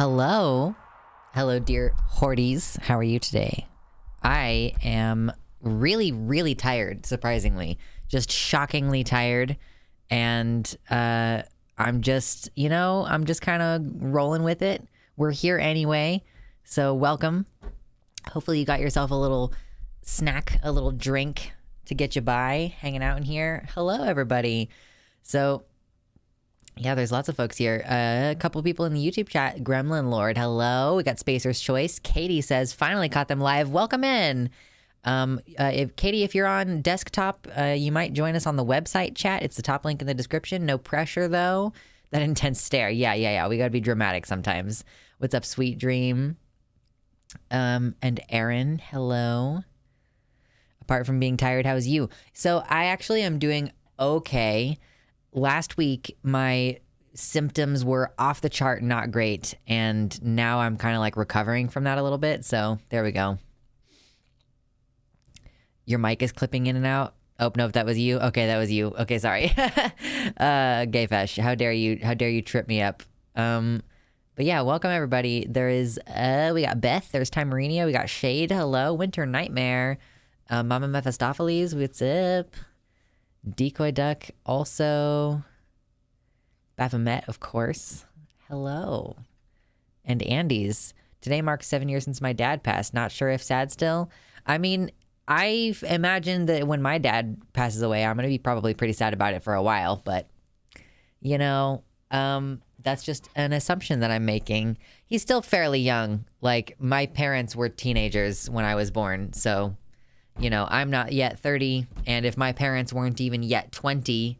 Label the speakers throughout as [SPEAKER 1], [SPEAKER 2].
[SPEAKER 1] Hello. Hello, dear Horties. How are you today? I am really, really tired, surprisingly. Just shockingly tired. And I I'm just kind of rolling with it. We're here anyway. So welcome. Hopefully you got yourself a little snack, a little drink to get you by hanging out in here. Hello, everybody. So yeah, there's lots of folks here. A couple people in the YouTube chat. Gremlin Lord, hello. We got Spacer's Choice. Katie says, finally caught them live. Welcome in. If you're on desktop, you might join us on the website chat. It's the top link in the description. No pressure, though. That intense stare. Yeah. We got to be dramatic sometimes. What's up, Sweet Dream? And Aaron, hello. Apart from being tired, how's you? So I actually am doing okay. Last week, my symptoms were off the chart, not great. And now I'm kind of like recovering from that a little bit. So there we go. Your mic is clipping in and out. Oh, no, if that was you. Okay, that was you. Okay, sorry. Gayfesh, how dare you trip me up. But yeah, welcome everybody. There is, we got Beth, there's Timarino, we got Shade, hello, Winter Nightmare, Mama Mephistopheles, what's up? Decoy Duck, also, Baphomet, of course, hello. And Andy's, today marks 7 years since my dad passed, not sure if sad still. I mean, I imagine that when my dad passes away, I'm going to be probably pretty sad about it for a while, but, you know, that's just an assumption that I'm making. He's still fairly young. Like, my parents were teenagers when I was born, so, you know, I'm not yet 30, and if my parents weren't even yet 20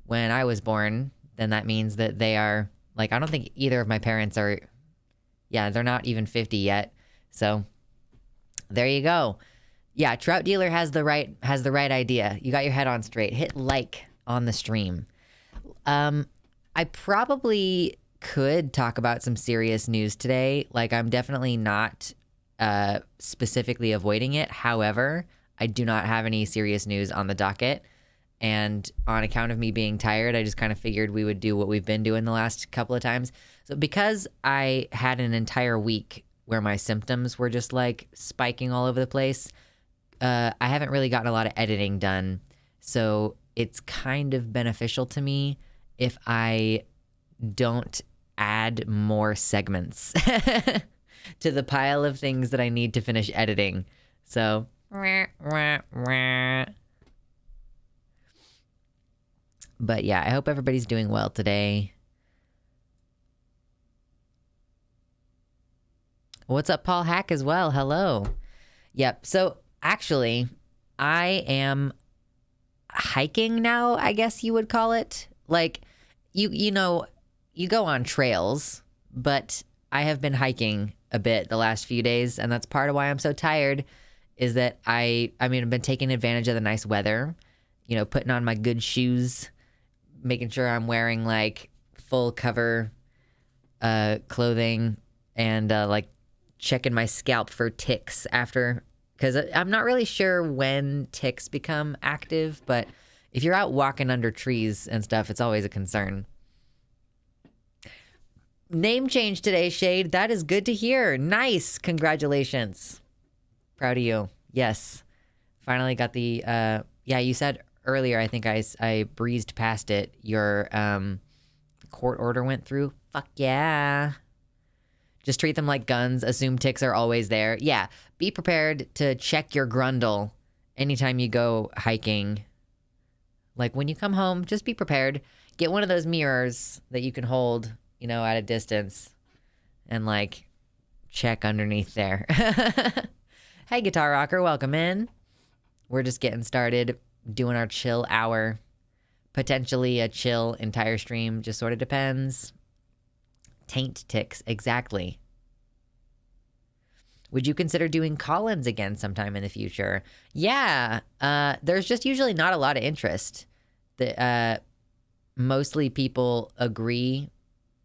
[SPEAKER 1] when I was born, then that means that they are, like, I don't think either of my parents are, yeah, they're not even 50 yet, so there you go. Yeah, Trout Dealer has the right idea. You got your head on straight. Hit like on the stream. I probably could talk about some serious news today. Like, I'm definitely not specifically avoiding it. However, I do not have any serious news on the docket. And on account of me being tired, I just kind of figured we would do what we've been doing the last couple of times. So because I had an entire week where my symptoms were just like spiking all over the place, I haven't really gotten a lot of editing done. So it's kind of beneficial to me if I don't add more segments to the pile of things that I need to finish editing. So, but yeah, I hope everybody's doing well today. What's up, Paul Hack, as well? Hello. Yep. So actually, I am hiking now, I guess you would call it. Like, you know, you go on trails, but I have been hiking a bit the last few days, and that's part of why I'm so tired, is that I've been taking advantage of the nice weather, you know, putting on my good shoes, making sure I'm wearing, like, full cover clothing, and, like, checking my scalp for ticks after, because I'm not really sure when ticks become active, but if you're out walking under trees and stuff, it's always a concern. Name change today, Shade. That is good to hear. Nice. Congratulations. Proud of you. Yes. Finally got the, yeah, you said earlier, I think I breezed past it. Your court order went through. Fuck yeah. Just treat them like guns. Assume ticks are always there. Yeah. Be prepared to check your grundle anytime you go hiking. Like, when you come home, just be prepared. Get one of those mirrors that you can hold, you know, at a distance, and, like, check underneath there. Hey, Guitar Rocker, welcome in. We're just getting started doing our chill hour. Potentially a chill entire stream, just sort of depends. Taint ticks, exactly. Would you consider doing call-ins again sometime in the future? Yeah, there's just usually not a lot of interest. Mostly people agree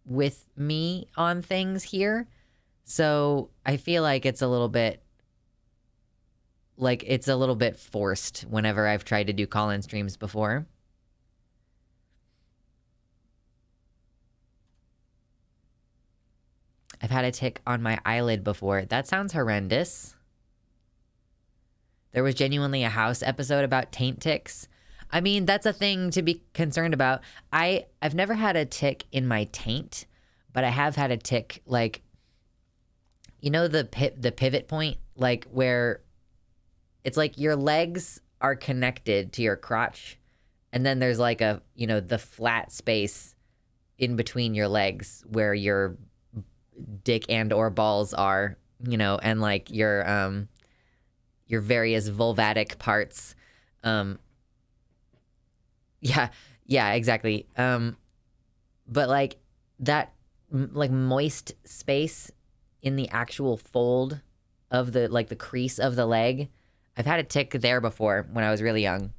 [SPEAKER 1] with me on things here. So I feel like it's a little bit forced whenever I've tried to do call-in streams before. I've had a tick on my eyelid before. That sounds horrendous. There was genuinely a House episode about taint ticks. I mean, that's a thing to be concerned about. I've never had a tick in my taint, but I have had a tick, like, you know, the pivot point, like where it's like your legs are connected to your crotch, and then there's like a, you know, the flat space in between your legs where your dick and or balls are, you know, and like your various vulvatic parts. Yeah, exactly. But like that, like moist space in the actual fold of the, like the crease of the leg. I've had a tick there before when I was really young.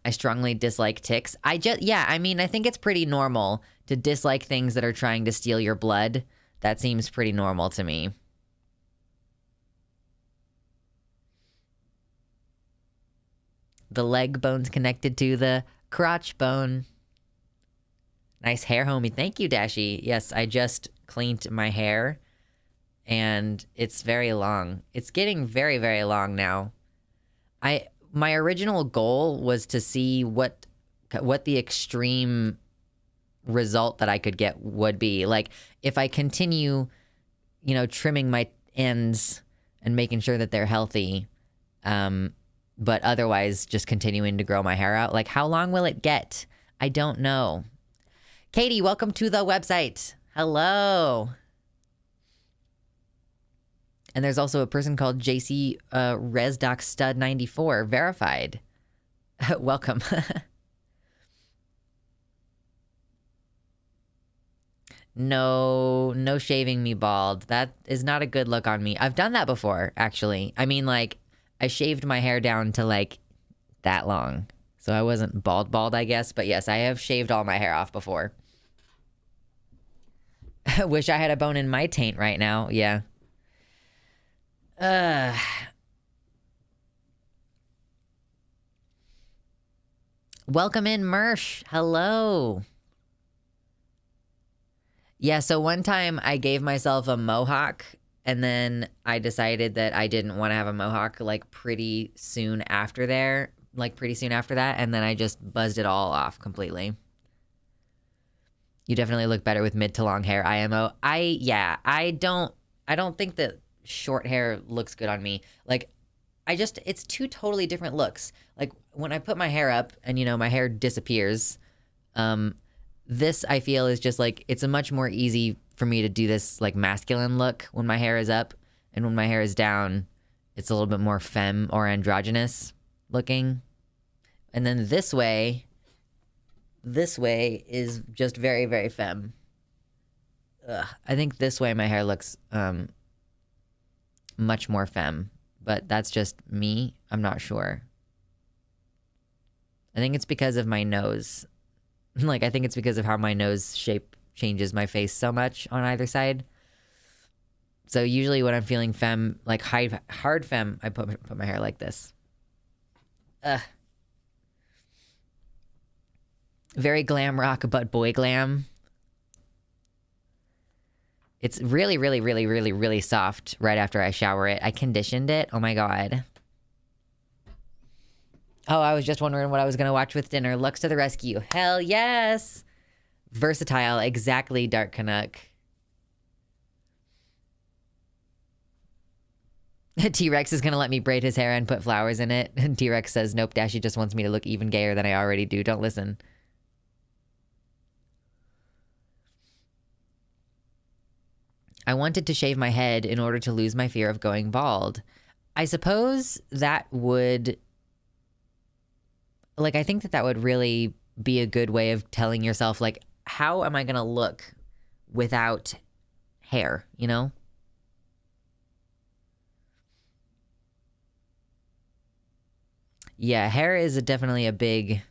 [SPEAKER 1] I strongly dislike ticks. I mean, I think it's pretty normal to dislike things that are trying to steal your blood. That seems pretty normal to me. The leg bone's connected to the crotch bone. Nice hair, homie. Thank you, Dashi. Yes, I just cleaned my hair, and it's very long. It's getting very, very long now. My original goal was to see what the extreme result that I could get would be. Like, if I continue, you know, trimming my ends and making sure that they're healthy, but otherwise just continuing to grow my hair out, like, how long will it get? I don't know. Katie, welcome to the website. Hello. And there's also a person called JC Resdoc Stud 94 verified. Welcome. No shaving me bald. That is not a good look on me. I've done that before, actually. I mean, like, I shaved my hair down to like that long. So I wasn't bald, I guess. But yes, I have shaved all my hair off before. Wish I had a bone in my taint right now. Yeah. Welcome in, Mersh. Hello. Yeah, so one time I gave myself a mohawk, and then I decided that I didn't want to have a mohawk like pretty soon after that, and then I just buzzed it all off completely. You definitely look better with mid to long hair, IMO. I don't think that short hair looks good on me. Like, it's two totally different looks. Like, when I put my hair up and, you know, my hair disappears, this I feel is just like, it's a much more easy for me to do this like masculine look when my hair is up, and when my hair is down, it's a little bit more femme or androgynous looking. And then this way is just very, very femme. I think this way my hair looks much more femme, but that's just me. I'm not sure. I think it's because of my nose. Like, I think it's because of how my nose shape changes my face so much on either side. So usually when I'm feeling femme, like hard femme, I put my hair like this. Very glam rock, but boy glam. It's really, really, really, really, really soft right after I shower it. I conditioned it. Oh my God. Oh, I was just wondering what I was going to watch with dinner. Lux to the rescue. Hell yes. Versatile. Exactly, Dark Canuck. T-Rex is going to let me braid his hair and put flowers in it. And T-Rex says, nope, Dashy just wants me to look even gayer than I already do. Don't listen. I wanted to shave my head in order to lose my fear of going bald. I suppose that would... Like, I think that would really be a good way of telling yourself, like, how am I going to look without hair, you know? Yeah, hair is definitely a big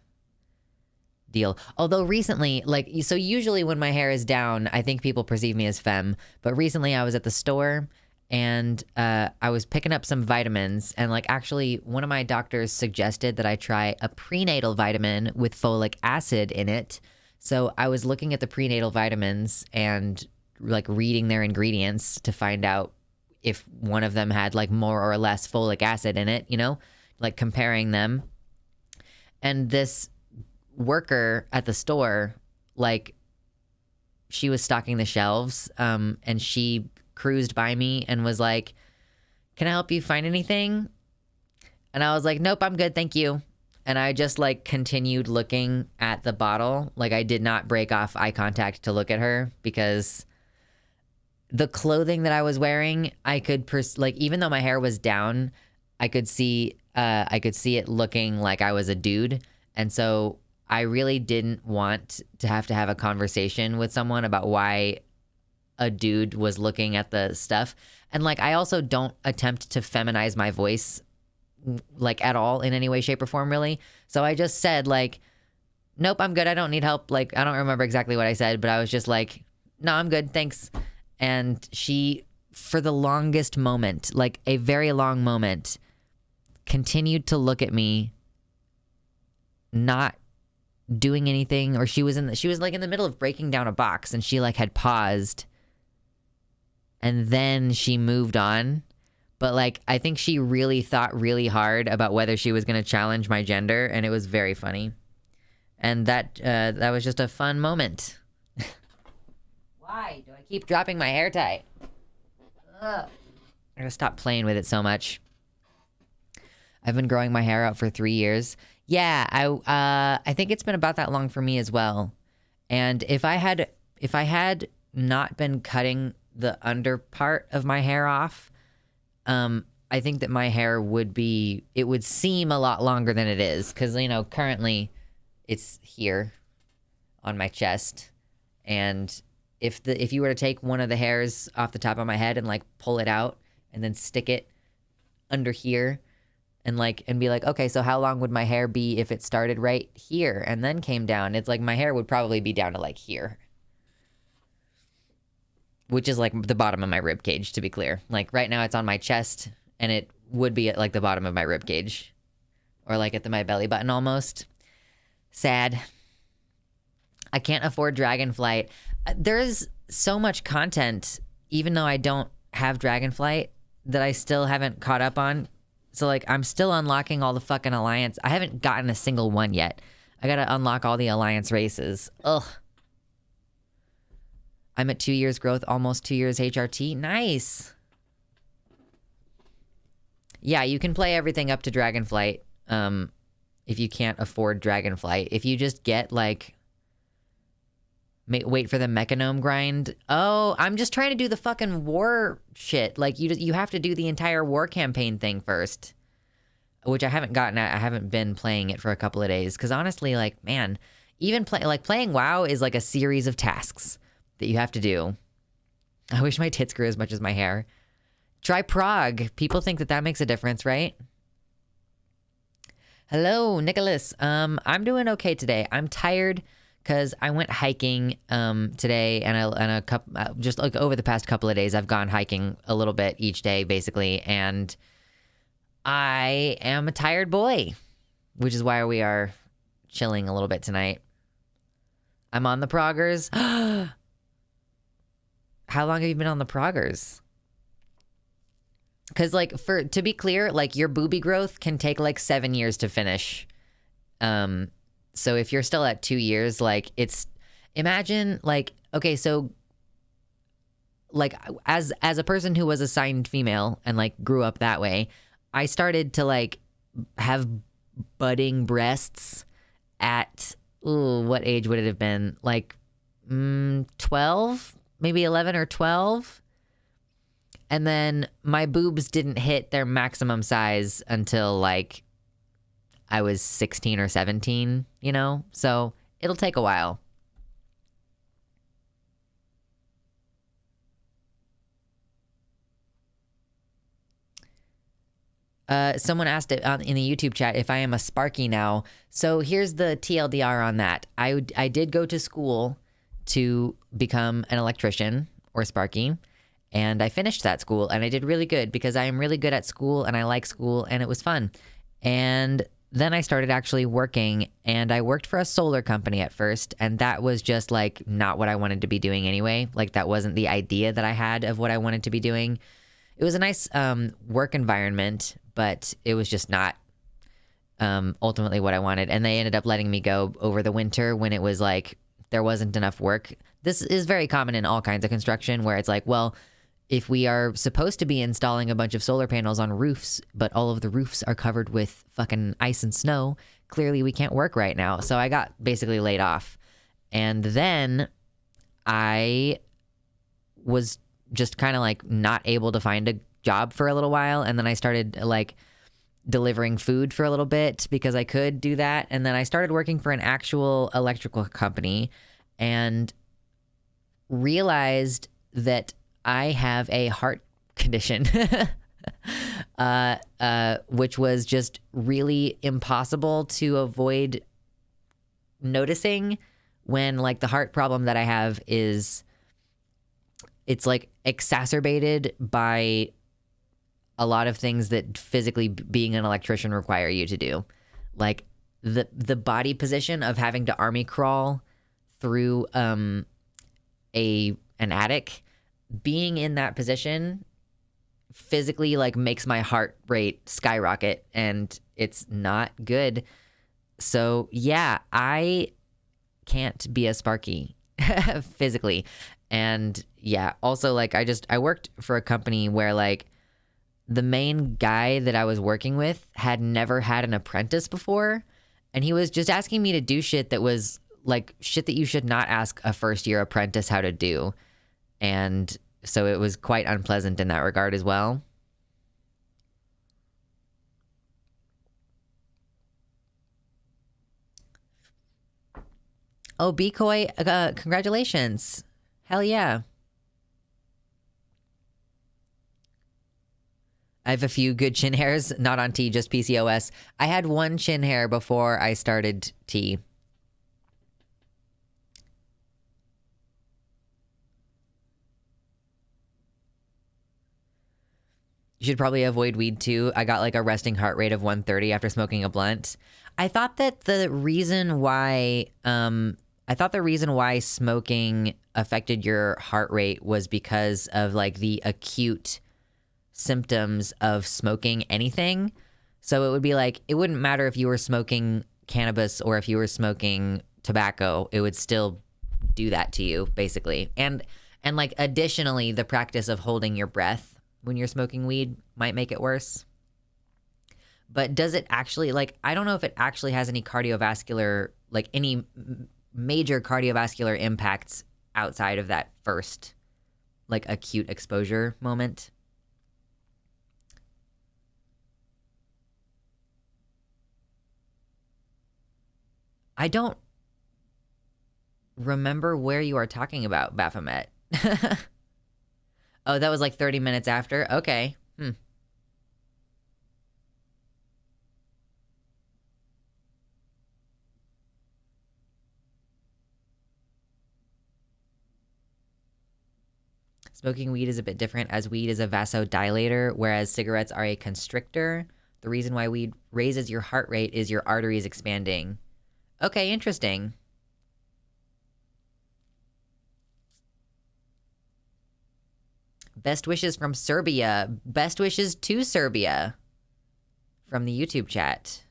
[SPEAKER 1] deal. Although recently, like, so usually when my hair is down, I think people perceive me as femme. But recently I was at the store and I was picking up some vitamins, and like, actually one of my doctors suggested that I try a prenatal vitamin with folic acid in it. So I was looking at the prenatal vitamins and like reading their ingredients to find out if one of them had like more or less folic acid in it, you know, like comparing them. And this worker at the store, like, she was stocking the shelves, and she cruised by me and was like, "Can I help you find anything?" And I was like, "Nope, I'm good, thank you." And I just like continued looking at the bottle. Like, I did not break off eye contact to look at her, because the clothing that I was wearing, I could like, even though my hair was down, I could see it looking like I was a dude. And so I really didn't want to have a conversation with someone about why a dude was looking at the stuff. And like, I also don't attempt to feminize my voice like at all in any way, shape, or form, really. So I just said like, "Nope, I'm good. I don't need help." Like, I don't remember exactly what I said, but I was just like, "No, I'm good. Thanks." And she, for the longest moment, like a very long moment, continued to look at me, not doing anything. Or she was like in the middle of breaking down a box, and she like had paused, and then she moved on. But like, I think she really thought really hard about whether she was going to challenge my gender, and it was very funny. And that was just a fun moment. Why do I keep dropping my hair tie? Ugh. I gotta stop playing with it so much. I've been growing my hair out for 3 years. Yeah, I think it's been about that long for me as well. And if I had not been cutting the under part of my hair off, I think that my hair would seem a lot longer than it is, because, you know, currently it's here on my chest. And if you were to take one of the hairs off the top of my head and like pull it out and then stick it under here and be like, "Okay, so how long would my hair be if it started right here and then came down?" It's like, my hair would probably be down to like here, which is like the bottom of my rib cage, to be clear. Like, right now it's on my chest, and it would be at like the bottom of my rib cage, or like at my belly button almost. Sad. I can't afford Dragonflight. There's so much content, even though I don't have Dragonflight, that I still haven't caught up on. So like, I'm still unlocking all the fucking Alliance. I haven't gotten a single one yet. I gotta unlock all the Alliance races. Ugh. I'm at 2 years growth, almost 2 years HRT. Nice. Yeah, you can play everything up to Dragonflight, if you can't afford Dragonflight. If you just get like, wait for the Mechanome grind. Oh, I'm just trying to do the fucking war shit. Like, you have to do the entire war campaign thing first, which I haven't gotten at. I haven't been playing it for a couple of days, because honestly, like, man, even playing WoW is like a series of tasks that you have to do. I wish my tits grew as much as my hair. Try Prague. People think that makes a difference, right? Hello, Nicholas. I'm doing okay today. I'm tired because I went hiking today, and a couple, just like over the past couple of days, I've gone hiking a little bit each day, basically, and I am a tired boy, which is why we are chilling a little bit tonight. I'm on the Proggers. How long have you been on the Proggers? Because, like, to be clear, like, your booby growth can take like 7 years to finish. So if you're still at 2 years, like, imagine, like, okay, so like, as a person who was assigned female and like grew up that way, I started to like have budding breasts at, what age would it have been? Like 12, maybe 11 or 12. And then my boobs didn't hit their maximum size until like I was 16 or 17, you know? So it'll take a while. Someone asked it in the YouTube chat if I am a Sparky now. So here's the TLDR on that. I did go to school to become an electrician or Sparky, and I finished that school, and I did really good because I am really good at school, and I like school, and it was fun. And then I started actually working, and I worked for a solar company at first, and that was just like not what I wanted to be doing anyway. Like, that wasn't the idea that I had of what I wanted to be doing. It was a nice work environment, but it was just not ultimately what I wanted. And they ended up letting me go over the winter when it was like there wasn't enough work. This is very common in all kinds of construction where it's like, well, if we are supposed to be installing a bunch of solar panels on roofs, but all of the roofs are covered with fucking ice and snow, clearly we can't work right now. So I got basically laid off. And then I was just kind of like not able to find a job for a little while. And then I started like delivering food for a little bit because I could do that. And then I started working for an actual electrical company and realized that I have a heart condition, which was just really impossible to avoid noticing when like the heart problem that I have is it's like exacerbated by a lot of things that physically being an electrician require you to do. Like the body position of having to army crawl through an attic, being in that position physically like makes my heart rate skyrocket and it's not good. So yeah, I can't be a Sparky physically. And yeah, also like I worked for a company where like the main guy that I was working with had never had an apprentice before. And he was just asking me to do shit that was like shit that you should not ask a first year apprentice how to do. And so it was quite unpleasant in that regard as well. Oh, Bcoy, congratulations. Hell yeah. I have a few good chin hairs, not on T, just PCOS. I had one chin hair before I started T. You should probably avoid weed too. I got like a resting heart rate of 130 after smoking a blunt. I thought that the reason why smoking affected your heart rate was because of like the acute symptoms of smoking anything. So it would be like, it wouldn't matter if you were smoking cannabis or if you were smoking tobacco, it would still do that to you basically. And like additionally, the practice of holding your breath when you're smoking weed might make it worse. But does it actually, like, I don't know if it actually has any cardiovascular, like any major cardiovascular impacts outside of that first like acute exposure moment. I don't remember where you are talking about, Baphomet. Oh, that was like 30 minutes after? Okay. Smoking weed is a bit different as weed is a vasodilator, whereas cigarettes are a constrictor. The reason why weed raises your heart rate is your arteries expanding. Okay, interesting. Best wishes from Serbia. Best wishes to Serbia from the YouTube chat.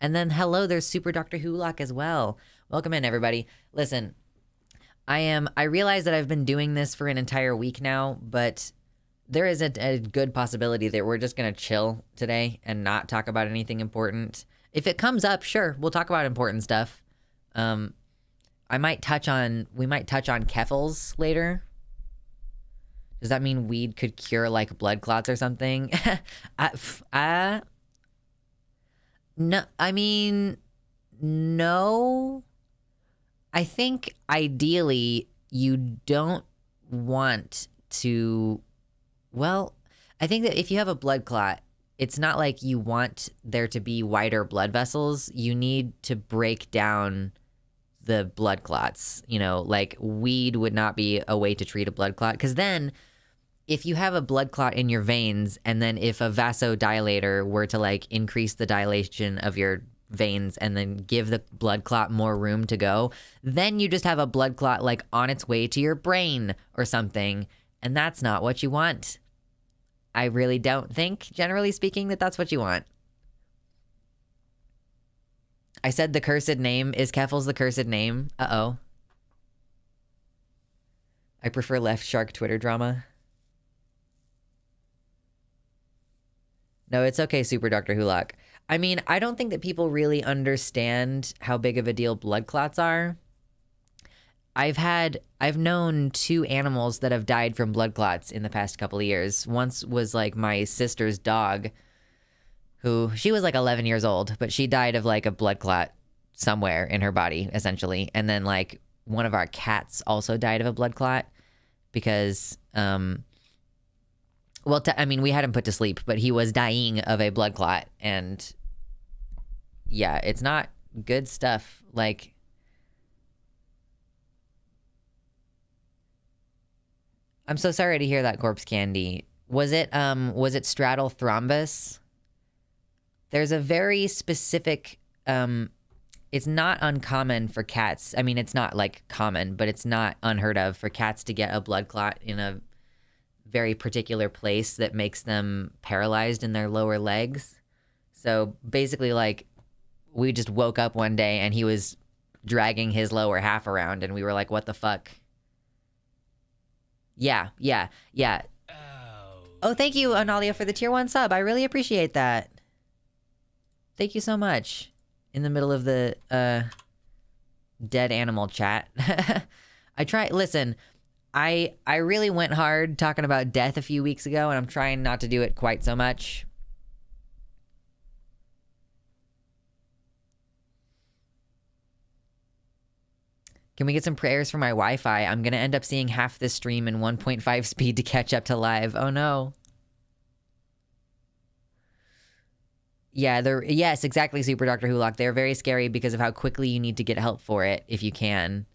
[SPEAKER 1] And then hello, there's Super Dr. Hulock as well. Welcome in, everybody. Listen, I realize that I've been doing this for an entire week now, but there is a good possibility that we're just going to chill today and not talk about anything important. If it comes up, sure, we'll talk about important stuff. We might touch on Keffels later. Does that mean weed could cure like blood clots or something? No, I mean, no. I think ideally you don't want to, well, I think that if you have a blood clot, it's not like you want there to be wider blood vessels. You need to break down the blood clots. You know, like weed would not be a way to treat a blood clot. Because then if you have a blood clot in your veins and then if a vasodilator were to like increase the dilation of your veins and then give the blood clot more room to go, then you just have a blood clot like on its way to your brain or something. And that's not what you want. I really don't think, generally speaking, that that's what you want. I said the cursed name. Is Keffels the cursed name? Uh-oh. I prefer left shark Twitter drama. No, it's okay, Super Dr. Hulock. I mean, I don't think that people really understand how big of a deal blood clots are. I've known 2 animals that have died from blood clots in the past couple of years. Once was like my sister's dog, who she was like 11 years old, but she died of like a blood clot somewhere in her body, essentially. And then like one of our cats also died of a blood clot because, well, I mean, we had him put to sleep, but he was dying of a blood clot. And yeah, it's not good stuff. Like, I'm so sorry to hear that, Corpse Candy. Was it straddle thrombus? There's a very specific, it's not uncommon for cats. I mean, it's not like common, but it's not unheard of for cats to get a blood clot in a very particular place that makes them paralyzed in their lower legs. So basically, like, we just woke up one day and he was dragging his lower half around and we were like, what the fuck? Yeah. Oh, thank you, Analia, for the tier 1 sub. I really appreciate that. Thank you so much. In the middle of the dead animal chat. Listen, I really went hard talking about death a few weeks ago, and I'm trying not to do it quite so much. Can we get some prayers for my Wi-Fi? I'm going to end up seeing half this stream in 1.5 speed to catch up to live. Oh, no. Yeah, yes, exactly, Super Dr. Hulock. They're very scary because of how quickly you need to get help for it, if you can.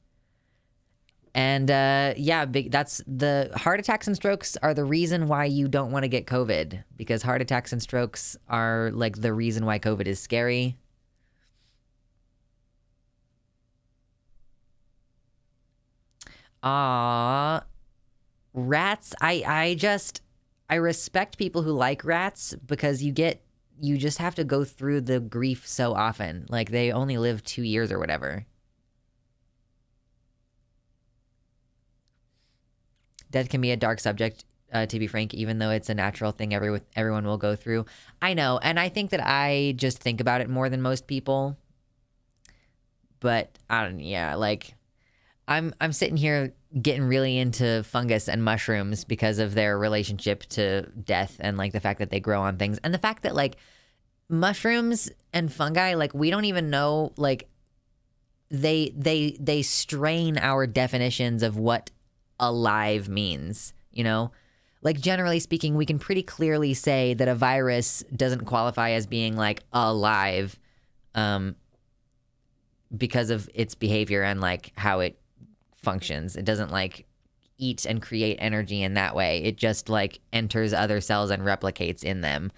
[SPEAKER 1] And, yeah, that's the heart attacks and strokes are the reason why you don't want to get COVID. Because heart attacks and strokes are, like, the reason why COVID is scary. Rats. I respect people who like rats because you just have to go through the grief so often. Like, they only live 2 years or whatever. Death can be a dark subject, to be frank, even though it's a natural thing everyone will go through. I know, and I think that I just think about it more than most people. But like, I'm sitting here getting really into fungus and mushrooms because of their relationship to death and like the fact that they grow on things and the fact that like mushrooms and fungi, like we don't even know, like they strain our definitions of what alive means, you know? Like generally speaking, we can pretty clearly say that a virus doesn't qualify as being like alive because of its behavior and like how it functions. It doesn't like eat and create energy in that way. It just like enters other cells and replicates in them.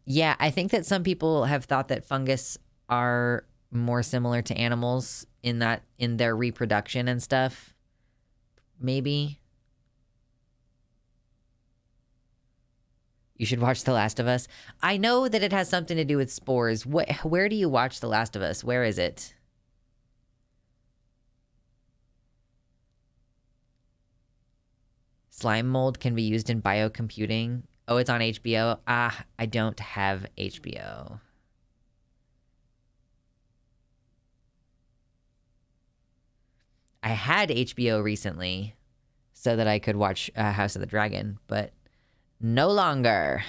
[SPEAKER 1] Yeah, I think that some people have thought that fungus are more similar to animals in their reproduction and stuff. Maybe. You should watch The Last of Us. I know that it has something to do with spores. Where do you watch The Last of Us? Where is it? Slime mold can be used in biocomputing. Oh, it's on HBO? Ah, I don't have HBO. I had HBO recently so that I could watch House of the Dragon, but no longer.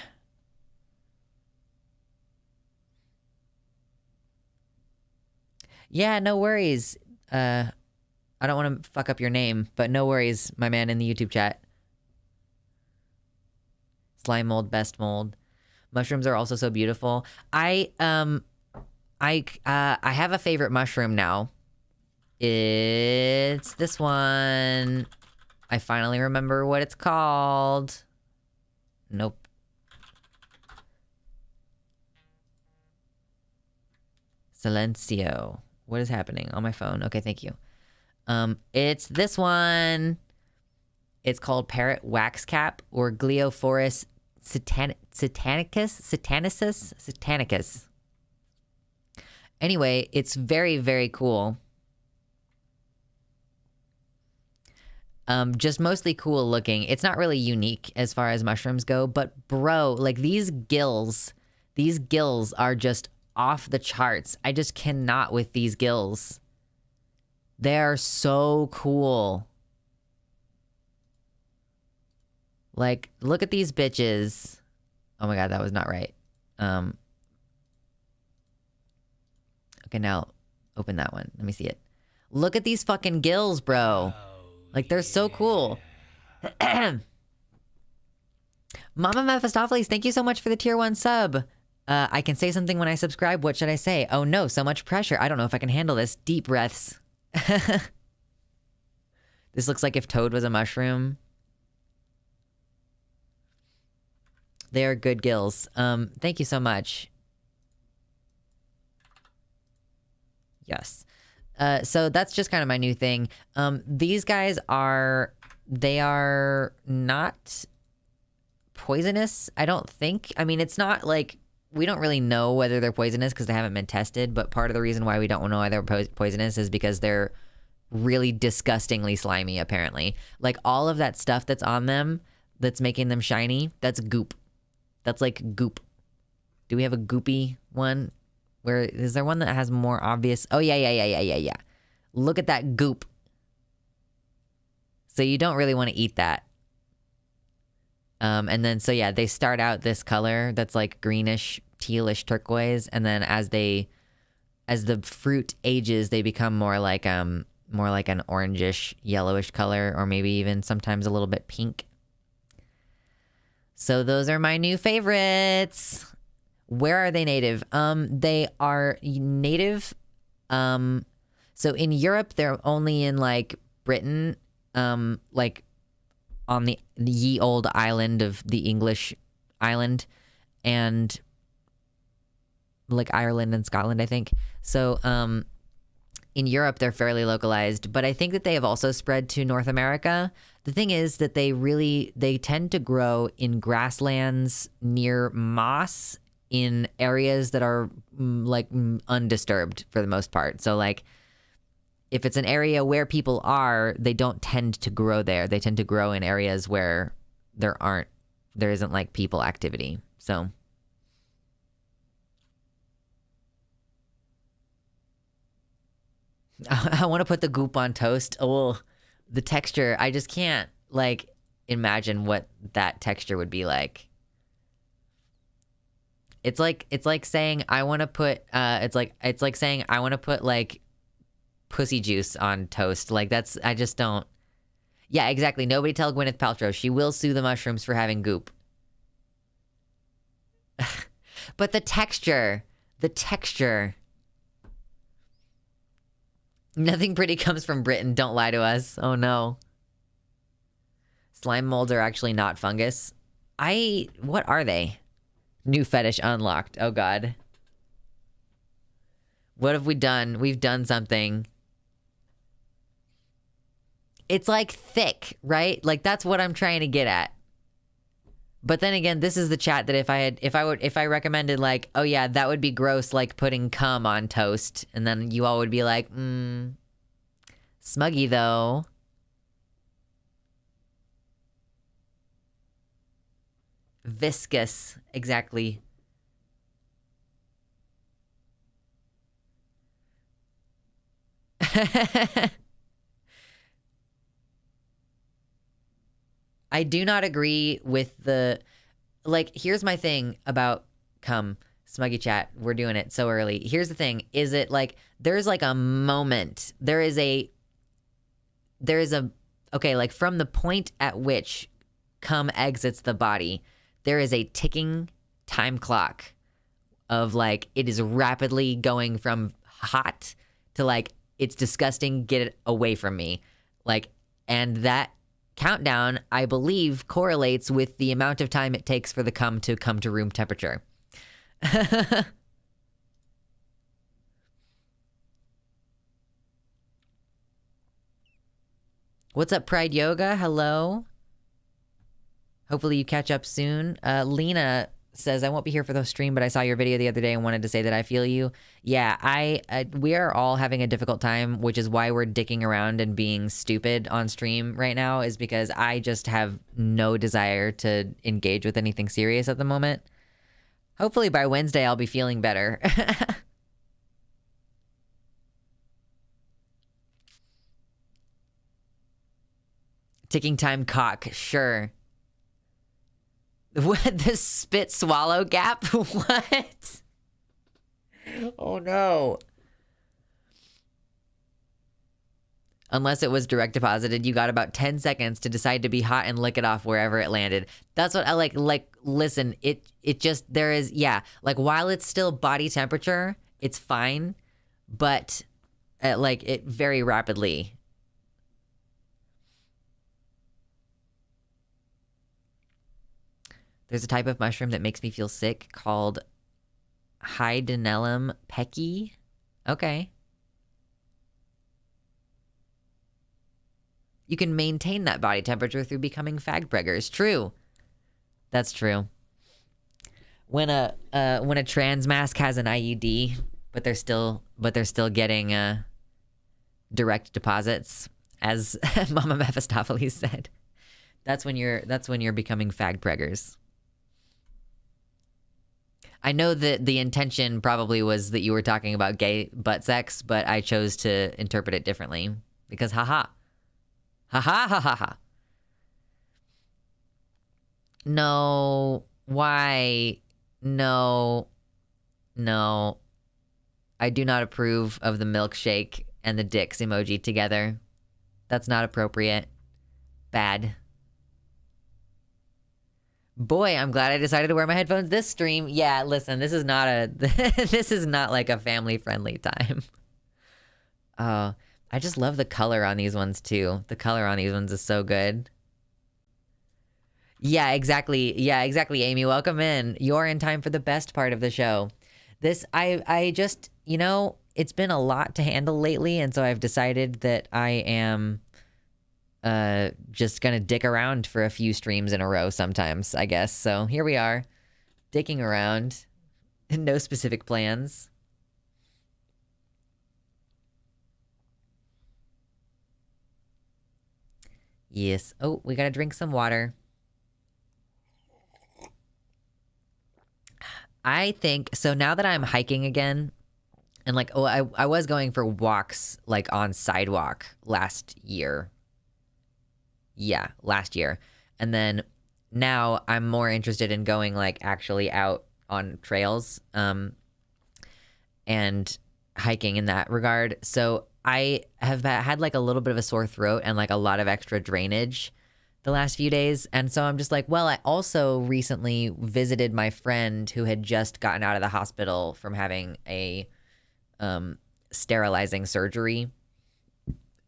[SPEAKER 1] Yeah, no worries. I don't want to fuck up your name, but no worries, my man in the YouTube chat. Slime mold, best mold. Mushrooms are also so beautiful. I have a favorite mushroom now. It's this one. I finally remember what it's called. Nope. Silencio. What is happening on my phone? Okay, thank you. It's this one. It's called parrot waxcap or Gliophorus satanicus. Anyway, it's very, very cool. Just mostly cool looking. It's not really unique as far as mushrooms go, but bro, like these gills are just off the charts. I just cannot with these gills. They're so cool. Like, look at these bitches. Oh my god, that was not right. Okay, now open that one. Let me see it. Look at these fucking gills, bro. Like, they're so cool. Mama Mephistopheles, thank you so much for the tier 1 sub. I can say something when I subscribe. What should I say? Oh no, so much pressure. I don't know if I can handle this. Deep breaths. This looks like if Toad was a mushroom. They are good gills. Thank you so much. Yes. So that's just kind of my new thing. These guys they are not poisonous, I don't think. I mean, it's not like, we don't really know whether they're poisonous because they haven't been tested, but part of the reason why we don't know why they're poisonous is because they're really disgustingly slimy, apparently. Like, all of that stuff that's on them that's making them shiny, that's goop. That's like goop. Do we have a goopy one? Where is there one that has more obvious? Oh, yeah. Look at that goop. So you don't really want to eat that. And then, so yeah, they start out this color that's like greenish, tealish turquoise. And then as the fruit ages, they become more like an orangish, yellowish color, or maybe even sometimes a little bit pink. So those are my new favorites. Where are they native? They are native. So in Europe, they're only in like Britain, like on the ye old island of the English island, and like Ireland and Scotland, I think. So in Europe, they're fairly localized, but I think that they have also spread to North America. The thing is that they tend to grow in grasslands near moss in areas that are undisturbed for the most part. So like, if it's an area where people are, they don't tend to grow there. They tend to grow in areas where there isn't like people activity. So I want to put the goop on toast. Oh, the texture, I just can't like imagine what that texture would be like. It's like saying I want to put it's like saying I want to put like pussy juice on toast. Like, I just don't. Yeah, exactly. Nobody tell Gwyneth Paltrow. She will sue the mushrooms for having goop. But the texture. Nothing pretty comes from Britain. Don't lie to us. Oh no. Slime molds are actually not fungus. What are they? New fetish unlocked. Oh god. What have we done? We've done something. It's like thick, right? Like, that's what I'm trying to get at. But then again, this is the chat that if I recommended like, oh yeah, that would be gross, like putting cum on toast, and then you all would be like, smuggy though. Viscous, exactly. I do not agree with like, here's my thing about cum. Smuggy chat, we're doing it so early. Here's the thing, is it like, there's like a moment, okay, like from the point at which cum exits the body, there is a ticking time clock of like, it is rapidly going from hot to like, it's disgusting, get it away from me. Like, and that countdown, I believe, correlates with the amount of time it takes for the cum to come to room temperature. What's up, Pride Yoga? Hello. Hopefully you catch up soon. Lena, says, I won't be here for the stream, but I saw your video the other day and wanted to say that I feel you. Yeah, we are all having a difficult time, which is why we're dicking around and being stupid on stream right now, is because I just have no desire to engage with anything serious at the moment. Hopefully by Wednesday I'll be feeling better. Ticking time cock, sure. What? The spit swallow gap? What? Oh no. Unless it was direct deposited, you got about 10 seconds to decide to be hot and lick it off wherever it landed. That's what I like, listen, it just, there is, yeah. Like, while it's still body temperature, it's fine, but like, it very rapidly. There's a type of mushroom that makes me feel sick called Hydenellum pecki. Okay. You can maintain that body temperature through becoming fagpreggers. True. That's true. When a trans mask has an IUD, but they're still getting direct deposits, as Mama Mephistopheles said. That's when you're becoming fagpreggers. I know that the intention probably was that you were talking about gay butt sex, but I chose to interpret it differently because haha. Ha ha ha ha ha. No. Why? No. No. I do not approve of the milkshake and the dicks emoji together. That's not appropriate. Bad. Boy, I'm glad I decided to wear my headphones this stream. Yeah, listen, this is not this is not like a family-friendly time. Oh, I just love the color on these ones too. The color on these ones is so good. Yeah, exactly. Yeah, exactly, Amy. Welcome in. You're in time for the best part of the show. I just, you know, it's been a lot to handle lately, and so I've decided that I am just gonna dick around for a few streams in a row sometimes, I guess. So here we are, dicking around. No specific plans. Yes. Oh, we gotta drink some water. I think, so now that I'm hiking again, and like, oh, I was going for walks, like, on sidewalk last year. Yeah, last year. And then now I'm more interested in going, like, actually out on trails, and hiking in that regard. So I have had, like, a little bit of a sore throat and, like, a lot of extra drainage the last few days. And so I'm just like, well, I also recently visited my friend who had just gotten out of the hospital from having a sterilizing surgery.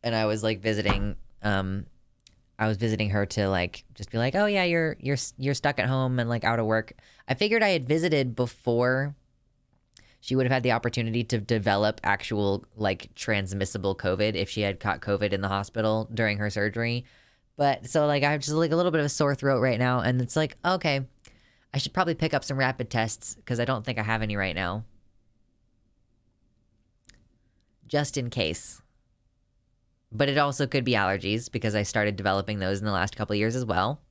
[SPEAKER 1] And I was like visiting her to like just be like, oh yeah, you're stuck at home and like out of work. I figured I had visited before she would have had the opportunity to develop actual like transmissible COVID if she had caught COVID in the hospital during her surgery. But so like I have just like a little bit of a sore throat right now, and it's like, okay, I should probably pick up some rapid tests because I don't think I have any right now. Just in case. But it also could be allergies because I started developing those in the last couple of years as well.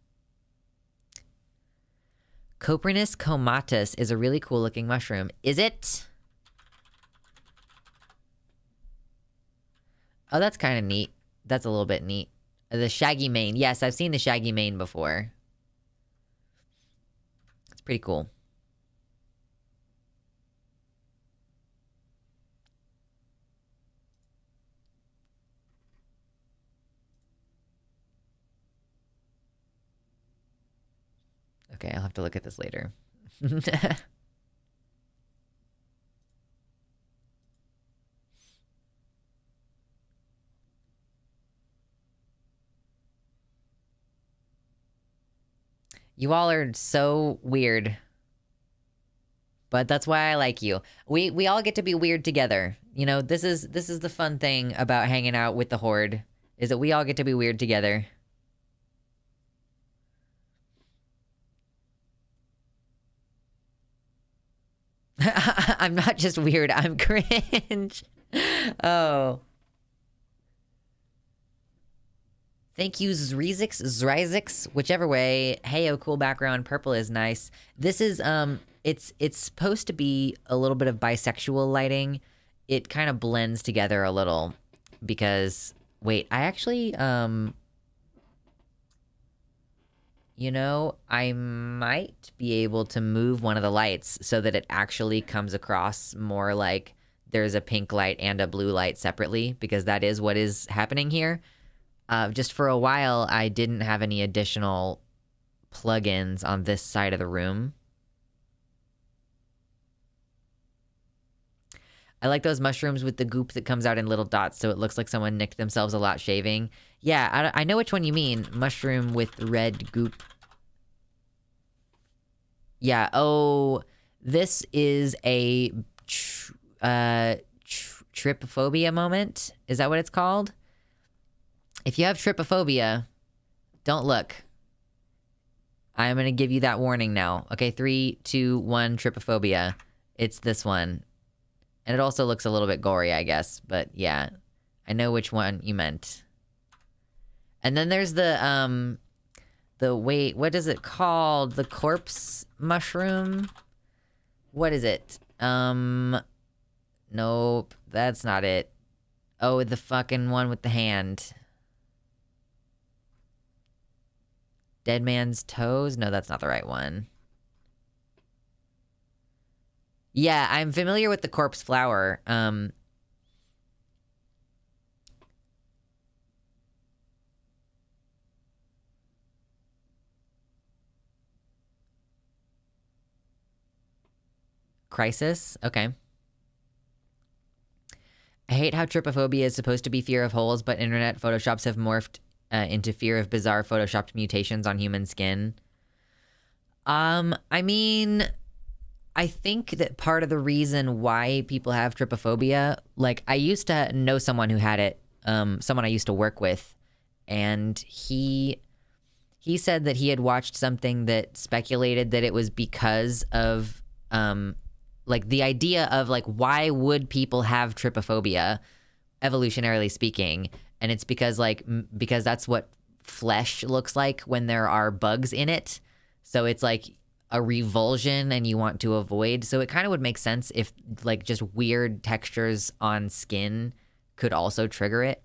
[SPEAKER 1] Coprinus comatus is a really cool looking mushroom. Is it? Oh, that's kind of neat. That's a little bit neat. The shaggy mane. Yes, I've seen the shaggy mane before. It's pretty cool. Okay, I'll have to look at this later. You all are so weird. But that's why I like you. We all get to be weird together. You know, this is the fun thing about hanging out with the Horde, is that we all get to be weird together. I'm not just weird, I'm cringe. Oh. Thank you, Zrizix, whichever way. Hey, oh, cool background. Purple is nice. This is, it's supposed to be a little bit of bisexual lighting. It kind of blends together a little because, wait, I actually, you know, I might be able to move one of the lights so that it actually comes across more like there's a pink light and a blue light separately, because that is what is happening here. Just for a while, I didn't have any additional plugins on this side of the room. I like those mushrooms with the goop that comes out in little dots, so it looks like someone nicked themselves a lot shaving. Yeah, I know which one you mean. Mushroom with red goop. Yeah, oh, this is a trypophobia moment. Is that what it's called? If you have trypophobia, don't look. I'm going to give you that warning now. Okay, 3, 2, 1, trypophobia. It's this one. And it also looks a little bit gory, I guess. But yeah, I know which one you meant. And then there's the wait, what is it called? The corpse mushroom? What is it? Nope, that's not it. Oh, the fucking one with the hand. Dead man's toes? No, that's not the right one. Yeah, I'm familiar with the corpse flower. Crisis? Okay. I hate how trypophobia is supposed to be fear of holes, but internet photoshops have morphed into fear of bizarre photoshopped mutations on human skin. I mean, I think that part of the reason why people have trypophobia, like, I used to know someone who had it, someone I used to work with, and he said that he had watched something that speculated that it was because of, like, the idea of, like, why would people have trypophobia, evolutionarily speaking? And it's because, like, because that's what flesh looks like when there are bugs in it. So it's like a revulsion and you want to avoid. So it kind of would make sense if, like, just weird textures on skin could also trigger it.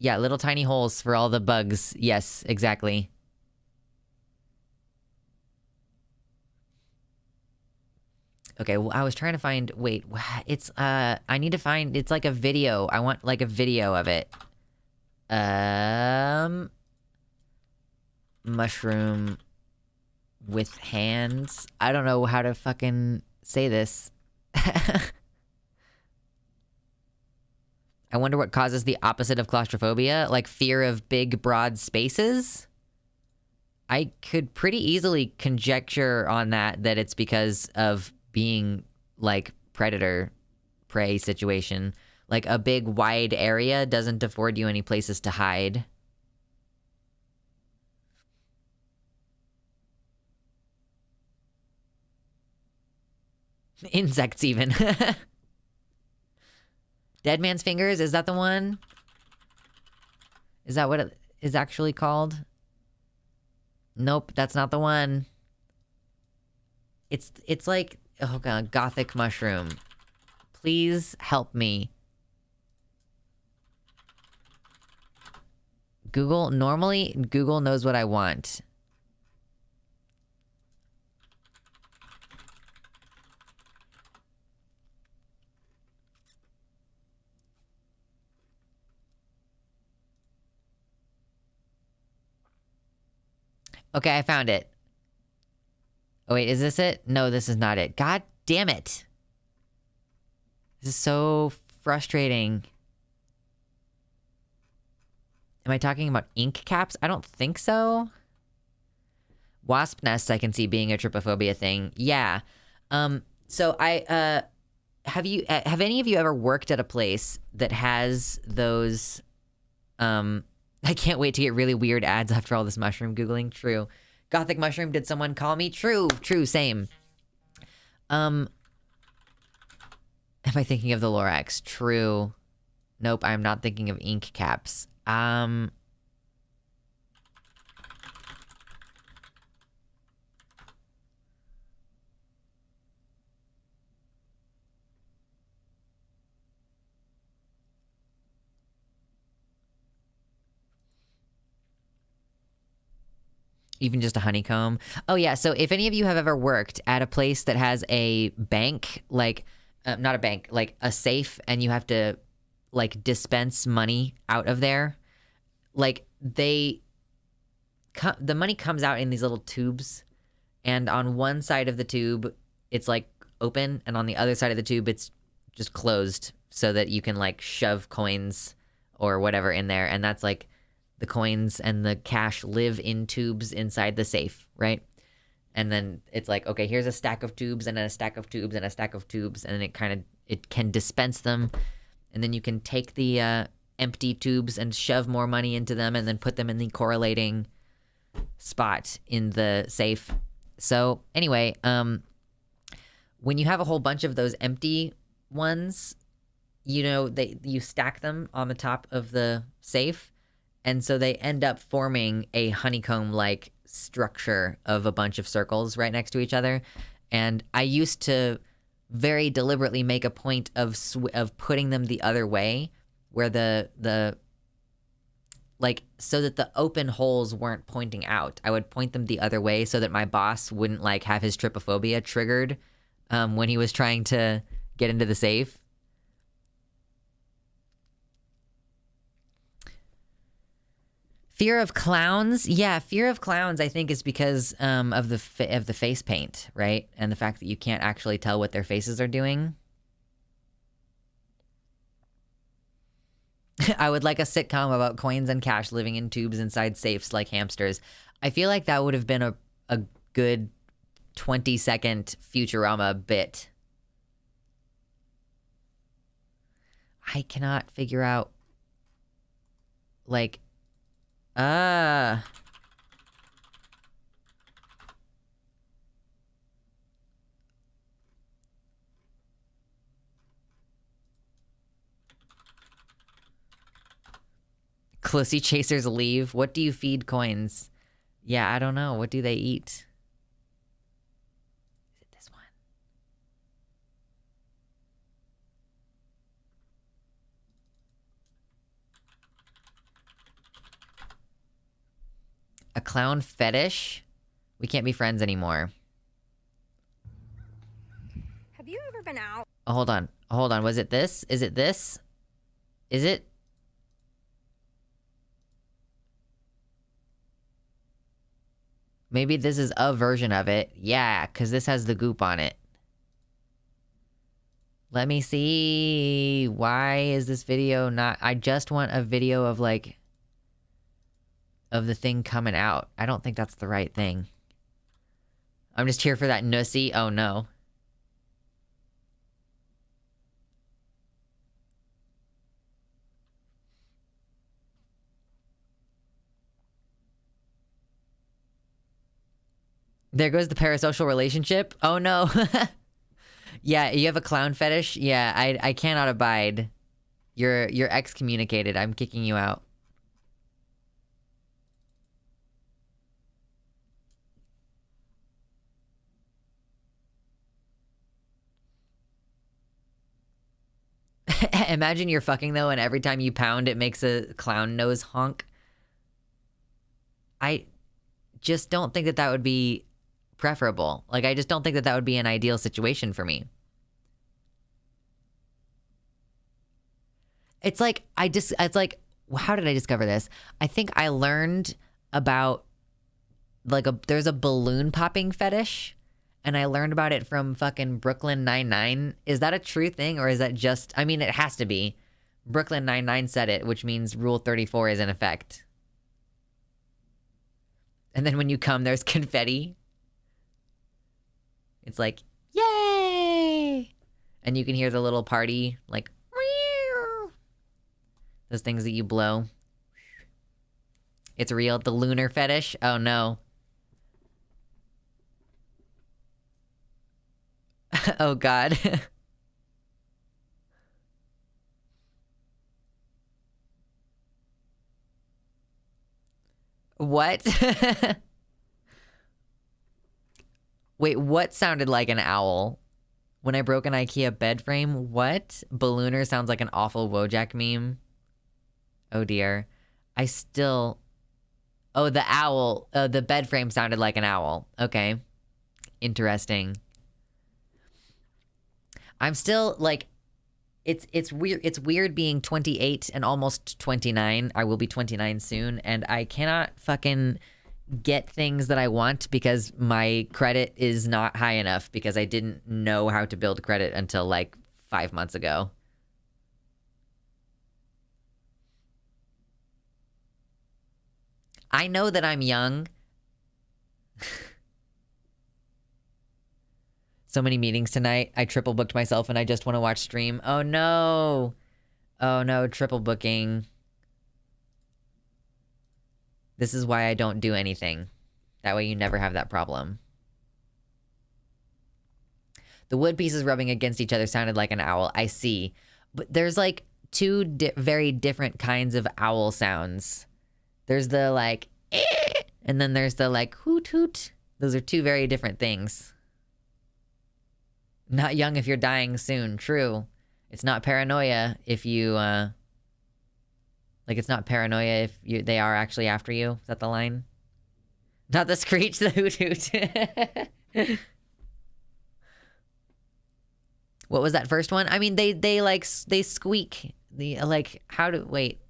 [SPEAKER 1] Yeah, little tiny holes for all the bugs. Yes, exactly. Okay, well, I was trying to find, wait, it's, I need to find, it's like a video. I want, like, a video of it. Mushroom with hands. I don't know how to fucking say this. I wonder what causes the opposite of claustrophobia, like fear of big, broad spaces. I could pretty easily conjecture on that it's because of being, like, predator prey situation. Like, a big wide area doesn't afford you any places to hide. Insects even. Dead man's fingers, is that the one? Is that what it is actually called? Nope, that's not the one. It's like, oh god, gothic mushroom. Please help me. Google, normally Google knows what I want. Okay, I found it. Oh wait, is this it? No, this is not it. God damn it. This is so frustrating. Am I talking about ink caps? I don't think so. Wasp nests I can see being a trypophobia thing. Yeah. So I have any of you ever worked at a place that has those I can't wait to get really weird ads after all this mushroom Googling. True. Gothic mushroom, did someone call me? True, same. Am I thinking of the Lorax? True. Nope, I'm not thinking of ink caps. Even just a honeycomb. Oh yeah, so if any of you have ever worked at a place that has a bank, like, not a bank, like a safe, and you have to, like, dispense money out of there, like, the money comes out in these little tubes, and on one side of the tube, it's, like, open, and on the other side of the tube, it's just closed, so that you can, like, shove coins or whatever in there, and that's, like, the coins and the cash live in tubes inside the safe, right? And then it's like, okay, here's a stack of tubes and then a stack of tubes and a stack of tubes, and then it can dispense them, and then you can take the empty tubes and shove more money into them and then put them in the correlating spot in the safe. So anyway, when you have a whole bunch of those empty ones, you know, you stack them on the top of the safe, and so they end up forming a honeycomb-like structure of a bunch of circles right next to each other. And I used to very deliberately make a point of putting them the other way, where the like, so that the open holes weren't pointing out. I would point them the other way so that my boss wouldn't, like, have his trypophobia triggered when he was trying to get into the safe. Fear of clowns? Yeah, fear of clowns, I think, is because of the face paint, right? And the fact that you can't actually tell what their faces are doing. I would like a sitcom about coins and cash living in tubes inside safes like hamsters. I feel like that would have been a good 20-second Futurama bit. I cannot figure out, like... Closey chasers leave. What do you feed coins? Yeah, I don't know. What do they eat? Is it this one? A clown fetish? We can't be friends anymore.
[SPEAKER 2] Have you ever been out?
[SPEAKER 1] Oh, hold on. Hold on. Was it this? Is it this? Is it? Maybe this is a version of it. Yeah, because this has the goop on it. Let me see. Why is this video not... I just want a video of, like... of the thing coming out. I don't think that's the right thing. I'm just here for that nussy. Oh, no. There goes the parasocial relationship. Oh, no. Yeah, you have a clown fetish? Yeah, I cannot abide. You're excommunicated. I'm kicking you out. Imagine you're fucking, though, and every time you pound, it makes a clown nose honk. I just don't think that that would be preferable. Like, I just don't think that that would be an ideal situation for me. It's like, how did I discover this? I think I learned about, like, there's a balloon popping fetish, and I learned about it from fucking Brooklyn Nine-Nine. Is that a true thing, or is that just... I mean, it has to be. Brooklyn Nine-Nine said it, which means Rule 34 is in effect. And then when you come, there's confetti. It's like, yay! And you can hear the little party, like, those things that you blow. It's real. The lunar fetish. Oh no. Oh god. What? Wait, what sounded like an owl? When I broke an IKEA bed frame? What? Ballooner sounds like an awful Wojak meme. Oh dear. I still... Oh, the owl. The bed frame sounded like an owl. Okay. Interesting. I'm still, like... It's weird. It's weird being 28 and almost 29. I will be 29 soon, and I cannot fucking get things that I want because my credit is not high enough because I didn't know how to build credit until like 5 months ago. I know that I'm young. So many meetings tonight. I triple booked myself and I just want to watch stream. Oh no. Oh no, triple booking. This is why I don't do anything. That way you never have that problem. The wood pieces rubbing against each other sounded like an owl. I see. But there's like two very different kinds of owl sounds. There's the like, eh, and then there's the like hoot hoot. Those are two very different things. Not young if you're dying soon. True. It's not paranoia if you, like, it's not paranoia if they are actually after you. Is that the line? Not the screech, the hoot hoot. What was that first one? I mean, they squeak. Like, how do, wait.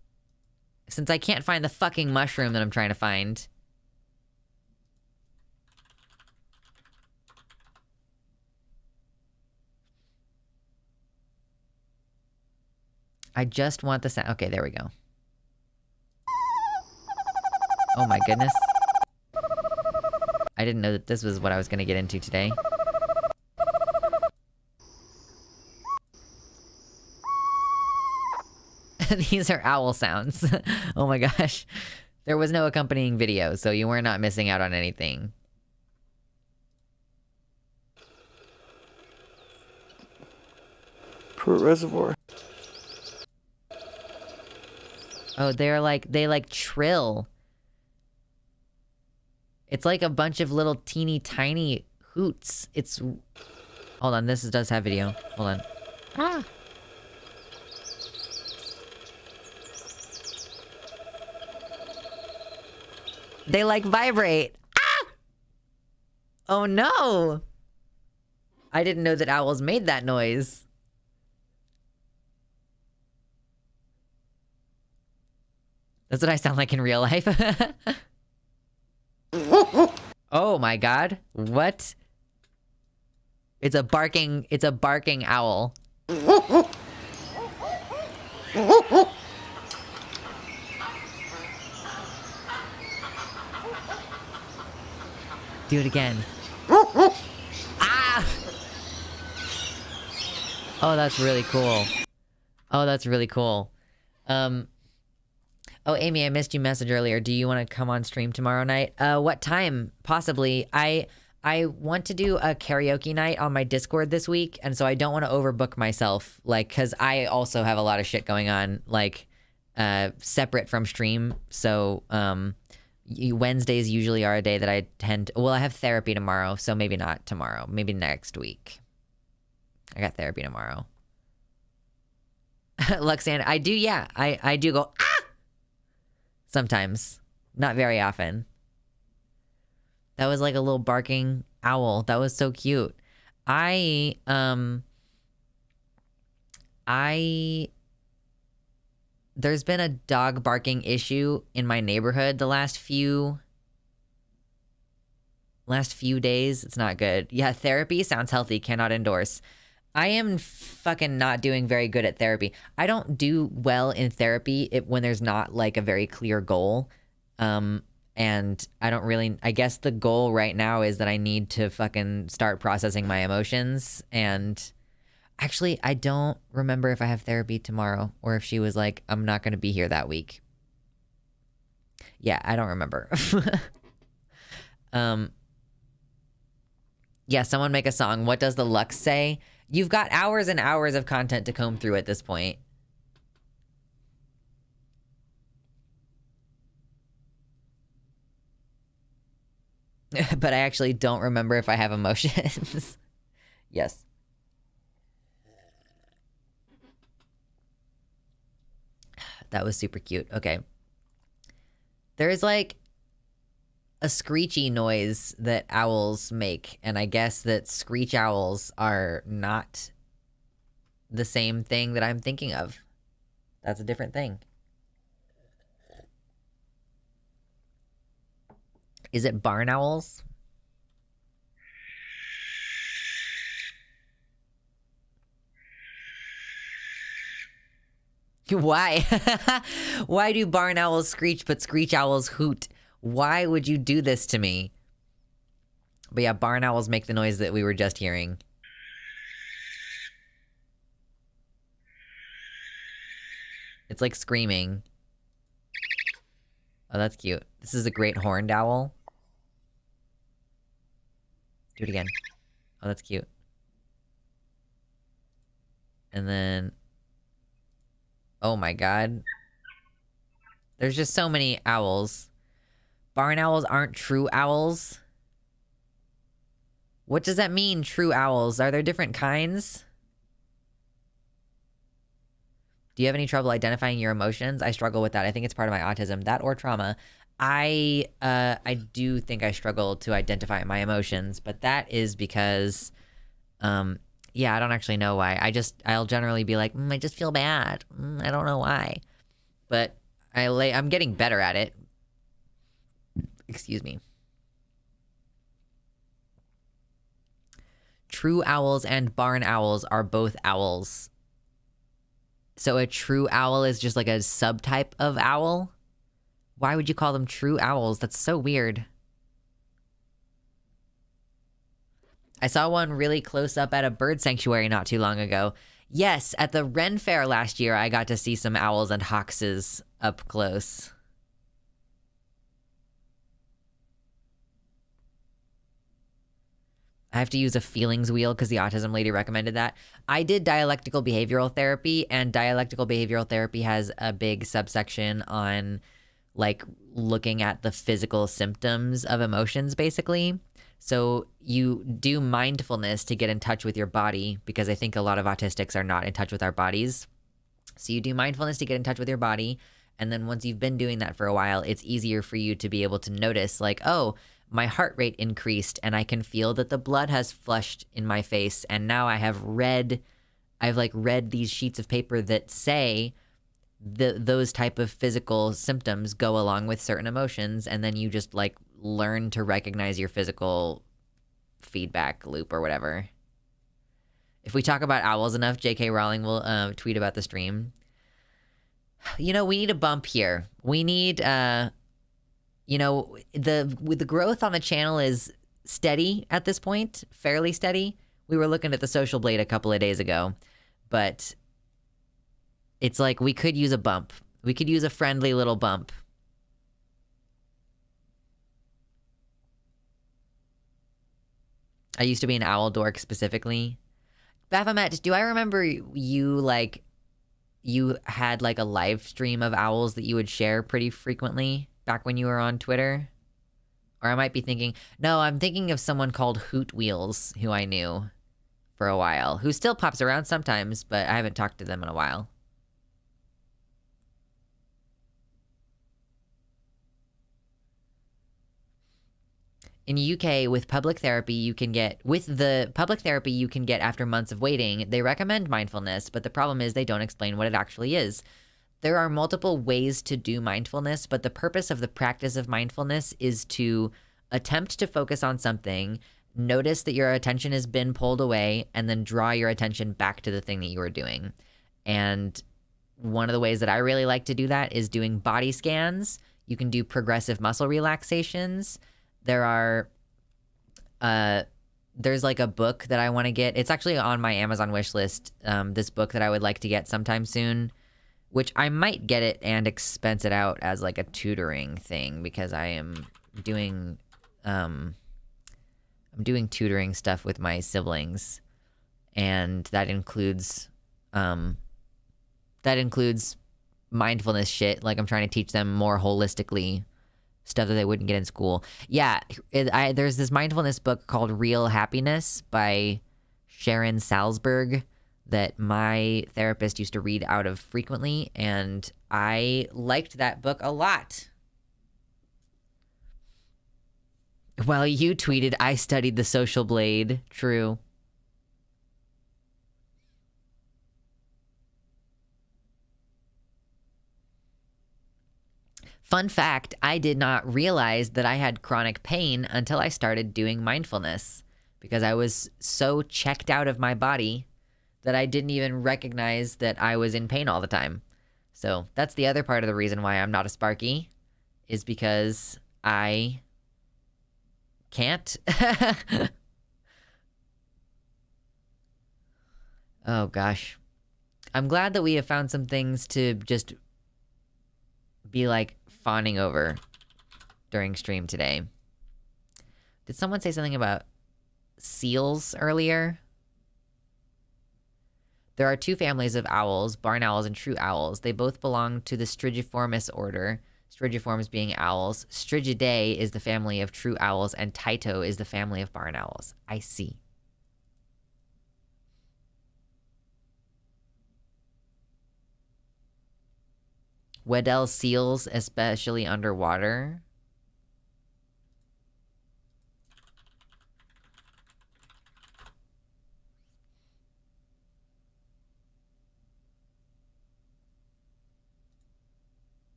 [SPEAKER 1] Since I can't find the fucking mushroom that I'm trying to find. I just want the sound. Okay, there we go. Oh my goodness. I didn't know that this was what I was going to get into today. These are owl sounds. Oh my gosh. There was no accompanying video, so you were not missing out on anything.
[SPEAKER 3] Pruitt Reservoir.
[SPEAKER 1] Oh, they like trill. It's like a bunch of little teeny tiny hoots. It's... Hold on, this does have video. Hold on. Ah! They like vibrate. Ah! Oh no! I didn't know that owls made that noise. That's what I sound like in real life. Oh my god. What? It's a barking owl. Do it again. Ah! Oh, that's really cool. Oh, that's really cool. Oh, Amy, I missed you message earlier. Do you want to come on stream tomorrow night? What time? Possibly. I want to do a karaoke night on my Discord this week, and so I don't want to overbook myself, like, because I also have a lot of shit going on, like, separate from stream. So, Wednesdays usually are a day that I tend to... Well, I have therapy tomorrow, so maybe not tomorrow. Maybe next week. I got therapy tomorrow. Luxander, I do, yeah. I do go, ah! Sometimes. Not very often. That was like a little barking owl. That was so cute. There's been a dog barking issue in my neighborhood the last few days. It's not good. Yeah, therapy sounds healthy. Cannot endorse. I am fucking not doing very good at therapy. I don't do well in therapy when there's not like a very clear goal. And I don't really, I guess the goal right now is that I need to fucking start processing my emotions. And actually, I don't remember if I have therapy tomorrow or if she was like, I'm not going to be here that week. Yeah, I don't remember. Yeah, someone make a song. What does the Lux say? You've got hours and hours of content to comb through at this point. But I actually don't remember if I have emotions. Yes. That was super cute. Okay. There's like a screechy noise that owls make, and I guess that screech owls are not the same thing that I'm thinking of. That's a different thing. Is it barn owls? Why? Why do barn owls screech but screech owls hoot? Why would you do this to me? But yeah, barn owls make the noise that we were just hearing. It's like screaming. Oh, that's cute. This is a great horned owl. Do it again. Oh, that's cute. And then... Oh my god. There's just so many owls. Barn owls aren't true owls? What does that mean, true owls? Are there different kinds? Do you have any trouble identifying your emotions? I struggle with that. I think it's part of my autism. That or trauma. I do think I struggle to identify my emotions, but that is because, yeah, I don't actually know why. I'll generally be like, I just feel bad. I don't know why. But I'm getting better at it. Excuse me. True owls and barn owls are both owls. So a true owl is just like a subtype of owl? Why would you call them true owls? That's so weird. I saw one really close up at a bird sanctuary not too long ago. Yes, at the Ren Fair last year, I got to see some owls and hawkses up close. I have to use a feelings wheel because the autism lady recommended that. I did dialectical behavioral therapy, and dialectical behavioral therapy has a big subsection on like looking at the physical symptoms of emotions, basically. So you do mindfulness to get in touch with your body, because I think a lot of autistics are not in touch with our bodies. So you do mindfulness to get in touch with your body. And then once you've been doing that for a while, it's easier for you to be able to notice like, oh, my heart rate increased and I can feel that the blood has flushed in my face. And now I've read these sheets of paper that say those type of physical symptoms go along with certain emotions. And then you just like learn to recognize your physical feedback loop or whatever. If we talk about owls enough, J.K. Rowling will tweet about the stream. You know, we need a bump here. We need, you know, the growth on the channel is steady at this point, fairly steady. We were looking at the Social Blade a couple of days ago, but it's like we could use a bump. We could use a friendly little bump. I used to be an owl dork specifically. Baphomet, do I remember you had like a live stream of owls that you would share pretty frequently back when you were on Twitter? Or I might be thinking, no, I'm thinking of someone called Hoot Wheels, who I knew for a while, who still pops around sometimes, but I haven't talked to them in a while. In UK, with public therapy you can get after months of waiting, they recommend mindfulness, but the problem is they don't explain what it actually is. There are multiple ways to do mindfulness, but the purpose of the practice of mindfulness is to attempt to focus on something, notice that your attention has been pulled away, and then draw your attention back to the thing that you are doing. And one of the ways that I really like to do that is doing body scans. You can do progressive muscle relaxations. There's like a book that I want to get. It's actually on my Amazon wish list. This book that I would like to get sometime soon. which I might get it and expense it out as like a tutoring thing, because I am doing, I'm doing tutoring stuff with my siblings, and that includes mindfulness shit. Like, I'm trying to teach them more holistically stuff that they wouldn't get in school. Yeah, there's this mindfulness book called Real Happiness by Sharon Salzberg that my therapist used to read out of frequently, and I liked that book a lot. Well, you tweeted, I studied the social blade. True. Fun fact, I did not realize that I had chronic pain until I started doing mindfulness, because I was so checked out of my body that I didn't even recognize that I was in pain all the time. So that's the other part of the reason why I'm not a Sparky, is because I can't. Oh gosh. I'm glad that we have found some things to just be like fawning over during stream today. Did someone say something about seals earlier? There are two families of owls, barn owls and true owls. They both belong to the Strigiformis order, Strigiforms being owls. Strigidae is the family of true owls, and Tyto is the family of barn owls. I see. Weddell seals, especially underwater.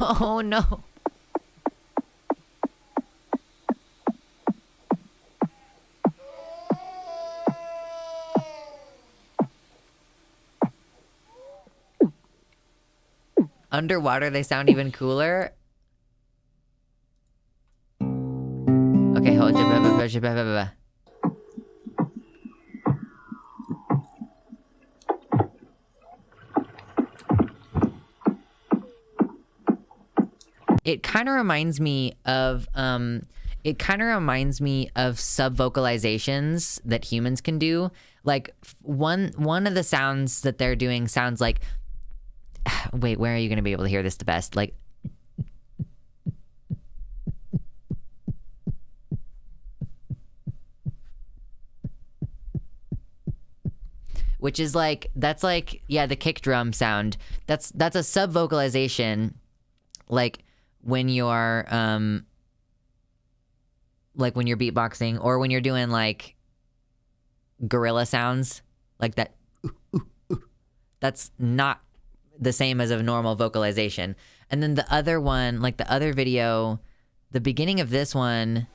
[SPEAKER 1] Oh no. Underwater, they sound even cooler. Okay, hold it. It kind of reminds me of sub-vocalizations that humans can do. Like one of the sounds that they're doing sounds like, wait, where are you going to be able to hear this the best? Like, which is like, that's like, yeah, the kick drum sound. That's a sub-vocalization, like when you're beatboxing, or when you're doing like gorilla sounds like that. That's not the same as a normal vocalization. And then the other one, like the other video, the beginning of this one,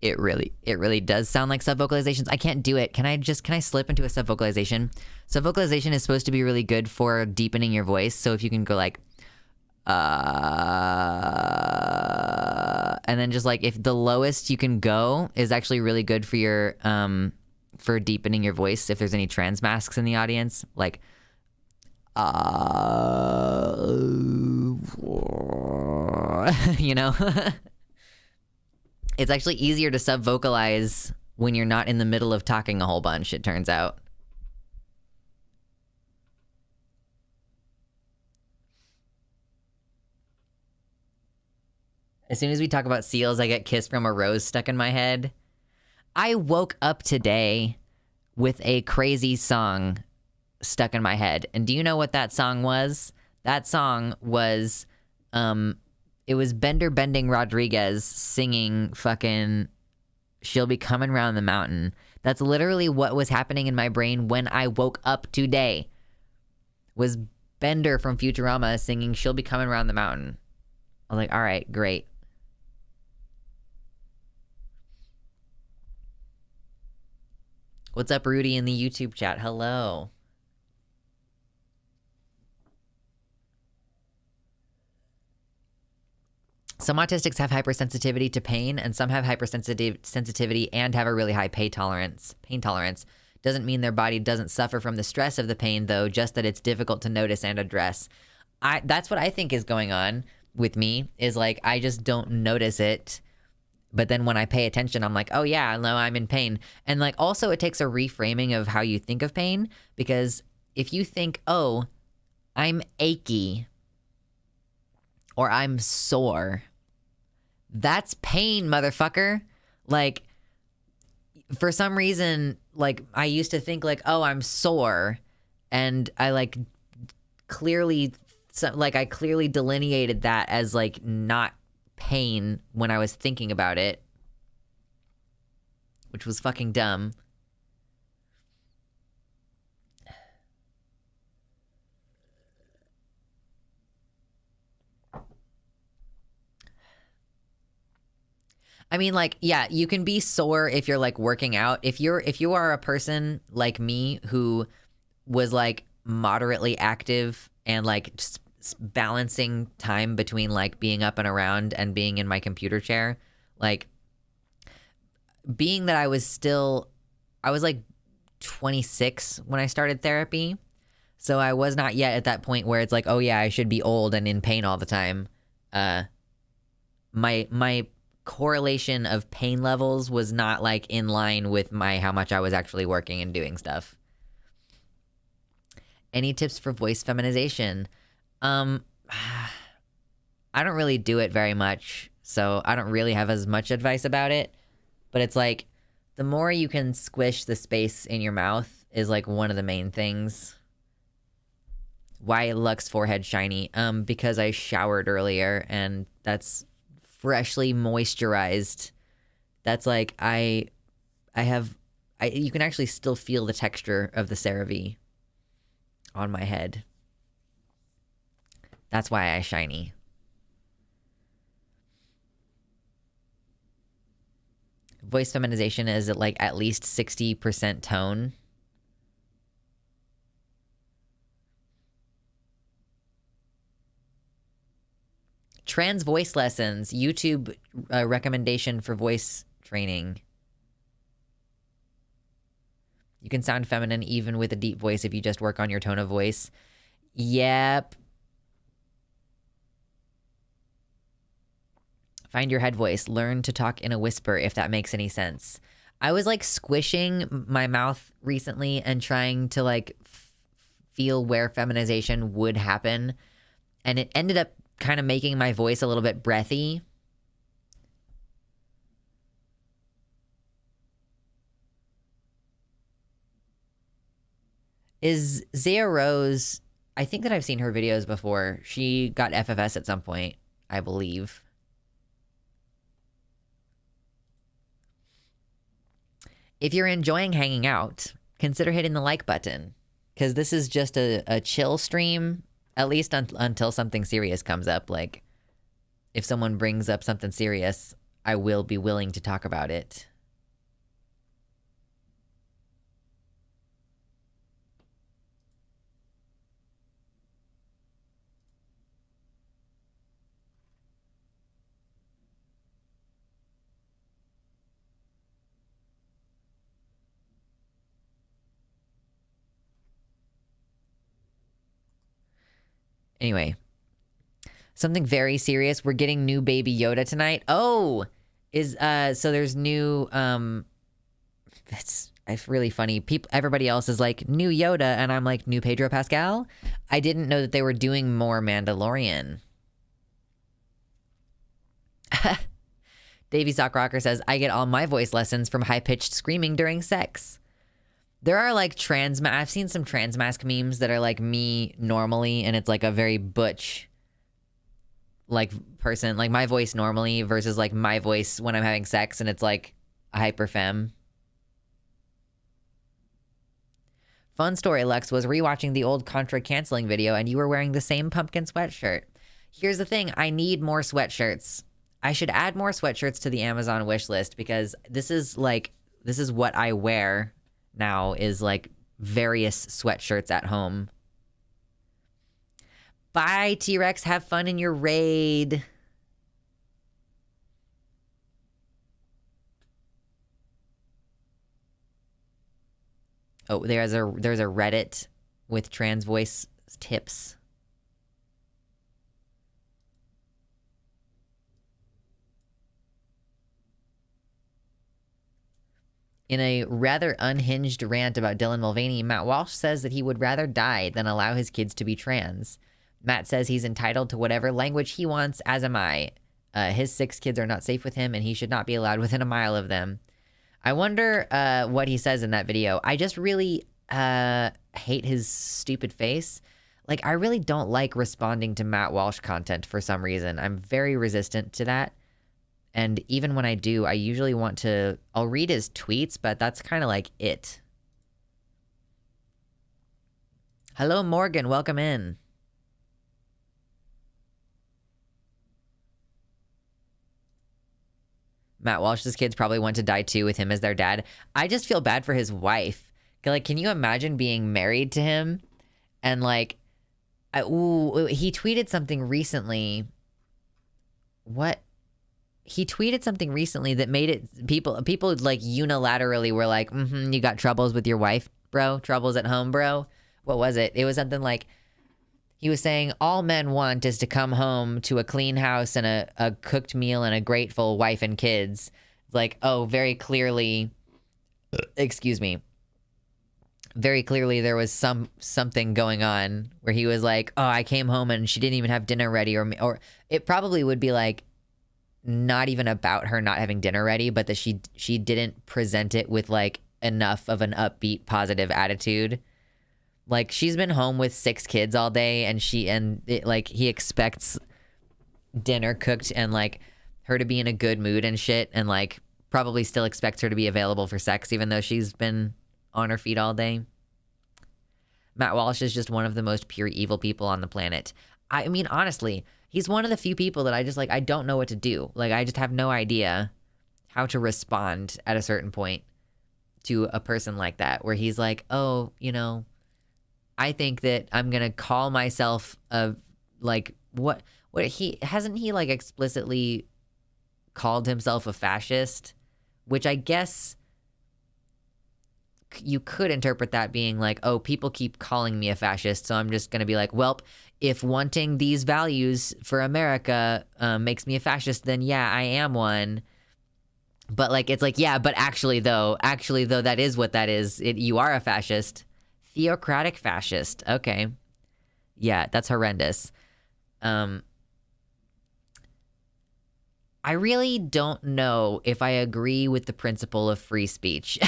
[SPEAKER 1] it really does sound like sub-vocalizations. I can't do it. Can I slip into a sub-vocalization? Sub-vocalization is supposed to be really good for deepening your voice. So if you can go like, and then just like, if the lowest you can go is actually really good for your, for deepening your voice. If there's any trans masks in the audience, like, you know, it's actually easier to sub-vocalize when you're not in the middle of talking a whole bunch, it turns out. As soon as we talk about seals, I get Kiss from a Rose stuck in my head. I woke up today with a crazy song stuck in my head. And do you know what that song was? That song was, it was Bender Bending Rodriguez singing fucking She'll Be Coming Round the Mountain. That's literally what was happening in my brain when I woke up today. Was Bender from Futurama singing She'll Be Coming Round the Mountain. I was like, all right, great. What's up, Rudy, in the YouTube chat? Hello. Some autistics have hypersensitivity to pain, and some have hypersensitivity and have a really high pain tolerance. Doesn't mean their body doesn't suffer from the stress of the pain, though, just that it's difficult to notice and address. That's what I think is going on with me, is like I just don't notice it. But then when I pay attention, I'm like, oh yeah, no, I'm in pain. And like also it takes a reframing of how you think of pain, because if you think, oh, I'm achy or I'm sore, that's pain, motherfucker. Like, for some reason, like I used to think like, oh, I'm sore, and I like clearly delineated that as like not pain when I was thinking about it, which was fucking dumb. I mean, like, yeah, you can be sore if you're like working out. If you are a person like me who was like moderately active and like just balancing time between like being up and around and being in my computer chair, like being that I was like 26 when I started therapy. So I was not yet at that point where it's like, oh yeah, I should be old and in pain all the time. My correlation of pain levels was not like in line with how much I was actually working and doing stuff. Any tips for voice feminization? I don't really do it very much, so I don't really have as much advice about it. But it's like the more you can squish the space in your mouth is like one of the main things. Why Lux forehead shiny? Because I showered earlier and that's freshly moisturized. That's like you can actually still feel the texture of the CeraVe on my head. That's why I shiny. Voice feminization is at like at least 60% tone. Trans voice lessons, YouTube recommendation for voice training. You can sound feminine even with a deep voice if you just work on your tone of voice. Yep. Find your head voice. Learn to talk in a whisper, if that makes any sense. I was like squishing my mouth recently and trying to like feel where feminization would happen. And it ended up kind of making my voice a little bit breathy. Is Zia Rose, I think that I've seen her videos before. She got FFS at some point, I believe. If you're enjoying hanging out, consider hitting the like button, because this is just a chill stream, at least until something serious comes up. Like, if someone brings up something serious, I will be willing to talk about it. Anyway, something very serious. We're getting new Baby Yoda tonight. Oh, so there's new it's really funny. Everybody else is like new Yoda, and I'm like new Pedro Pascal. I didn't know that they were doing more Mandalorian. Davey Sock Rocker says, I get all my voice lessons from high-pitched screaming during sex. There are like I've seen some trans mask memes that are like me normally, and it's like a very butch like person, like my voice normally versus like my voice when I'm having sex, and it's like a hyper femme. Fun story, Lux, was rewatching the old Contra canceling video and you were wearing the same pumpkin sweatshirt. Here's the thing, I need more sweatshirts. I should add more sweatshirts to the Amazon wish list, because this is what I wear now, is like various sweatshirts at home. Bye, T-Rex. Have fun in your raid. Oh, there's a Reddit with trans voice tips. In a rather unhinged rant about Dylan Mulvaney, Matt Walsh says that he would rather die than allow his kids to be trans. Matt says he's entitled to whatever language he wants, as am I. His 6 kids are not safe with him, and he should not be allowed within a mile of them. I wonder what he says in that video. I just really hate his stupid face. Like, I really don't like responding to Matt Walsh content for some reason. I'm very resistant to that. And even when I do, I usually want to... I'll read his tweets, but that's kind of like it. Hello, Morgan. Welcome in. Matt Walsh's kids probably want to die too with him as their dad. I just feel bad for his wife. Like, can you imagine being married to him? And like... he tweeted something recently. What? He tweeted something recently that made it... People like unilaterally were like, you got troubles with your wife, bro? Troubles at home, bro? What was it? It was something like... He was saying, all men want is to come home to a clean house and a cooked meal and a grateful wife and kids. Like, oh, very clearly... Excuse me. Very clearly there was something going on where he was like, oh, I came home and she didn't even have dinner ready. Or it probably would be like... not even about her not having dinner ready, but that she didn't present it with like enough of an upbeat, positive attitude. Like, she's been home with 6 kids all day, and he expects dinner cooked and like her to be in a good mood and shit, and like probably still expects her to be available for sex even though she's been on her feet all day. Matt Walsh is just one of the most pure evil people on the planet. I mean, honestly, he's one of the few people that I just like, I don't know what to do. Like, I just have no idea how to respond at a certain point to a person like that, where he's like, oh, you know, I think that I'm going to call myself like, what hasn't he like explicitly called himself a fascist? Which I guess you could interpret that being like, oh, people keep calling me a fascist, so I'm just going to be like, welp, if wanting these values for America makes me a fascist, then yeah, I am one. But like, it's like, yeah, but actually though, that is what that is. You are a fascist. Theocratic fascist. Okay. Yeah, that's horrendous. I really don't know if I agree with the principle of free speech.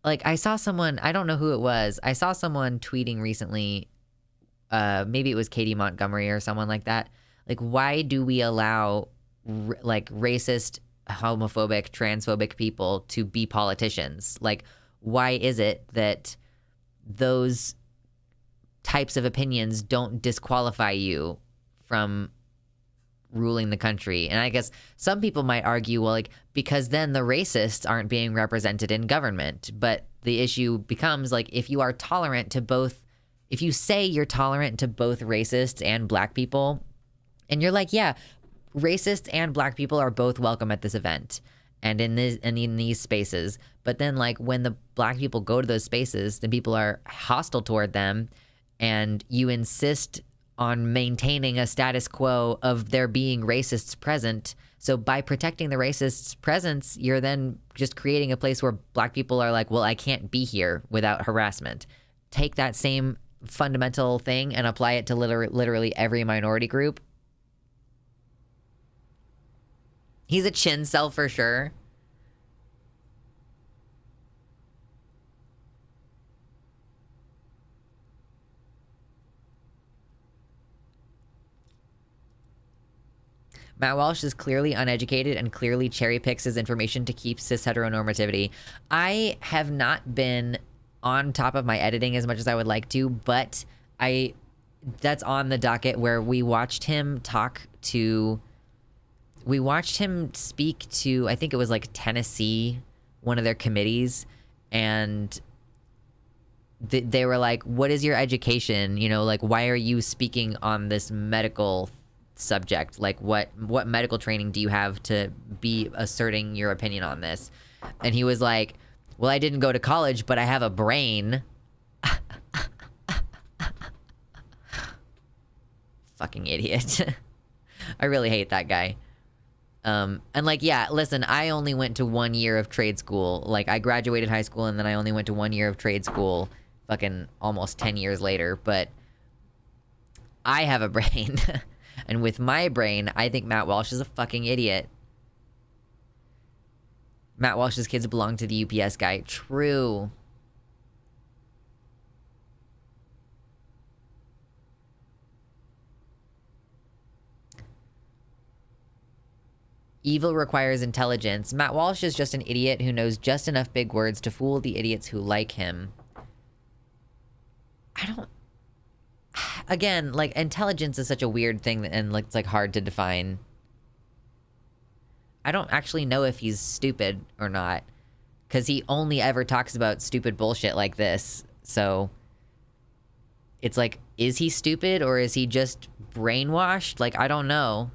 [SPEAKER 1] Like, I saw someone, I don't know who it was. I saw someone tweeting recently, maybe it was Katie Montgomery or someone like that. Like, why do we allow like racist, homophobic, transphobic people to be politicians? Like, why is it that those types of opinions don't disqualify you from ruling the country? And I guess some people might argue, well, like, because then the racists aren't being represented in government. But the issue becomes, like, if you are tolerant to both, if you say you're tolerant to both racists and black people, and you're like, yeah, racists and black people are both welcome at this event and in these spaces, but then like when the black people go to those spaces, then people are hostile toward them, and you insist on maintaining a status quo of there being racists present. So by protecting the racists' presence, you're then just creating a place where black people are like, well, I can't be here without harassment. Take that same fundamental thing and apply it to literally every minority group. He's a chin-cell for sure. Matt Walsh is clearly uneducated and clearly cherry picks his information to keep cis heteronormativity. I have not been on top of my editing as much as I would like to, but that's on the docket, where we watched him speak to, I think it was like Tennessee, one of their committees, and they were like, what is your education? You know, like, why are you speaking on this medical subject? Like, what medical training do you have to be asserting your opinion on this? And he was like, well, I didn't go to college, but I have a brain. Fucking idiot. I really hate that guy. And like, yeah, listen, I only went to 1 year of trade school. Like, I graduated high school and then I only went to 1 year of trade school fucking almost 10 years later, but I have a brain. And with my brain, I think Matt Walsh is a fucking idiot. Matt Walsh's kids belong to the UPS guy. True. Evil requires intelligence. Matt Walsh is just an idiot who knows just enough big words to fool the idiots who like him. I don't... Again, like, intelligence is such a weird thing and, like, it's, like, hard to define. I don't actually know if he's stupid or not. Because he only ever talks about stupid bullshit like this. So... It's like, is he stupid or is he just brainwashed? Like, I don't know.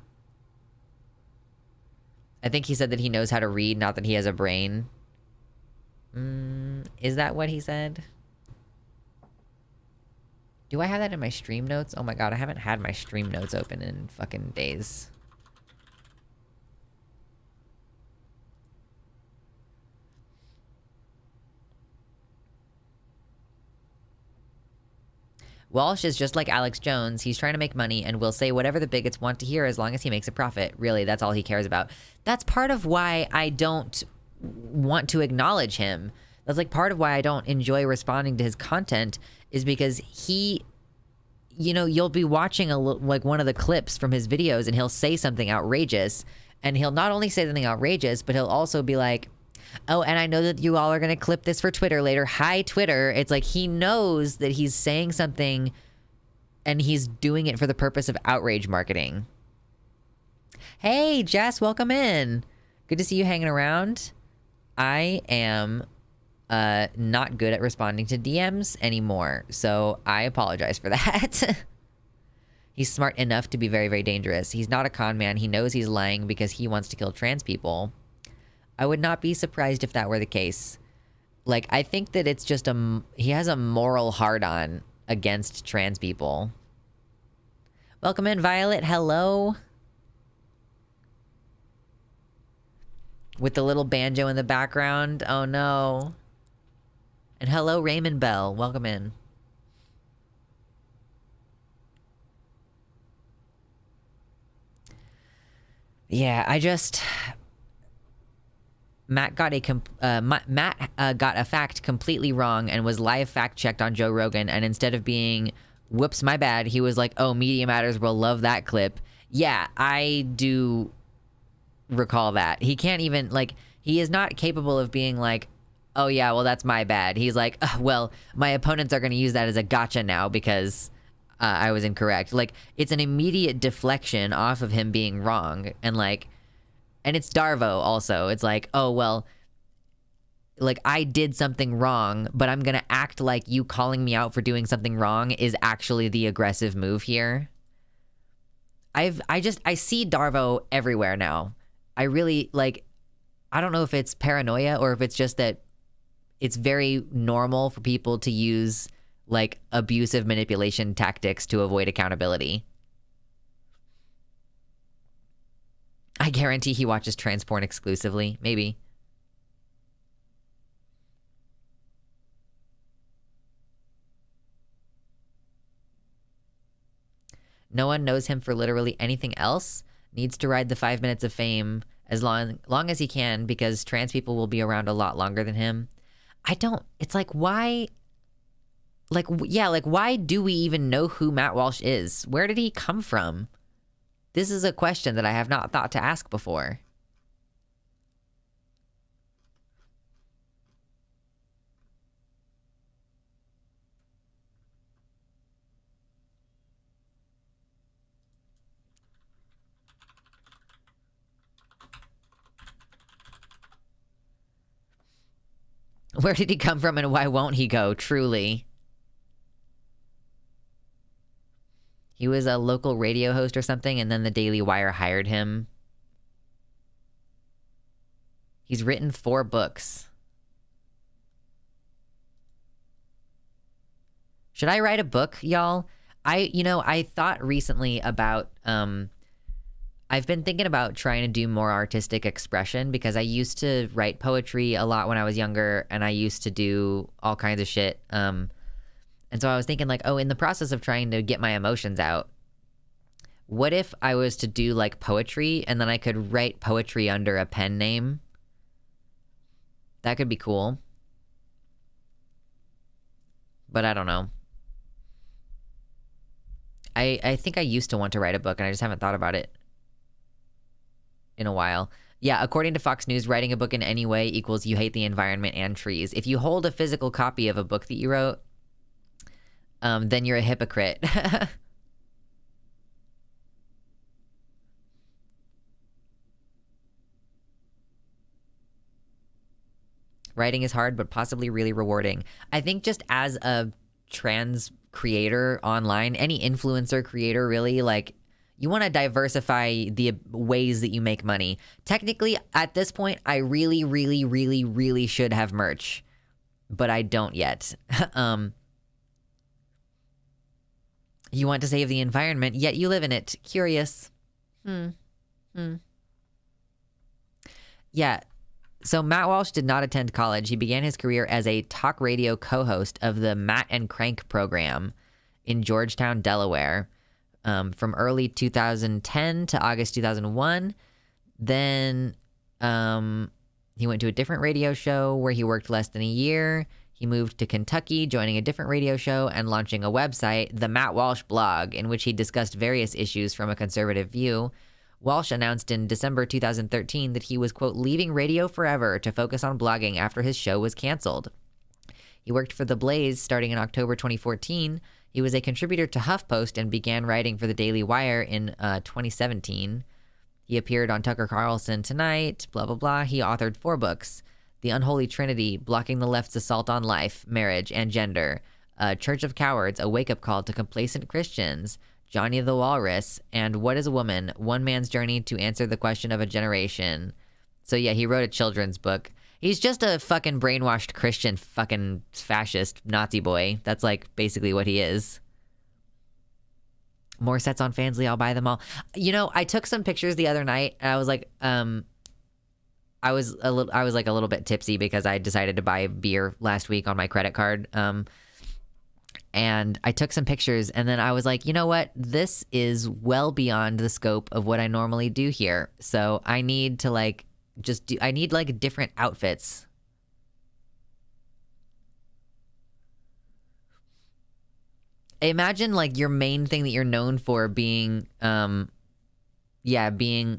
[SPEAKER 1] I think he said that he knows how to read, not that he has a brain. Is that what he said? Do I have that in my stream notes? Oh my god, I haven't had my stream notes open in fucking days. Walsh is just like Alex Jones. He's trying to make money and will say whatever the bigots want to hear as long as he makes a profit. Really, that's all he cares about. That's part of why I don't want to acknowledge him. That's like part of why I don't enjoy responding to his content is because he, you know, you'll be watching like one of the clips from his videos and he'll say something outrageous, and he'll not only say something outrageous, but he'll also be like, oh, and I know that you all are going to clip this for Twitter later. Hi, Twitter. It's like he knows that he's saying something and he's doing it for the purpose of outrage marketing. Hey, Jess, welcome in. Good to see you hanging around. I am not good at responding to DMs anymore, so I apologize for that. He's smart enough to be very, very dangerous. He's not a con man. He knows he's lying because he wants to kill trans people. I would not be surprised if that were the case. Like, I think that it's just he has a moral hard-on against trans people. Welcome in, Violet. Hello. With the little banjo in the background. Oh, no. And hello, Raymond Bell. Welcome in. Yeah, I just... Matt got a fact completely wrong and was live fact-checked on Joe Rogan, and instead of being, whoops, my bad, he was like, oh, Media Matters will love that clip. Yeah, I do recall that. He can't even, like, he is not capable of being like, oh yeah, well, that's my bad. He's like, well, my opponents are going to use that as a gotcha now because I was incorrect. Like, it's an immediate deflection off of him being wrong, and like, and it's Darvo also. It's like, oh, well, like, I did something wrong, but I'm going to act like you calling me out for doing something wrong is actually the aggressive move here. I see Darvo everywhere now. I really, like, I don't know if it's paranoia or if it's just that it's very normal for people to use, like, abusive manipulation tactics to avoid accountability. I guarantee he watches trans porn exclusively. Maybe. No one knows him for literally anything else. Needs to ride the 5 minutes of fame as long as he can, because trans people will be around a lot longer than him. I don't... It's like, why... Like, yeah, like, why do we even know who Matt Walsh is? Where did he come from? This is a question that I have not thought to ask before. Where did he come from and why won't he go? Truly. He was a local radio host or something, and then the Daily Wire hired him. He's written 4 books. Should I write a book, y'all? I thought recently about, I've been thinking about trying to do more artistic expression because I used to write poetry a lot when I was younger, and I used to do all kinds of shit. And so I was thinking like, oh, in the process of trying to get my emotions out, what if I was to do like poetry and then I could write poetry under a pen name? That could be cool. But I don't know. I think I used to want to write a book and I just haven't thought about it in a while. Yeah, according to Fox News, writing a book in any way equals you hate the environment and trees. If you hold a physical copy of a book that you wrote, then you're a hypocrite. Writing is hard, but possibly really rewarding. I think just as a trans creator online, any influencer creator really, like, you want to diversify the ways that you make money. Technically, at this point, I really, really, really, really should have merch, but I don't yet. You want to save the environment, yet you live in it. Curious. Yeah. So Matt Walsh did not attend college. He began his career as a talk radio co-host of the Matt and Crank program in Georgetown, Delaware, from early 2010 to August 2001. Then he went to a different radio show where he worked less than a year. He moved to Kentucky, joining a different radio show and launching a website, the Matt Walsh blog, in which he discussed various issues from a conservative view. Walsh announced in December 2013 that he was, quote, leaving radio forever to focus on blogging after his show was canceled. He worked for The Blaze starting in October 2014. He was a contributor to HuffPost and began writing for the Daily Wire in 2017. He appeared on Tucker Carlson Tonight, blah, blah, blah. He authored 4 books: The Unholy Trinity, Blocking the Left's Assault on Life, Marriage, and Gender, Church of Cowards, A Wake-Up Call to Complacent Christians, Johnny the Walrus, and What is a Woman? One Man's Journey to Answer the Question of a Generation. So yeah, he wrote a children's book. He's just a fucking brainwashed Christian fucking fascist Nazi boy. That's like basically what he is. More sets on Fansly, I'll buy them all. You know, I took some pictures the other night and I was like, I was like a little bit tipsy because I decided to buy beer last week on my credit card. And I took some pictures and then I was like, you know what? This is well beyond the scope of what I normally do here. So I need to like I need like different outfits. Imagine like your main thing that you're known for being, being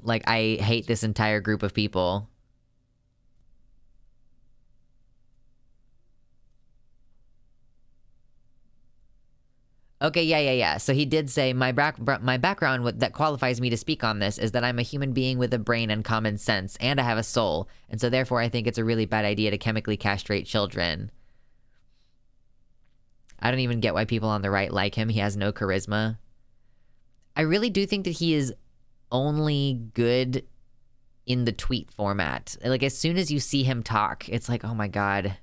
[SPEAKER 1] like, I hate this entire group of people. Okay, yeah. So he did say, my background that qualifies me to speak on this is that I'm a human being with a brain and common sense, and I have a soul, and so therefore I think it's a really bad idea to chemically castrate children. I don't even get why people on the right like him. He has no charisma. I really do think that he is only good in the tweet format. Like, as soon as you see him talk, it's like, oh my God.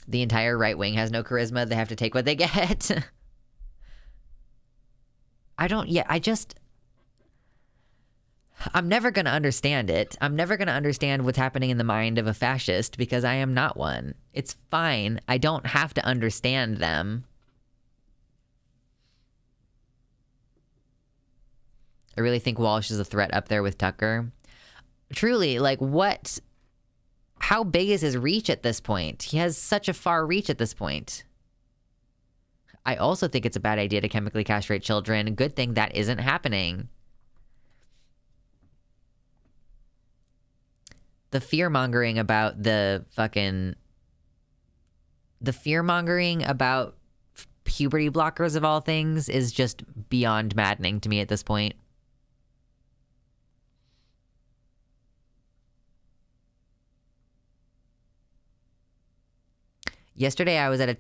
[SPEAKER 1] The entire right wing has no charisma. They have to take what they get. I'm never going to understand it. I'm never going to understand what's happening in the mind of a fascist because I am not one. It's fine. I don't have to understand them. I really think Walsh is a threat up there with Tucker. Truly, like, how big is his reach at this point? He has such a far reach at this point. I also think it's a bad idea to chemically castrate children. Good thing that isn't happening. The fear-mongering about puberty blockers of all things is just beyond maddening to me at this point. Yesterday I was at a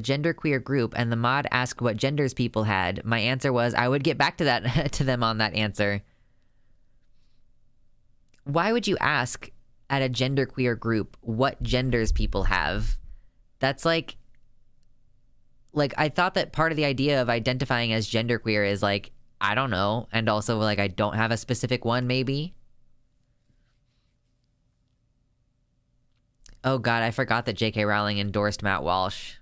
[SPEAKER 1] genderqueer group and the mod asked what genders people had. My answer was I would get back to that to them on that answer. Why would you ask at a genderqueer group what genders people have? That's like I thought that part of the idea of identifying as genderqueer is like, I don't know, and also like I don't have a specific one maybe. Oh god, I forgot that J.K. Rowling endorsed Matt Walsh.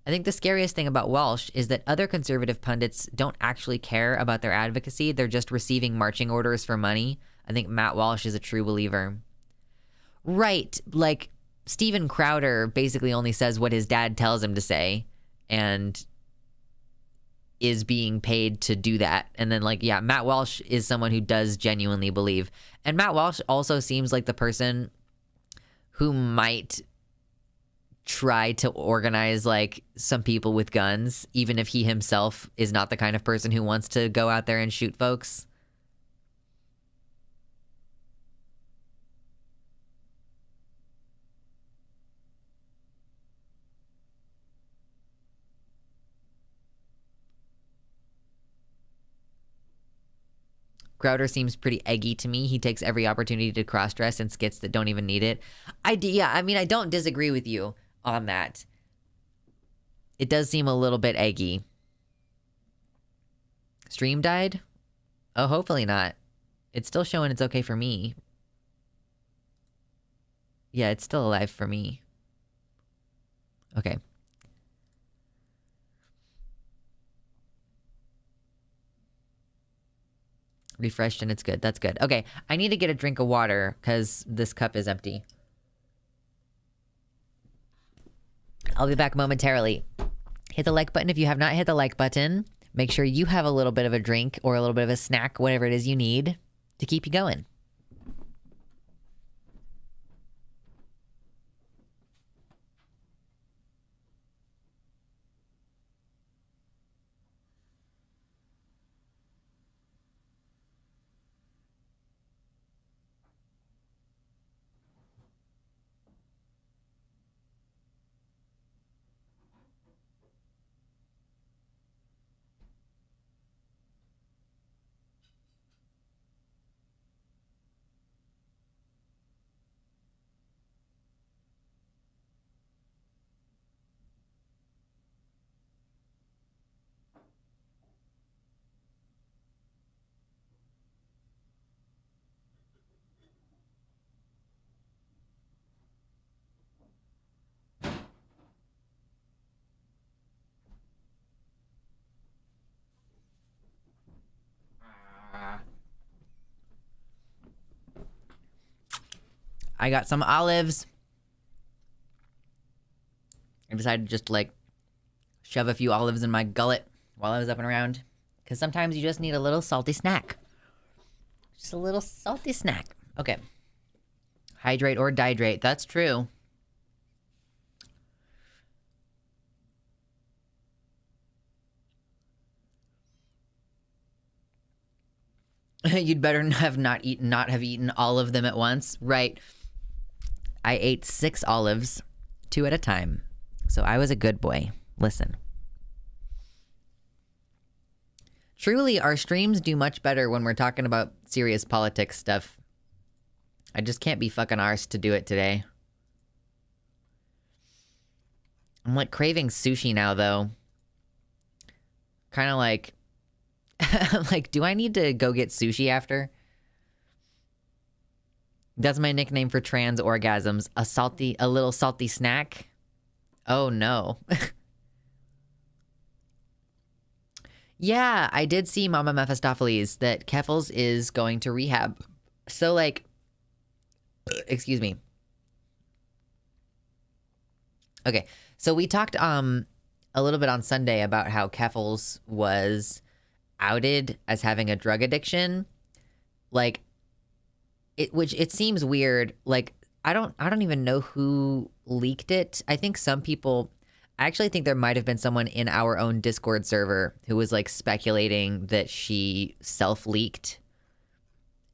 [SPEAKER 1] I think the scariest thing about Walsh is that other conservative pundits don't actually care about their advocacy. They're just receiving marching orders for money. I think Matt Walsh is a true believer. Right. Like, Steven Crowder basically only says what his dad tells him to say and is being paid to do that. And then, like, yeah, Matt Walsh is someone who does genuinely believe. And Matt Walsh also seems like the person who might try to organize, like, some people with guns, even if he himself is not the kind of person who wants to go out there and shoot folks. Crowder seems pretty eggy to me. He takes every opportunity to cross-dress in skits that don't even need it. Yeah, I mean, I don't disagree with you on that. It does seem a little bit eggy. Stream died? Oh, hopefully not. It's still showing it's okay for me. Yeah, it's still alive for me. Okay. Refreshed and it's good. That's good. Okay, I need to get a drink of water because this cup is empty. I'll be back momentarily. Hit the like button if you have not hit the like button. Make sure you have a little bit of a drink or a little bit of a snack, whatever it is you need to keep you going. I got some olives. I decided to just, like, shove a few olives in my gullet while I was up and around. Because sometimes you just need a little salty snack. Just a little salty snack. Okay. Hydrate or dihydrate. That's true. You'd better not have eaten all of them at once. Right. I ate 6 olives, 2 at a time. So I was a good boy. Listen. Truly, our streams do much better when we're talking about serious politics stuff. I just can't be fucking arsed to do it today. I'm, like, craving sushi now, though. Kind of like... like, do I need to go get sushi after? That's my nickname for trans orgasms. A little salty snack? Oh, no. Yeah, I did see Mama Mephistopheles that Keffels is going to rehab. So, like, excuse me. Okay, so we talked a little bit on Sunday about how Keffels was outed as having a drug addiction. Like, which it seems weird. Like, I don't even know who leaked it. I think some people, I actually think there might have been someone in our own Discord server who was like speculating that she self-leaked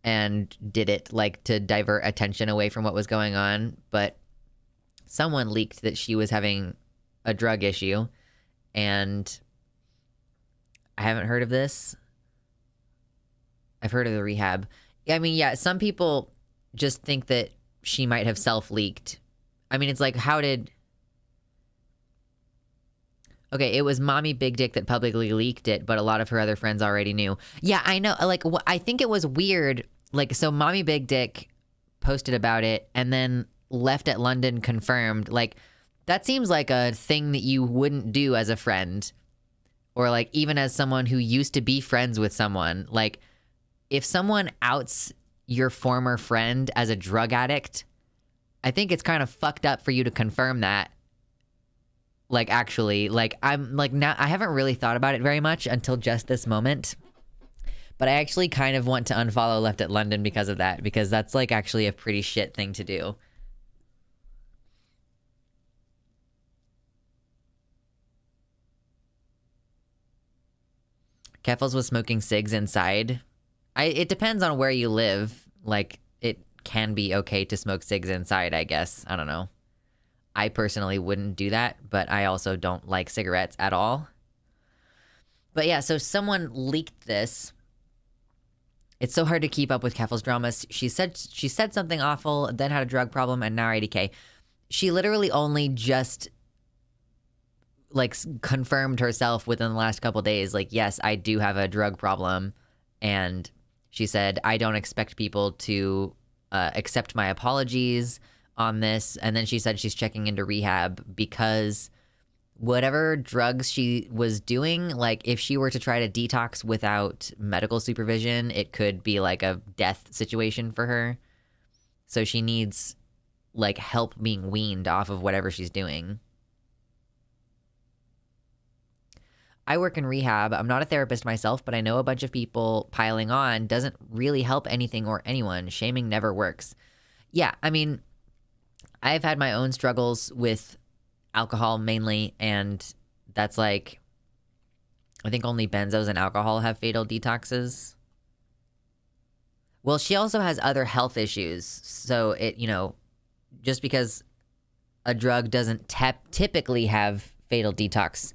[SPEAKER 1] and did it like to divert attention away from what was going on. But someone leaked that she was having a drug issue, and I haven't heard of this. I've heard of the rehab. I mean, yeah, some people just think that she might have self-leaked. I mean, it's like, how did... Okay, it was Mommy Big Dick that publicly leaked it, but a lot of her other friends already knew. Yeah, I know. Like, I think it was weird. Like, so Mommy Big Dick posted about it, and then Left at London confirmed. Like, that seems like a thing that you wouldn't do as a friend, or like even as someone who used to be friends with someone. Like, if someone outs your former friend as a drug addict, I think it's kind of fucked up for you to confirm that. Like, actually, like, I'm like, now I haven't really thought about it very much until just this moment, but I actually kind of want to unfollow Left at London because of that, because that's like actually a pretty shit thing to do. Keffels was smoking cigs inside. It depends on where you live. Like, it can be okay to smoke cigs inside, I guess. I don't know. I personally wouldn't do that, but I also don't like cigarettes at all. But yeah, so someone leaked this. It's so hard to keep up with Keffel's dramas. She said something awful, then had a drug problem, and now ADK. She literally only just like confirmed herself within the last couple days. Like, yes, I do have a drug problem, and she said, I don't expect people to accept my apologies on this. And then she said she's checking into rehab because whatever drugs she was doing, like if she were to try to detox without medical supervision, it could be like a death situation for her. So she needs like help being weaned off of whatever she's doing. I work in rehab. I'm not a therapist myself, but I know a bunch of people piling on doesn't really help anything or anyone. Shaming never works. Yeah, I mean, I've had my own struggles with alcohol mainly, and that's like, I think only benzos and alcohol have fatal detoxes. Well, she also has other health issues, so it, you know, just because a drug doesn't typically have fatal detox.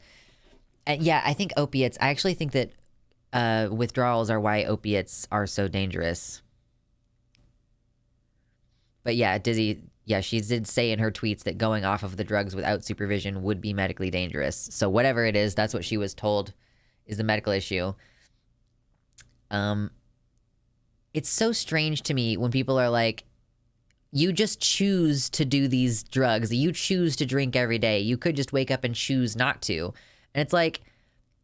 [SPEAKER 1] And yeah, I think opiates, I actually think that withdrawals are why opiates are so dangerous. But yeah, Dizzy, yeah, she did say in her tweets that going off of the drugs without supervision would be medically dangerous. So whatever it is, that's what she was told is the medical issue. It's so strange to me when people are like, you just choose to do these drugs. You choose to drink every day. You could just wake up and choose not to. And it's like,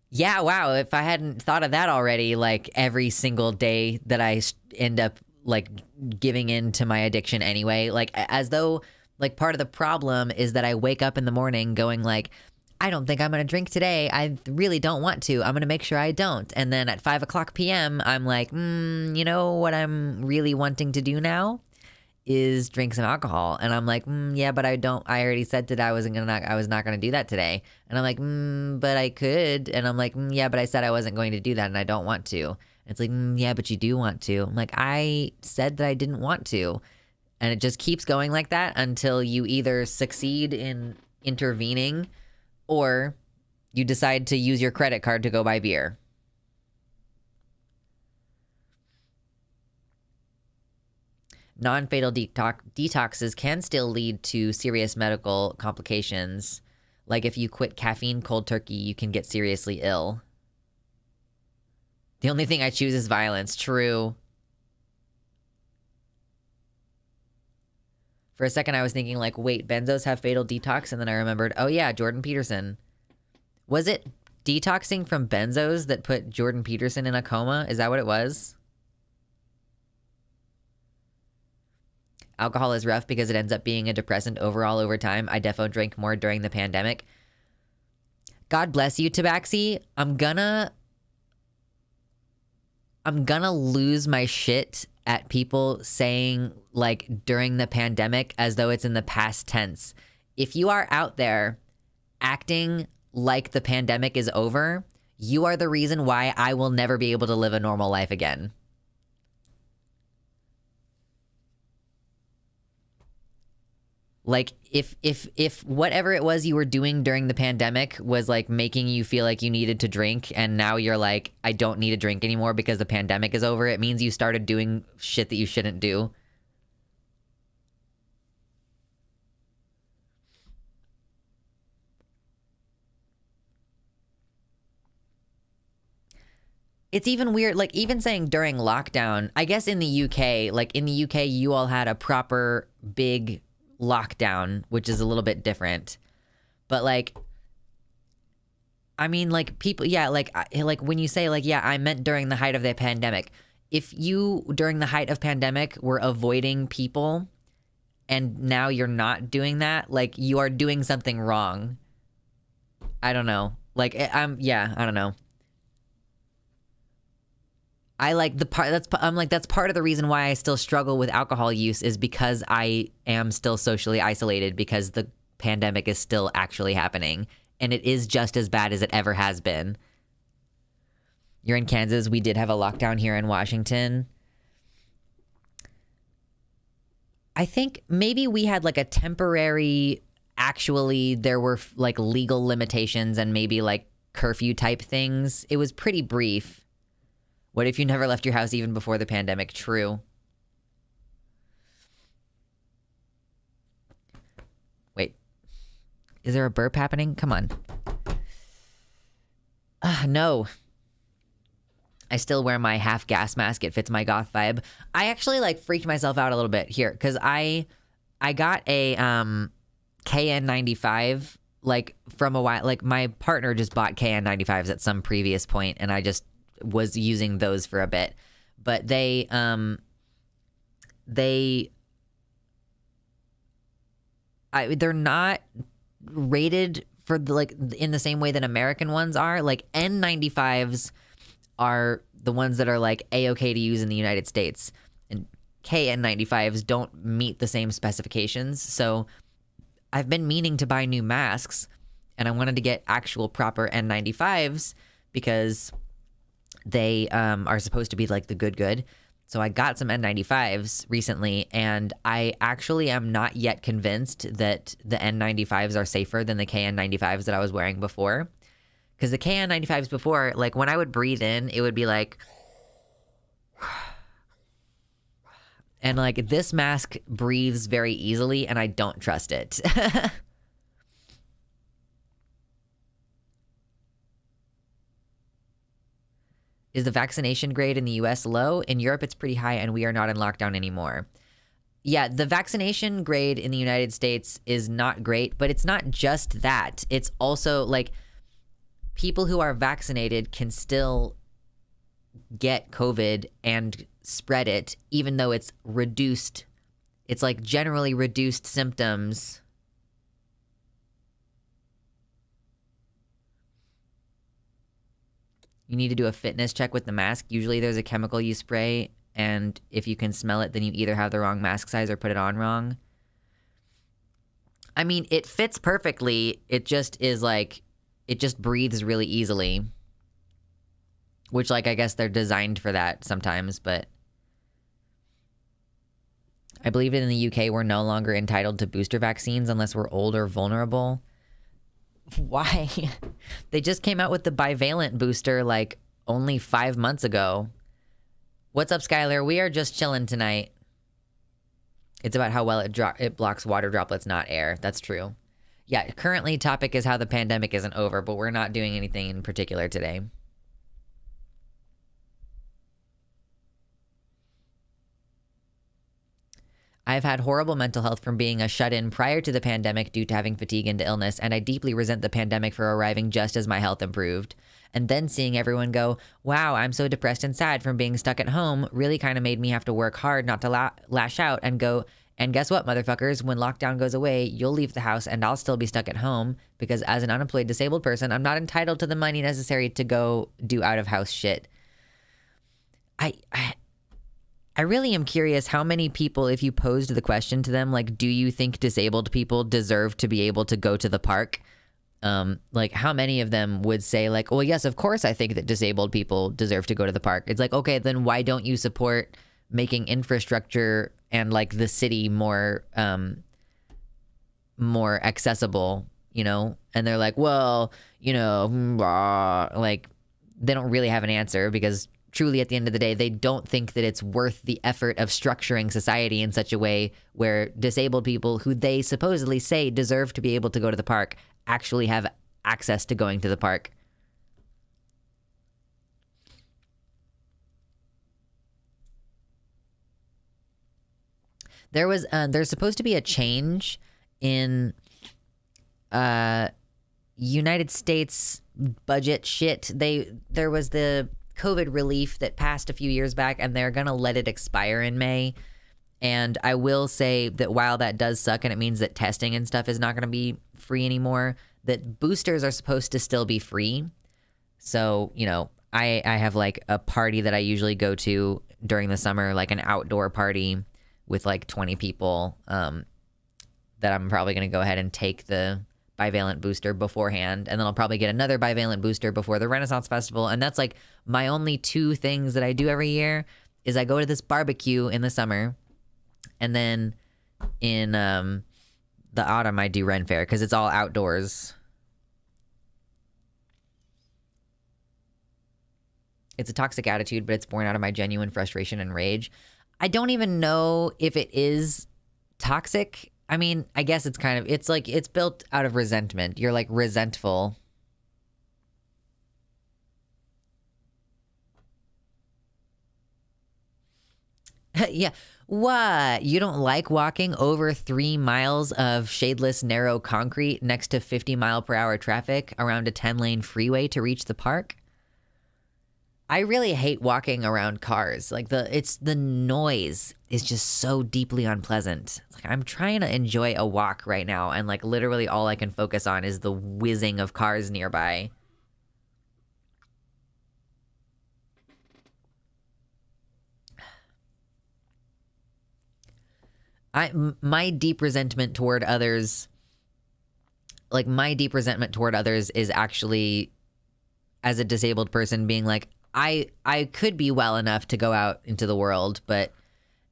[SPEAKER 1] yeah, wow, if I hadn't thought of that already, like every single day that I end up like giving in to my addiction anyway, like as though like part of the problem is that I wake up in the morning going like, I don't think I'm going to drink today. I really don't want to. I'm going to make sure I don't. And then at 5:00 p.m., I'm like, you know what I'm really wanting to do now is drink some alcohol. And I'm like, yeah, but I already said that I was not going to do that today. And I'm like, but I could. And I'm like, yeah, but I said I wasn't going to do that and I don't want to. And it's like, yeah, but you do want to. I'm like, I said that I didn't want to. And it just keeps going like that until you either succeed in intervening or you decide to use your credit card to go buy beer. Non-fatal detoxes can still lead to serious medical complications. Like if you quit caffeine cold turkey, you can get seriously ill. The only thing I choose is violence. True. For a second, I was thinking like, wait, benzos have fatal detox? And then I remembered, oh yeah, Jordan Peterson. Was it detoxing from benzos that put Jordan Peterson in a coma? Is that what it was? Alcohol is rough because it ends up being a depressant overall over time. I defo drank more during the pandemic. God bless you, Tabaxi. I'm gonna lose my shit at people saying like during the pandemic as though it's in the past tense. If you are out there acting like the pandemic is over, you are the reason why I will never be able to live a normal life again. Like, if whatever it was you were doing during the pandemic was like making you feel like you needed to drink, and now you're like, I don't need to drink anymore because the pandemic is over, it means you started doing shit that you shouldn't do. It's even weird, like, even saying during lockdown, I guess in the UK, like, in the UK, you all had a proper big lockdown, which is a little bit different. But, like, I mean, like, people, yeah, like when you say, like, yeah, I meant during the height of the pandemic. If you, during the height of pandemic, were avoiding people, and now you're not doing that, like, you are doing something wrong. I don't know. Like, I don't know. I like the part that's part of the reason why I still struggle with alcohol use, is because I am still socially isolated, because the pandemic is still actually happening, and it is just as bad as it ever has been. You're in Kansas. We did have a lockdown here in Washington. I think maybe we had like a temporary, actually there were like legal limitations and maybe like curfew type things. It was pretty brief. What if you never left your house even before the pandemic? True. Wait. Is there a burp happening? Come on. No. I still wear my half gas mask. It fits my goth vibe. I actually like freaked myself out a little bit here because I got a KN95 like from a while. Like my partner just bought KN95s at some previous point, and I just was using those for a bit, but they're not rated for the, like, in the same way that American ones are. Like N95s are the ones that are like A-okay to use in the United States, and KN95s don't meet the same specifications. So I've been meaning to buy new masks, and I wanted to get actual proper N95s because they are supposed to be like the good. So I got some N95s recently, and I actually am not yet convinced that the N95s are safer than the KN95s that I was wearing before. Because the KN95s before, like when I would breathe in, it would be like, and like this mask breathes very easily, and I don't trust it. Is the vaccination grade in the US low? In Europe, it's pretty high, and we are not in lockdown anymore. Yeah, the vaccination grade in the United States is not great, but it's not just that. It's also like people who are vaccinated can still get COVID and spread it, even though it's reduced. It's like generally reduced symptoms. You need to do a fitness check with the mask. Usually there's a chemical you spray, and if you can smell it, then you either have the wrong mask size or put it on wrong. I mean, it fits perfectly. It just is like, it just breathes really easily. Which, like, I guess they're designed for that sometimes, but I believe in the UK we're no longer entitled to booster vaccines unless we're old or vulnerable. Why? They just came out with the bivalent booster like only 5 months ago. What's up, Skylar? We are just chilling tonight. It's about how well it blocks water droplets, not air. That's true. Yeah, currently topic is how the pandemic isn't over, but we're not doing anything in particular today. I've had horrible mental health from being a shut-in prior to the pandemic due to having fatigue and illness, and I deeply resent the pandemic for arriving just as my health improved. And then seeing everyone go, wow, I'm so depressed and sad from being stuck at home, really kind of made me have to work hard not to lash out and go, and guess what, motherfuckers? When lockdown goes away, you'll leave the house and I'll still be stuck at home because as an unemployed disabled person, I'm not entitled to the money necessary to go do out-of-house shit. I really am curious how many people, if you posed the question to them, like, do you think disabled people deserve to be able to go to the park? Like, how many of them would say, like, well, yes, of course I think that disabled people deserve to go to the park. It's like, okay, then why don't you support making infrastructure and, like, the city more accessible, you know? And they're like, well, you know, like, they don't really have an answer, because truly at the end of the day, they don't think that it's worth the effort of structuring society in such a way where disabled people who they supposedly say deserve to be able to go to the park actually have access to going to the park. There's supposed to be a change in United States budget shit. There was the COVID relief that passed a few years back, and they're gonna let it expire in May. And I will say that while that does suck and it means that testing and stuff is not gonna be free anymore, that boosters are supposed to still be free. So, you know, I have like a party that I usually go to during the summer, like an outdoor party with like 20 people, that I'm probably gonna go ahead and take the bivalent booster beforehand, and then I'll probably get another bivalent booster before the Renaissance Festival. And that's like my only two things that I do every year is I go to this barbecue in the summer, and then in the autumn I do Ren Fair, because it's all outdoors. It's a toxic attitude, but it's born out of my genuine frustration and rage. I don't even know if it is toxic. I mean, I guess it's kind of, it's like, it's built out of resentment. You're like resentful. Yeah. What? You don't like walking over 3 miles of shadeless, narrow concrete next to 50-mile-per-hour traffic around a 10-lane freeway to reach the park? I really hate walking around cars. Like the noise is just so deeply unpleasant. It's like I'm trying to enjoy a walk right now, and like literally all I can focus on is the whizzing of cars nearby. My deep resentment toward others, like my deep resentment toward others is actually as a disabled person being like, I could be well enough to go out into the world, but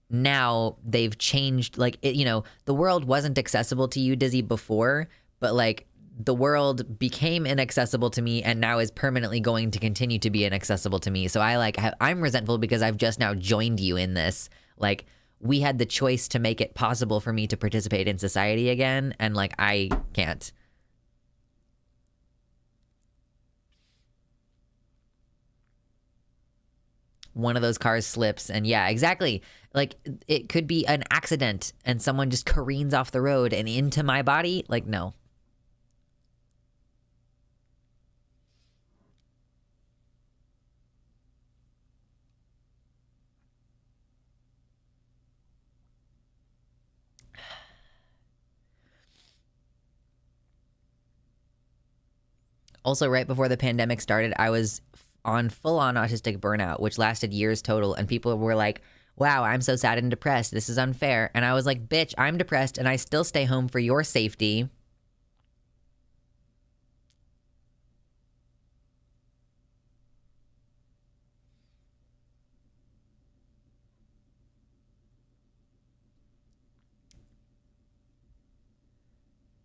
[SPEAKER 1] now they've changed. Like, you know, the world wasn't accessible to you, Dizzy, before, but like the world became inaccessible to me and now is permanently going to continue to be inaccessible to me. So I'm resentful because I've just now joined you in this. Like, we had the choice to make it possible for me to participate in society again, and like I can't. One of those cars slips, and yeah, exactly. Like, it could be an accident and someone just careens off the road and into my body. Like, no. Also, right before the pandemic started, I was on full-on autistic burnout, which lasted years total, and people were like, wow, I'm so sad and depressed. This is unfair. And I was like, bitch, I'm depressed and I still stay home for your safety.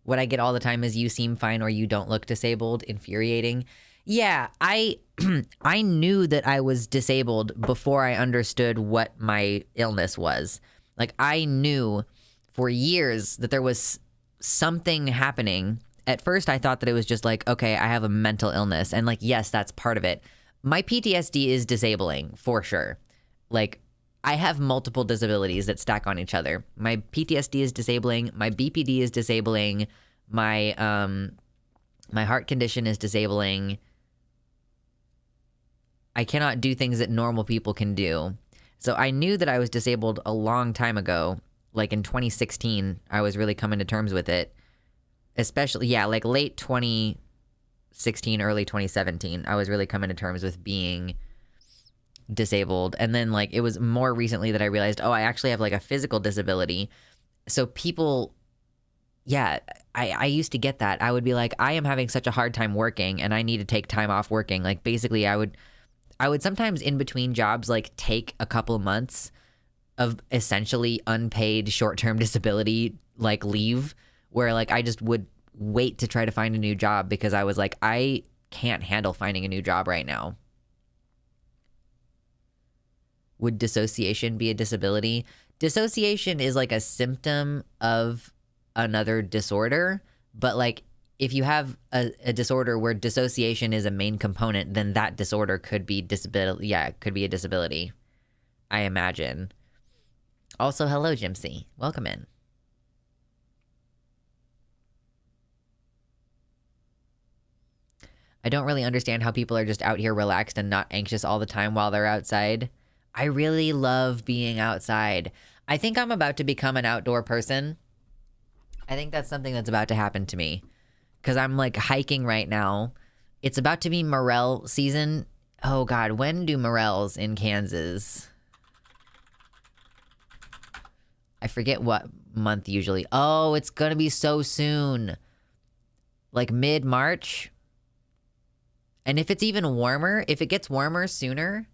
[SPEAKER 1] What I get all the time is you seem fine or you don't look disabled. Infuriating. Yeah, I I knew that I was disabled before I understood what my illness was. Like, I knew for years that there was something happening. At first, I thought that it was just like, okay, I have a mental illness. And like, yes, that's part of it. My PTSD is disabling for sure. Like, I have multiple disabilities that stack on each other. My PTSD is disabling. My BPD is disabling. My heart condition is disabling. I cannot do things that normal people can do. So I knew that I was disabled a long time ago. Like in 2016, I was really coming to terms with it. Especially, yeah, like late 2016, early 2017, I was really coming to terms with being disabled. And then like it was more recently that I realized, oh, I actually have like a physical disability. So people yeah, I used to get that. I would be like, I am having such a hard time working and I need to take time off working. Like basically I would sometimes in between jobs like take a couple months of essentially unpaid short-term disability like leave where like I just would wait to try to find a new job because I was like, I can't handle finding a new job right now. Would dissociation be a disability? Dissociation is like a symptom of another disorder, but like if you have a disorder where dissociation is a main component, then that disorder could be disability. Yeah, it could be a disability, I imagine. Also, hello, Jimsy. Welcome in. I don't really understand how people are just out here relaxed and not anxious all the time while they're outside. I really love being outside. I think I'm about to become an outdoor person. I think that's something that's about to happen to me. Because I'm like hiking right now. It's about to be morel season. Oh God, when do morels in Kansas? I forget what month usually. Oh, it's gonna be so soon. Like mid-March. And if it's even warmer, if it gets warmer sooner,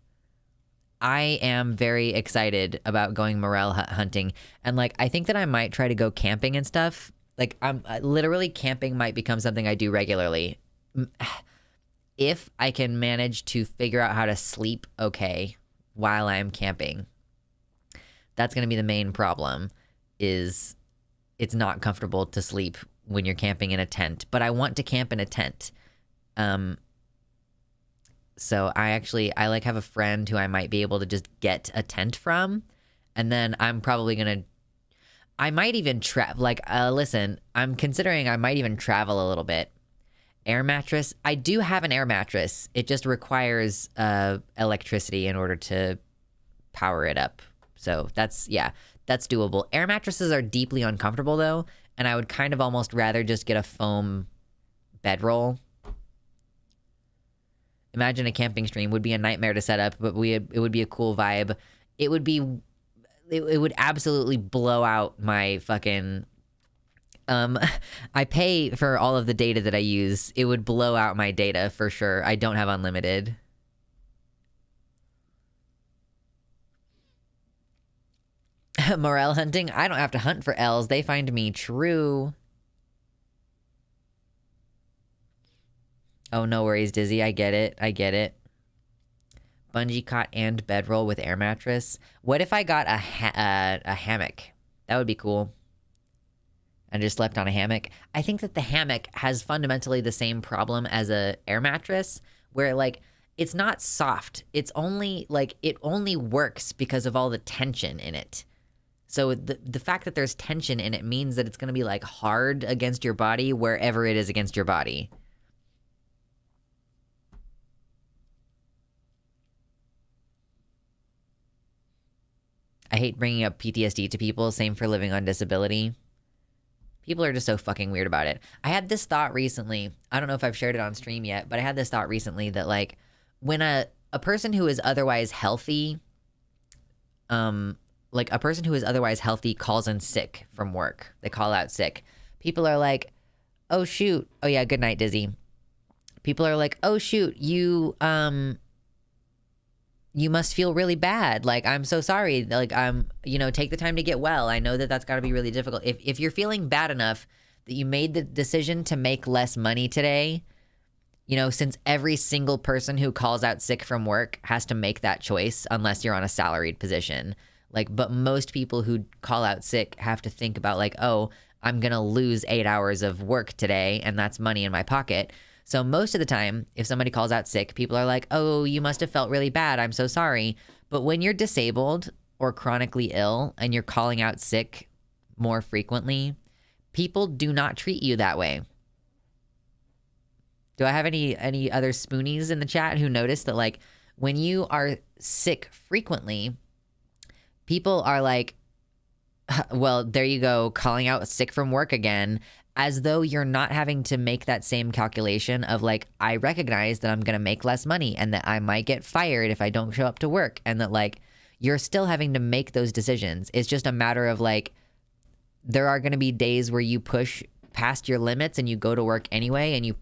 [SPEAKER 1] I am very excited about going morel hunting. And like, I think that I might try to go camping and stuff. Like I'm literally camping might become something I do regularly. If I can manage to figure out how to sleep okay while I'm camping. That's going to be the main problem is it's not comfortable to sleep when you're camping in a tent, but I want to camp in a tent. So I like have a friend who I might be able to just get a tent from. And then I'm probably going to, I might even listen, I'm considering I might even travel a little bit. Air mattress. I do have an air mattress. It just requires electricity in order to power it up. So that's doable. Air mattresses are deeply uncomfortable though. And I would kind of almost rather just get a foam bedroll. Imagine a camping stream would be a nightmare to set up, but it would be a cool vibe. It would absolutely blow out my fucking, I pay for all of the data that I use. It would blow out my data for sure. I don't have unlimited. Morel hunting? I don't have to hunt for L's. They find me. True. Oh, no worries, Dizzy. I get it. Bungee cot and bedroll with air mattress. What if I got a hammock? That would be cool. And just slept on a hammock. I think that the hammock has fundamentally the same problem as a air mattress, where like it's not soft. It's only like it only works because of all the tension in it. So the fact that there's tension in it means that it's going to be like hard against your body wherever it is against your body. I hate bringing up PTSD to people. Same for living on disability. People are just so fucking weird about it. I had this thought recently. I don't know if I've shared it on stream yet, but I had this thought recently that like when a person who is otherwise healthy, calls in sick from work, they call out sick. People are like, oh shoot. Oh yeah, good night, Dizzy. People are like, oh shoot, you must feel really bad. Like, I'm so sorry. Like, take the time to get well. I know that that's got to be really difficult. If you're feeling bad enough that you made the decision to make less money today, since every single person who calls out sick from work has to make that choice unless you're on a salaried position. Like, but most people who call out sick have to think about like, oh, I'm going to lose 8 hours of work today and that's money in my pocket. So most of the time, if somebody calls out sick, people are like, oh, you must have felt really bad. I'm so sorry. But when you're disabled or chronically ill and you're calling out sick more frequently, people do not treat you that way. Do I have any other spoonies in the chat who noticed that like when you are sick frequently, people are like, well, there you go, calling out sick from work again. As though you're not having to make that same calculation of like, I recognize that I'm going to make less money and that I might get fired if I don't show up to work. And that like, you're still having to make those decisions. It's just a matter of like, there are going to be days where you push past your limits and you go to work anyway, and you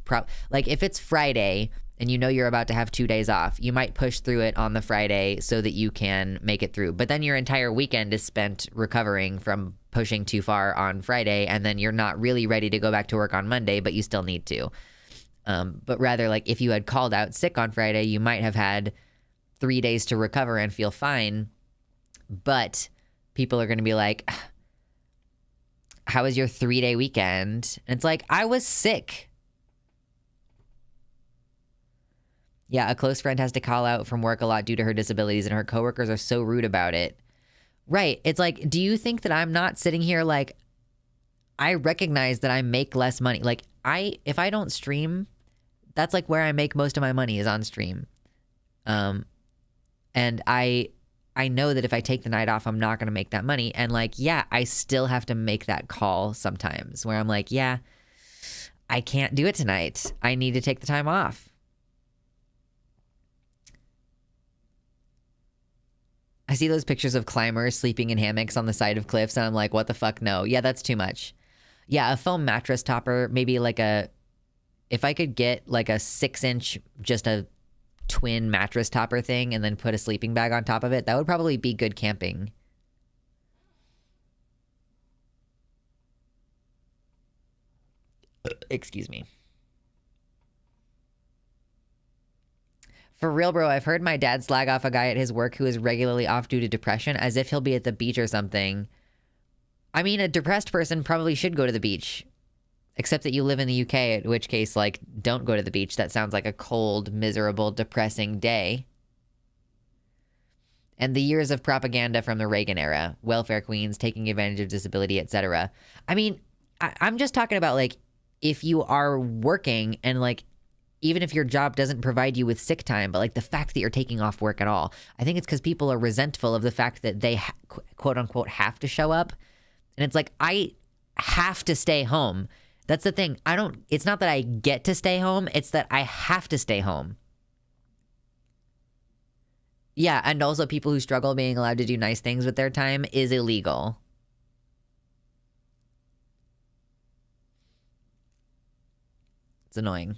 [SPEAKER 1] like if it's Friday and you know you're about to have 2 days off, you might push through it on the Friday so that you can make it through. But then your entire weekend is spent recovering from pushing too far on Friday, and then you're not really ready to go back to work on Monday, but you still need to. But rather, like, if you had called out sick on Friday, you might have had 3 days to recover and feel fine. But people are going to be like, how was your 3-day weekend? And it's like, I was sick. Yeah, a close friend has to call out from work a lot due to her disabilities, and her coworkers are so rude about it. Right. It's like, do you think that I'm not sitting here like, I recognize that I make less money. Like, if I don't stream, that's like where I make most of my money is on stream. And I know that if I take the night off, I'm not going to make that money. And like, yeah, I still have to make that call sometimes where I'm like, yeah, I can't do it tonight. I need to take the time off. I see those pictures of climbers sleeping in hammocks on the side of cliffs, and I'm like, what the fuck? No. Yeah, that's too much. Yeah, a foam mattress topper, maybe like if I could get like a 6-inch, just a twin mattress topper thing and then put a sleeping bag on top of it, that would probably be good camping. Excuse me. For real, bro, I've heard my dad slag off a guy at his work who is regularly off due to depression as if he'll be at the beach or something. I mean, a depressed person probably should go to the beach. Except that you live in the UK, in which case, like, don't go to the beach. That sounds like a cold, miserable, depressing day. And the years of propaganda from the Reagan era. Welfare queens, taking advantage of disability, etc. I mean, I'm just talking about, like, if you are working and, like, even if your job doesn't provide you with sick time, but like the fact that you're taking off work at all, I think it's because people are resentful of the fact that they quote unquote have to show up. And it's like, I have to stay home. That's the thing. It's not that I get to stay home. It's that I have to stay home. Yeah. And also people who struggle being allowed to do nice things with their time is illegal. It's annoying.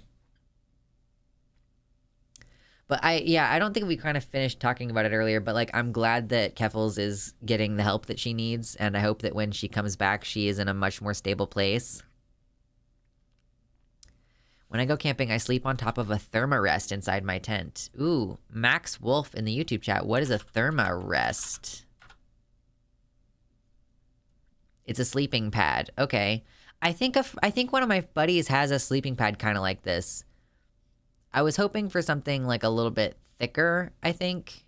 [SPEAKER 1] But I don't think we kind of finished talking about it earlier, but like, I'm glad that Keffels is getting the help that she needs. And I hope that when she comes back, she is in a much more stable place. When I go camping, I sleep on top of a thermarest inside my tent. Ooh, Max Wolf in the YouTube chat. What is a thermarest? It's a sleeping pad. Okay. I think one of my buddies has a sleeping pad kind of like this. I was hoping for something like a little bit thicker, I think.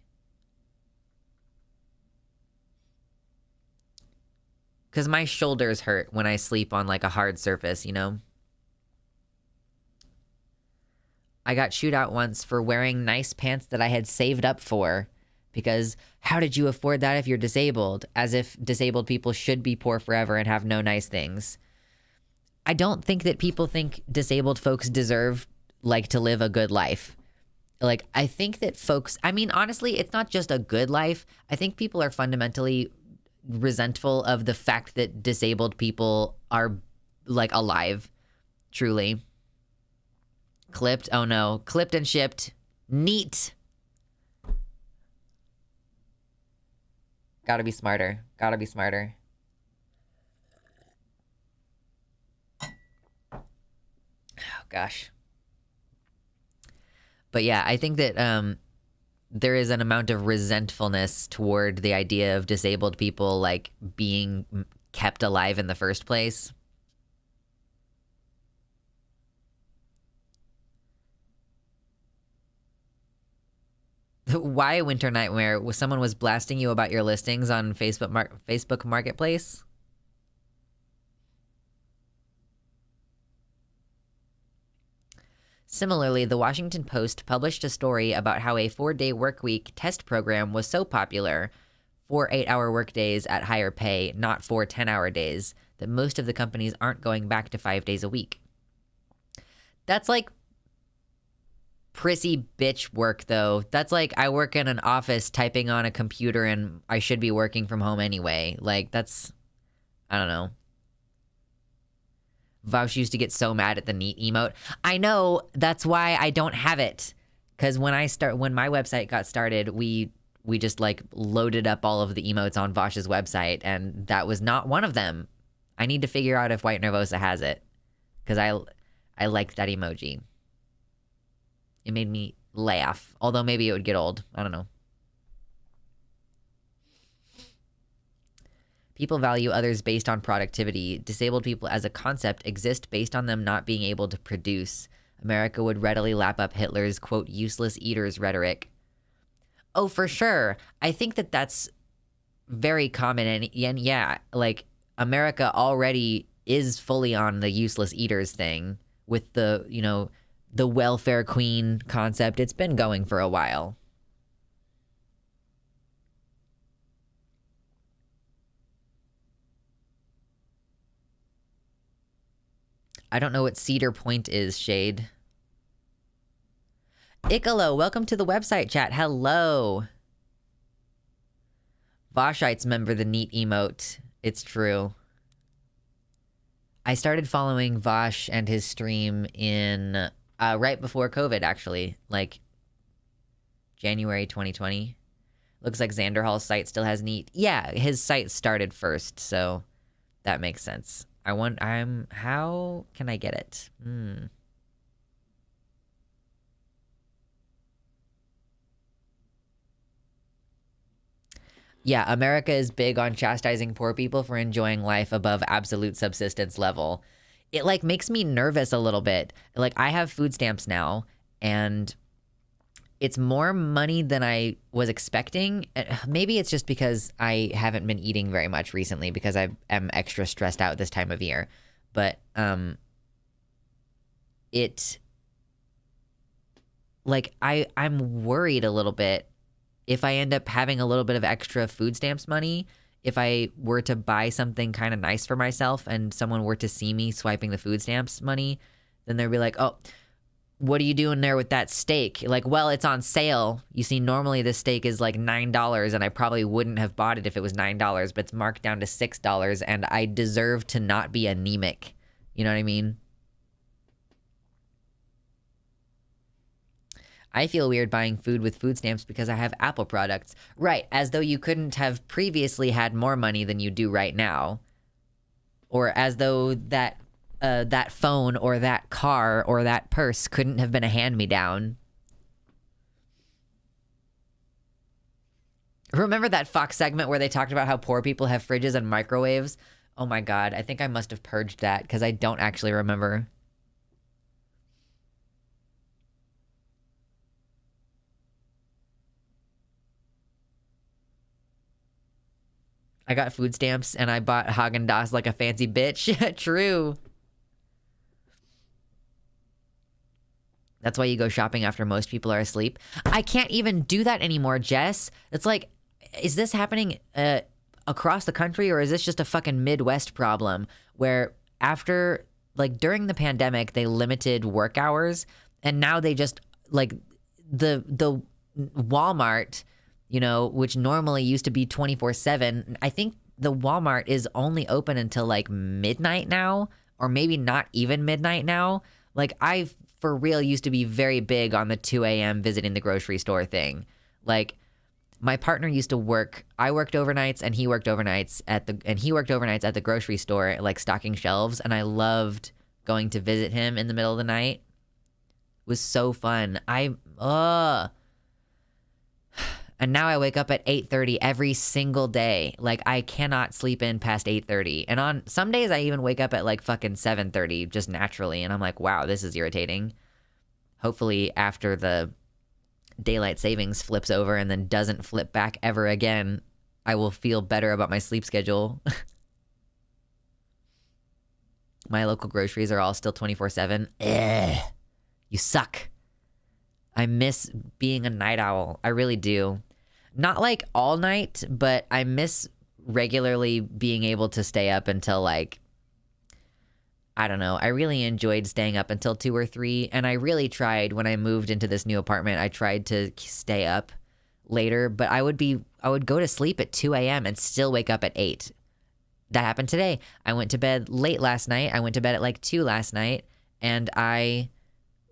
[SPEAKER 1] Because my shoulders hurt when I sleep on like a hard surface, you know? I got chewed out once for wearing nice pants that I had saved up for. Because how did you afford that if you're disabled? As if disabled people should be poor forever and have no nice things. I don't think that people think disabled folks deserve like to live a good life. Like, I think that folks, I mean, honestly, it's not just a good life. I think people are fundamentally resentful of the fact that disabled people are like alive. Truly. Clipped. Oh no. Clipped and shipped. Neat. Gotta be smarter. Gotta be smarter. Oh gosh. But yeah, I think that there is an amount of resentfulness toward the idea of disabled people like being kept alive in the first place. Why Winter Nightmare? Someone was blasting you about your listings on Facebook Marketplace? Similarly, the Washington Post published a story about how a 4-day workweek test program was so popular, 4 8-hour workdays at higher pay, not 4 10-hour days, that most of the companies aren't going back to 5 days a week. That's like prissy bitch work, though. That's like I work in an office typing on a computer and I should be working from home anyway. Like, that's, I don't know. Vaush used to get so mad at the neat emote. I know, that's why I don't have it. Because when my website got started, we just like loaded up all of the emotes on Vaush's website, and that was not one of them. I need to figure out if White Nervosa has it, because I liked that emoji. It made me laugh, although maybe it would get old. I don't know. People value others based on productivity. Disabled people as a concept exist based on them not being able to produce. America would readily lap up Hitler's, quote, useless eaters rhetoric. Oh, for sure. I think that that's very common. And yeah, like America already is fully on the useless eaters thing with the, you know, the welfare queen concept. It's been going for a while. I don't know what Cedar Point is, Shade. Icalo, welcome to the website chat. Hello. Voshites member the neat emote. It's true. I started following Vosh and his stream in right before COVID, actually, like January 2020. Looks like Xanderhall's site still has neat. Yeah, his site started first, so that makes sense. How can I get it? Yeah, America is big on chastising poor people for enjoying life above absolute subsistence level. It like makes me nervous a little bit. Like I have food stamps now, and it's more money than I was expecting. Maybe it's just because I haven't been eating very much recently because I am extra stressed out this time of year. But I'm worried a little bit if I end up having a little bit of extra food stamps money. If I were to buy something kind of nice for myself and someone were to see me swiping the food stamps money, then they'd be like, oh, what are you doing there with that steak? Like, well, it's on sale. You see, normally this steak is like $9, and I probably wouldn't have bought it if it was $9, but it's marked down to $6, and I deserve to not be anemic. You know what I mean? I feel weird buying food with food stamps because I have Apple products. Right, as though you couldn't have previously had more money than you do right now. Or as though that phone or that car or that purse couldn't have been a hand-me-down. Remember that Fox segment where they talked about how poor people have fridges and microwaves? Oh my god, I think I must have purged that because I don't actually remember. I got food stamps and I bought Haagen-Dazs like a fancy bitch. True. That's why you go shopping after most people are asleep. I can't even do that anymore, Jess. It's like, is this happening across the country, or is this just a fucking Midwest problem where after, like, during the pandemic, they limited work hours, and now they just, like, the Walmart, you know, which normally used to be 24/7, I think the Walmart is only open until, like, midnight now, or maybe not even midnight now. Like, I for real used to be very big on the 2 a.m. visiting the grocery store thing. Like, my partner used to work, I worked overnights and he worked overnights at the grocery store, like stocking shelves, and I loved going to visit him in the middle of the night. It was so fun. And now I wake up at 8:30 every single day. Like, I cannot sleep in past 8:30. And on some days, I even wake up at, like, fucking 7:30 just naturally. And I'm like, wow, this is irritating. Hopefully, after the daylight savings flips over and then doesn't flip back ever again, I will feel better about my sleep schedule. My local groceries are all still 24/7. Ugh. You suck. I miss being a night owl. I really do. Not like all night, but I miss regularly being able to stay up until, like, I don't know. I really enjoyed staying up until 2 or 3, and I really tried when I moved into this new apartment. I tried to stay up later, but I would go to sleep at 2 a.m. and still wake up at 8. That happened today. I went to bed late last night. I went to bed at like 2 last night, and I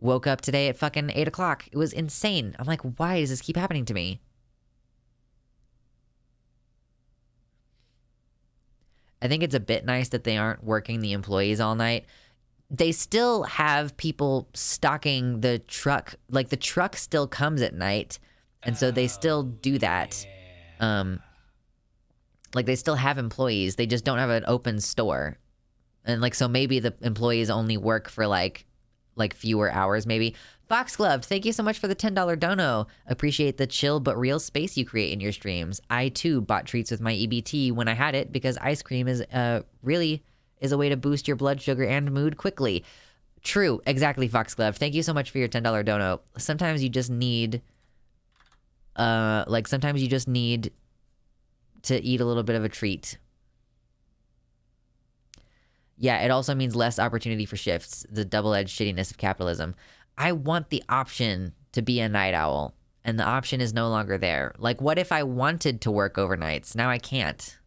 [SPEAKER 1] woke up today at fucking 8 o'clock. It was insane. I'm like, why does this keep happening to me? I think it's a bit nice that they aren't working the employees all night. They still have people stocking the truck. Like, the truck still comes at night, and so they still do that. Like, they still have employees. They just don't have an open store. And, like, so maybe the employees only work for, like fewer hours, maybe. Foxgloved, thank you so much for the $10 dono. Appreciate the chill but real space you create in your streams. I, too, bought treats with my EBT when I had it because ice cream is really is a way to boost your blood sugar and mood quickly. True. Exactly, Foxgloved. Thank you so much for your $10 dono. Sometimes you just need... sometimes you just need to eat a little bit of a treat. Yeah, it also means less opportunity for shifts, the double-edged shittiness of capitalism. I want the option to be a night owl, and the option is no longer there. Like, what if I wanted to work overnights? Now I can't.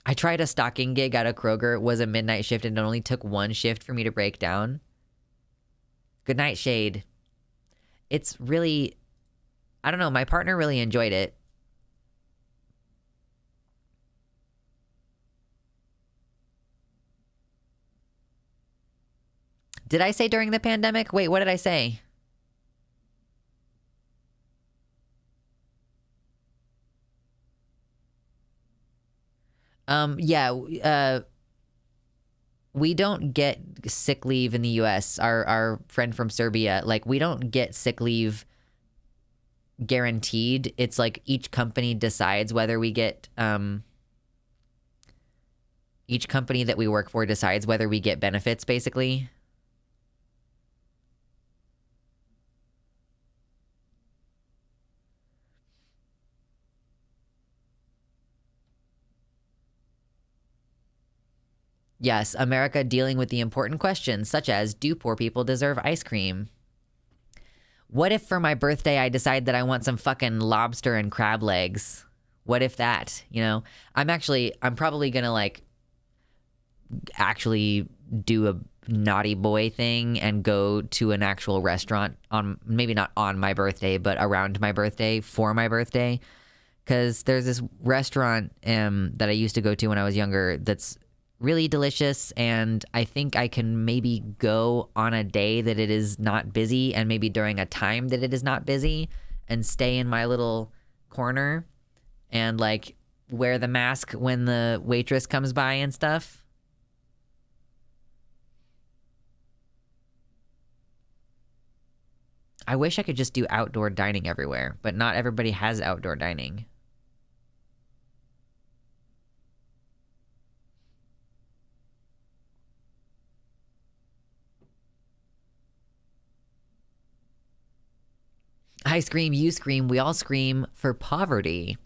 [SPEAKER 1] I tried a stocking gig at a Kroger. It was a midnight shift, and it only took one shift for me to break down. Good night, Shade. It's really... I don't know, my partner really enjoyed it. Did I say during the pandemic? Wait, what did I say? We don't get sick leave in the US. Our friend from Serbia, like, we don't get sick leave guaranteed. It's like each company decides whether we get each company that we work for decides whether we get benefits, basically. Yes, America dealing with the important questions such as, do poor people deserve ice cream? What if for my birthday I decide that I want some fucking lobster and crab legs? What if that, you know? I'm probably gonna like actually do a naughty boy thing and go to an actual restaurant on, maybe not on my birthday, but around my birthday for my birthday. Because there's this restaurant that I used to go to when I was younger that's really delicious, and I think I can maybe go on a day that it is not busy and maybe during a time that it is not busy and stay in my little corner and like wear the mask when the waitress comes by and stuff. I wish I could just do outdoor dining everywhere, but not everybody has outdoor dining. I scream, you scream, we all scream for poverty.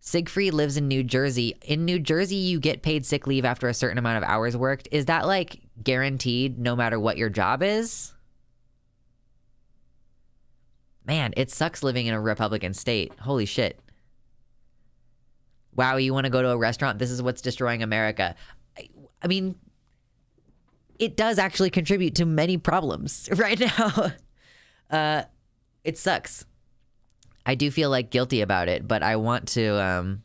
[SPEAKER 1] Siegfried lives in New Jersey. In New Jersey, you get paid sick leave after a certain amount of hours worked. Is that like guaranteed no matter what your job is? Man, it sucks living in a Republican state. Holy shit. Wow, you want to go to a restaurant? This is what's destroying America. I mean... it does actually contribute to many problems right now. It sucks. I do feel like guilty about it, but I want to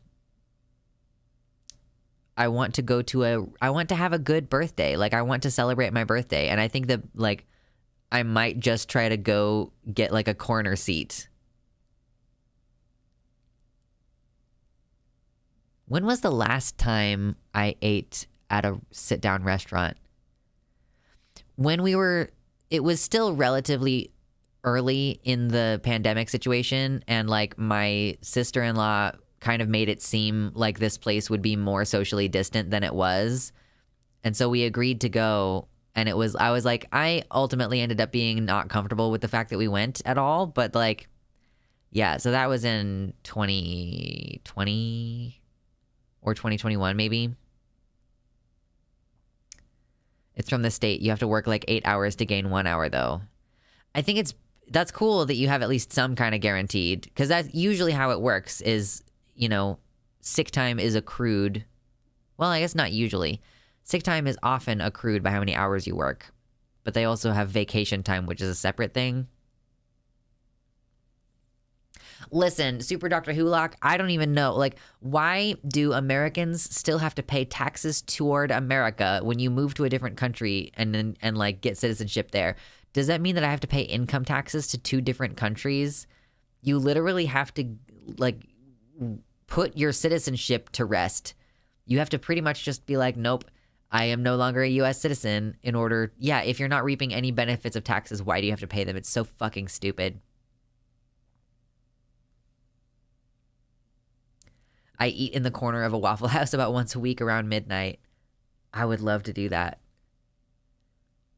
[SPEAKER 1] go to I want to have a good birthday. Like, I want to celebrate my birthday. And I think that, like, I might just try to go get like a corner seat. When was the last time I ate at a sit-down restaurant? When it was still relatively early in the pandemic situation, and like my sister-in-law kind of made it seem like this place would be more socially distant than it was. And so we agreed to go, and I was like, I ultimately ended up being not comfortable with the fact that we went at all, but like, yeah, so that was in 2020 or 2021 maybe. It's from the state. You have to work like 8 hours to gain 1 hour, though. I think that's cool that you have at least some kind of guaranteed, because that's usually how it works is, you know, sick time is accrued. Well, I guess not usually. Sick time is often accrued by how many hours you work, but they also have vacation time, which is a separate thing. Listen, Super Dr. Hulock, I don't even know. Like, why do Americans still have to pay taxes toward America when you move to a different country and like get citizenship there? Does that mean that I have to pay income taxes to two different countries? You literally have to like put your citizenship to rest. You have to pretty much just be like, nope, I am no longer a US citizen in order. Yeah, if you're not reaping any benefits of taxes, why do you have to pay them? It's so fucking stupid. I eat in the corner of a Waffle House about once a week around midnight. I would love to do that.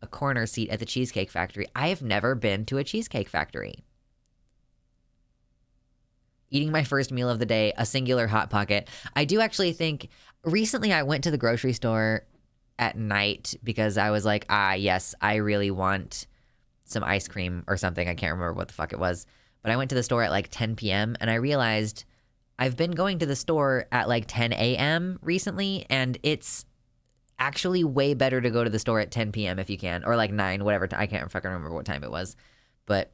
[SPEAKER 1] A corner seat at the Cheesecake Factory. I have never been to a Cheesecake Factory. Eating my first meal of the day, a singular Hot Pocket. I do actually think, recently I went to the grocery store at night because I was like, yes, I really want some ice cream or something. I can't remember what the fuck it was. But I went to the store at like 10 p.m. and I realized I've been going to the store at like 10 a.m. recently, and it's actually way better to go to the store at 10 p.m. if you can, or like 9, whatever. I can't fucking remember what time it was. But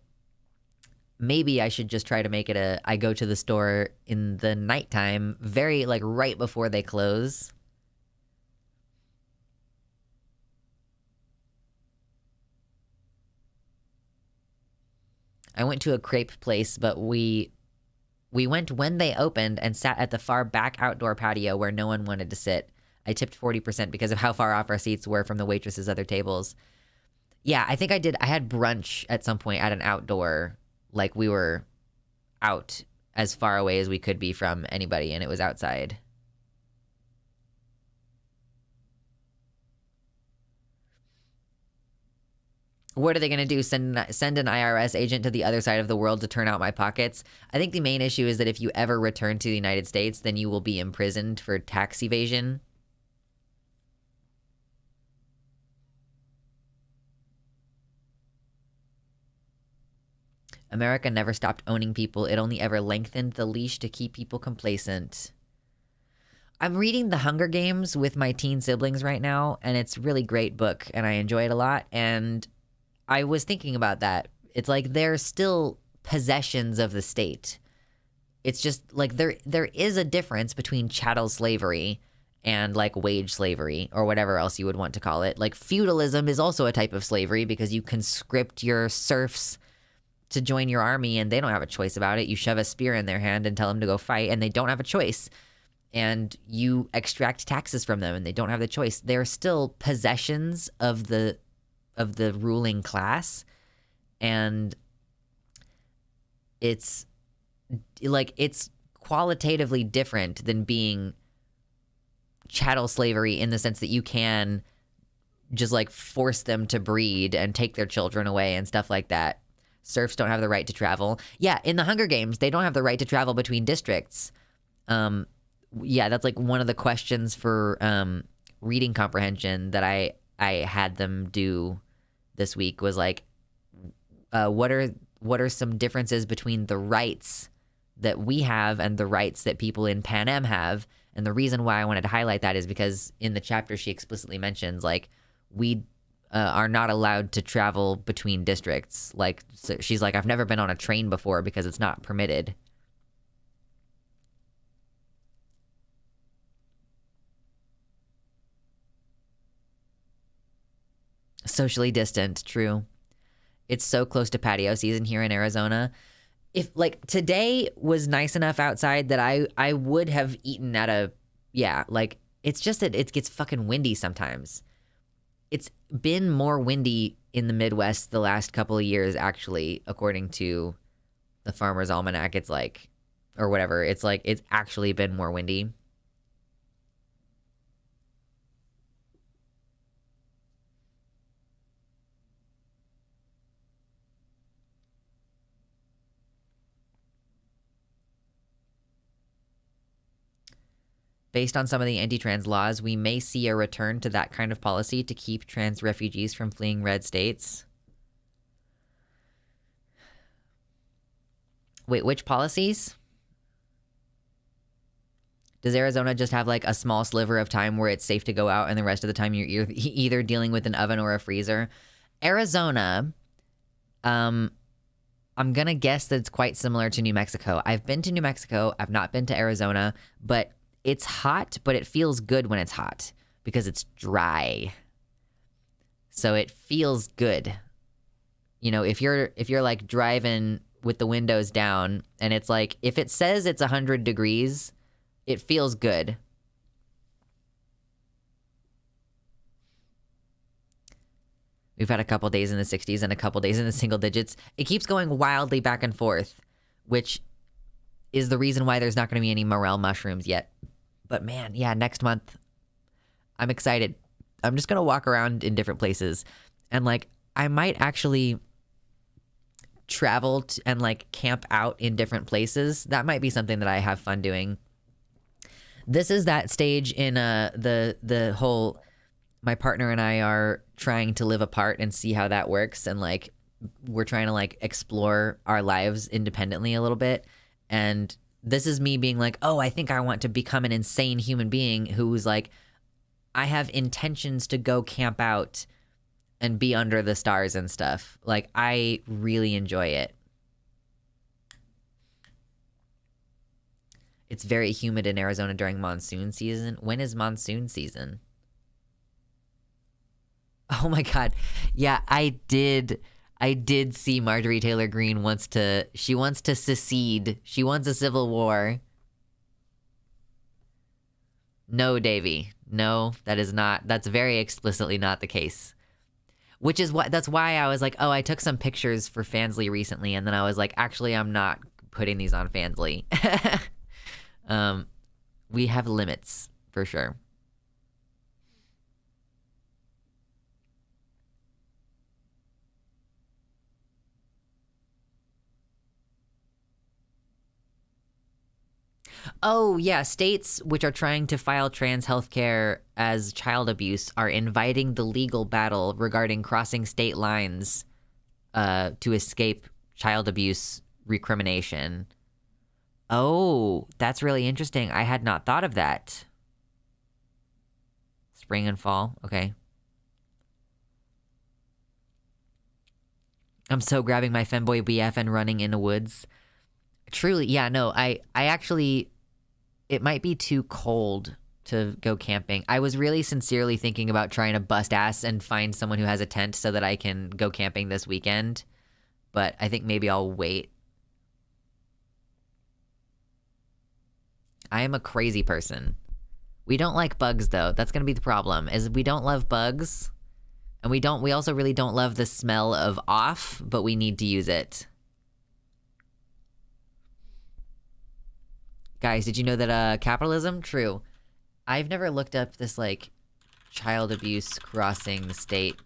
[SPEAKER 1] maybe I should just try to make it I go to the store in the nighttime, very like right before they close. I went to a crepe place, but we went when they opened and sat at the far back outdoor patio where no one wanted to sit. I tipped 40% because of how far off our seats were from the waitress's other tables. Yeah, I think I did. I had brunch at some point at an outdoor, like we were out as far away as we could be from anybody, and it was outside. What are they going to do? Send an IRS agent to the other side of the world to turn out my pockets? I think the main issue is that if you ever return to the United States, then you will be imprisoned for tax evasion. America never stopped owning people. It only ever lengthened the leash to keep people complacent. I'm reading The Hunger Games with my teen siblings right now, and it's a really great book, and I enjoy it a lot, and I was thinking about that. It's like they're still possessions of the state. It's just like there is a difference between chattel slavery and like wage slavery or whatever else you would want to call it. Like feudalism is also a type of slavery because you conscript your serfs to join your army and they don't have a choice about it. You shove a spear in their hand and tell them to go fight and they don't have a choice. And you extract taxes from them and they don't have the choice. They're still possessions of the ruling class, and it's like it's qualitatively different than being chattel slavery in the sense that you can just like force them to breed and take their children away and stuff like that. Serfs don't have the right to travel. Yeah, in the Hunger Games, they don't have the right to travel between districts. Yeah, that's like one of the questions for reading comprehension that I had them do this week was like, what are some differences between the rights that we have and the rights that people in Pan Am have? And the reason why I wanted to highlight that is because in the chapter she explicitly mentions like we are not allowed to travel between districts. Like so she's like, I've never been on a train before because it's not permitted. Socially distant, true. It's so close to patio season here in Arizona. If like today was nice enough outside that I would have eaten at a, yeah, like it's just that it gets fucking windy sometimes. It's been more windy in the Midwest the last couple of years, actually, according to the Farmer's Almanac. It's like, or whatever, it's like it's actually been more windy. Based on some of the anti-trans laws, we may see a return to that kind of policy to keep trans refugees from fleeing red states. Wait, which policies? Does Arizona just have like a small sliver of time where it's safe to go out and the rest of the time you're either dealing with an oven or a freezer? Arizona, I'm going to guess that it's quite similar to New Mexico. I've been to New Mexico. I've not been to Arizona, but it's hot, but it feels good when it's hot because it's dry. So it feels good. You know, if you're like driving with the windows down and it's like, if it says it's 100 degrees, it feels good. We've had a couple days in the 60s and a couple days in the single digits. It keeps going wildly back and forth, which is the reason why there's not going to be any morel mushrooms yet. But man, yeah, next month, I'm excited. I'm just going to walk around in different places. And like, I might actually travel and like camp out in different places. That might be something that I have fun doing. This is that stage in the whole, my partner and I are trying to live apart and see how that works. And like, we're trying to like explore our lives independently a little bit. And this is me being like, oh, I think I want to become an insane human being who's like, I have intentions to go camp out and be under the stars and stuff. Like, I really enjoy it. It's very humid in Arizona during monsoon season. When is monsoon season? Oh my God. Yeah, I did see Marjorie Taylor Greene she wants to secede. She wants a civil war. No, Davey. No, that's very explicitly not the case. That's why I was like, oh, I took some pictures for Fansly recently, and then I was like, actually, I'm not putting these on Fansly. We have limits, for sure. Oh, yeah. States which are trying to file trans healthcare as child abuse are inviting the legal battle regarding crossing state lines to escape child abuse recrimination. Oh, that's really interesting. I had not thought of that. Spring and fall. Okay. I'm so grabbing my femboy BF and running in the woods. Truly, yeah, no, I actually, it might be too cold to go camping. I was really sincerely thinking about trying to bust ass and find someone who has a tent so that I can go camping this weekend. But I think maybe I'll wait. I am a crazy person. We don't like bugs, though. That's going to be the problem, is we don't love bugs. And we also really don't love the smell of off, but we need to use it. Guys, did you know that capitalism? True. I've never looked up this, like, child abuse crossing state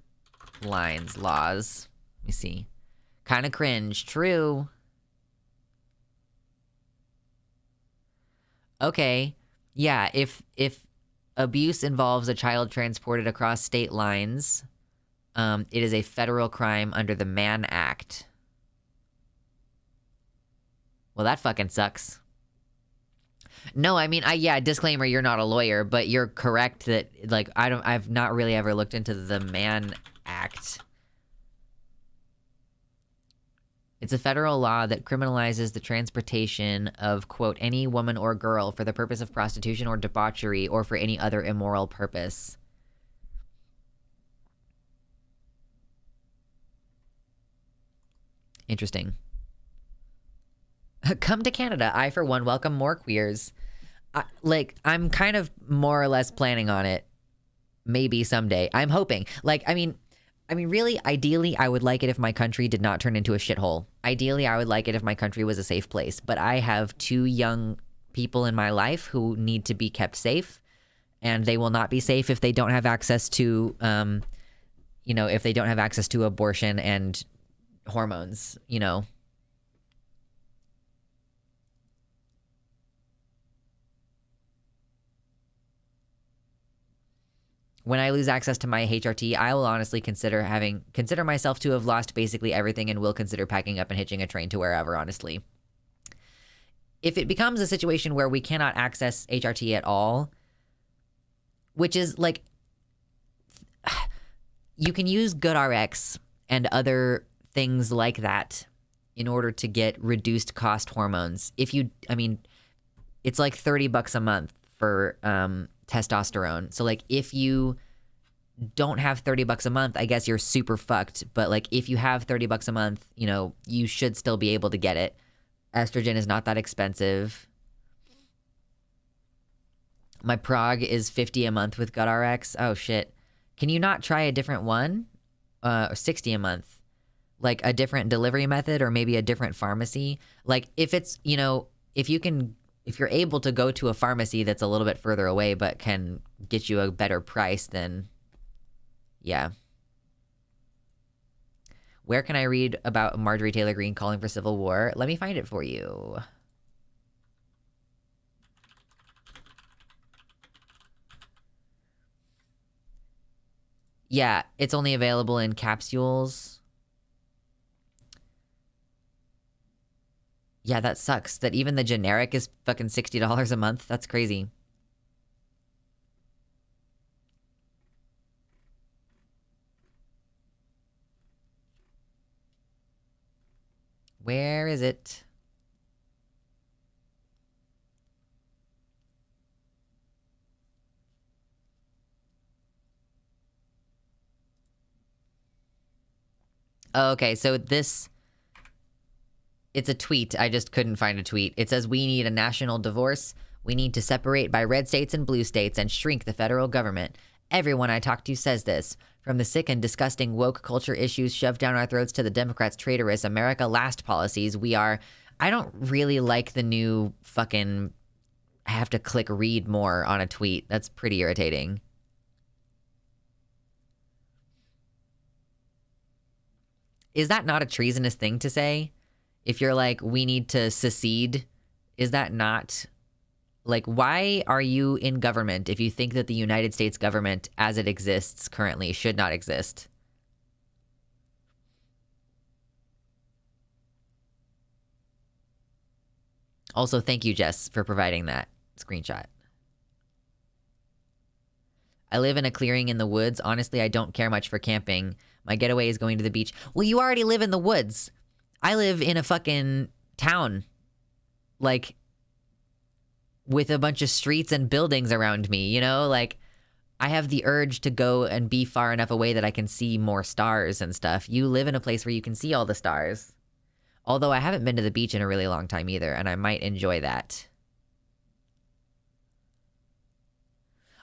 [SPEAKER 1] lines laws. Let me see. Kind of cringe. True. Okay. Yeah, if abuse involves a child transported across state lines, it is a federal crime under the Mann Act. Well, that fucking sucks. No, I mean, yeah, disclaimer, you're not a lawyer, but you're correct that, like, I've not really ever looked into the Mann Act. It's a federal law that criminalizes the transportation of, quote, any woman or girl for the purpose of prostitution or debauchery or for any other immoral purpose. Interesting. Come to Canada. I, for one, welcome more queers. I'm kind of more or less planning on it. Maybe someday. I'm hoping. I mean, really, ideally, I would like it if my country did not turn into a shithole. Ideally, I would like it if my country was a safe place. But I have 2 young people in my life who need to be kept safe. And they will not be safe if they don't have access to, if they don't have access to abortion and hormones, When I lose access to my HRT, I will honestly consider myself to have lost basically everything and will consider packing up and hitching a train to wherever, honestly. if it becomes a situation where we cannot access HRT at all, which is like, you can use GoodRx and other things like that in order to get reduced cost hormones. It's like $30 a month for testosterone. So like if you don't have $30 a month, I guess you're super fucked. But like if you have $30 a month, you should still be able to get it. Estrogen is not that expensive. My prog is $50 a month with GutRx. Oh shit. Can you not try a different one? Or $60 a month. Like a different delivery method or maybe a different pharmacy. Like if it's, if you're able to go to a pharmacy that's a little bit further away but can get you a better price, then yeah. Where can I read about Marjorie Taylor Greene calling for civil war? Let me find it for you. Yeah, it's only available in capsules. Yeah, that sucks. That even the generic is fucking $60 a month. That's crazy. Where is it? Oh, okay, so it's a tweet. I just couldn't find a tweet. It says, we need a national divorce. We need to separate by red states and blue states and shrink the federal government. Everyone I talk to says this. From the sick and disgusting woke culture issues shoved down our throats to the Democrats' traitorous America Last policies, I don't really like the new fucking I have to click read more on a tweet. That's pretty irritating. Is that not a treasonous thing to say? If you're like, we need to secede, is that not... Like, why are you in government if you think that the United States government, as it exists currently, should not exist? Also, thank you, Jess, for providing that screenshot. I live in a clearing in the woods. Honestly, I don't care much for camping. My getaway is going to the beach. Well, you already live in the woods. I live in a fucking town. Like... with a bunch of streets and buildings around me, Like, I have the urge to go and be far enough away that I can see more stars and stuff. You live in a place where you can see all the stars. Although I haven't been to the beach in a really long time either, and I might enjoy that.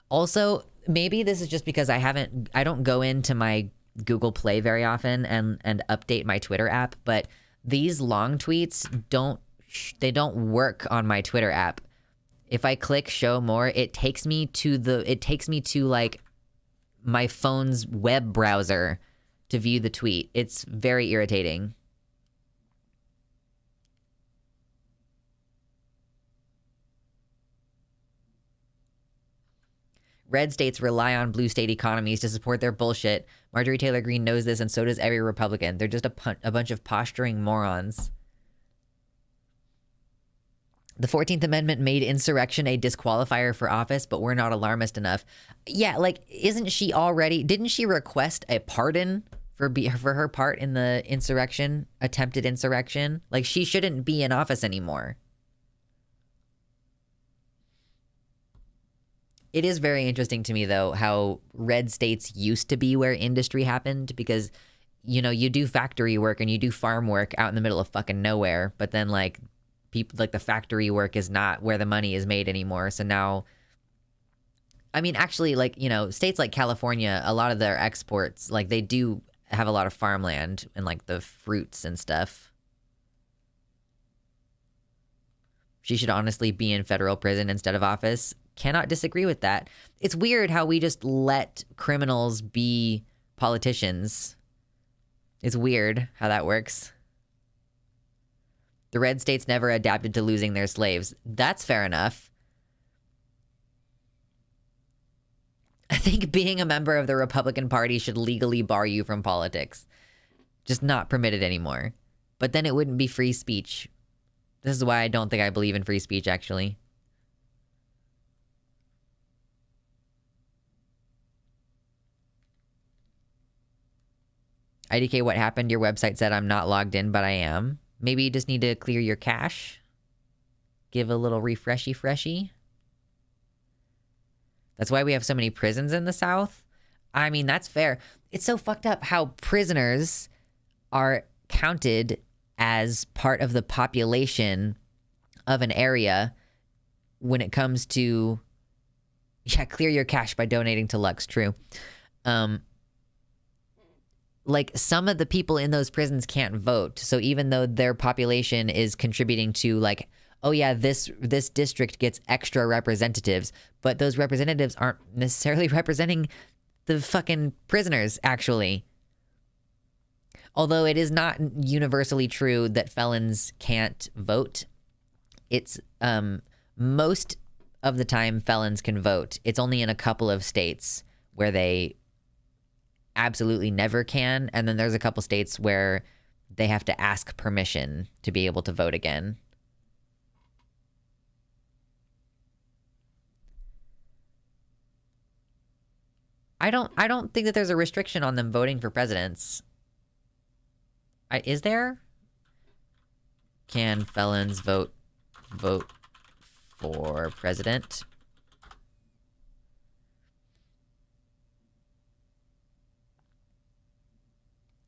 [SPEAKER 1] Also, maybe this is just because I don't go into my Google Play very often and update my Twitter app, but these long tweets don't work on my Twitter app. If I click show more, it takes me to like my phone's web browser to view the tweet. It's very irritating. Red states rely on blue state economies to support their bullshit. Marjorie Taylor Greene knows this, and so does every Republican. They're just a bunch of posturing morons. The 14th Amendment made insurrection a disqualifier for office, but we're not alarmist enough. Yeah, like, didn't she request a pardon for her part in the attempted insurrection? Like, she shouldn't be in office anymore. It is very interesting to me, though, how red states used to be where industry happened, because, you do factory work and you do farm work out in the middle of fucking nowhere, but then, like, people, like, the factory work is not where the money is made anymore. So now, I mean, actually, like, states like California, a lot of their exports, like, they do have a lot of farmland and, like, the fruits and stuff. She should honestly be in federal prison instead of office. Cannot disagree with that. It's weird how we just let criminals be politicians. It's weird how that works. The red states never adapted to losing their slaves. That's fair enough. I think being a member of the Republican Party should legally bar you from politics. Just not permitted anymore. But then it wouldn't be free speech. This is why I don't think I believe in free speech, actually. IDK, what happened? Your website said I'm not logged in, but I am. Maybe you just need to clear your cache. Give a little refreshy. That's why we have so many prisons in the South. I mean, that's fair. It's so fucked up how prisoners are counted as part of the population of an area when it comes to, yeah, clear your cache by donating to Lux, true. Like, some of the people in those prisons can't vote. So even though their population is contributing to, like, oh yeah, this district gets extra representatives, but those representatives aren't necessarily representing the fucking prisoners, actually. Although it is not universally true that felons can't vote. It's, most of the time felons can vote. It's only in a couple of states where they absolutely never can, and then there's a couple states where they have to ask permission to be able to vote again. I don't think that there's a restriction on them voting for presidents. Is there? Can felons vote for president?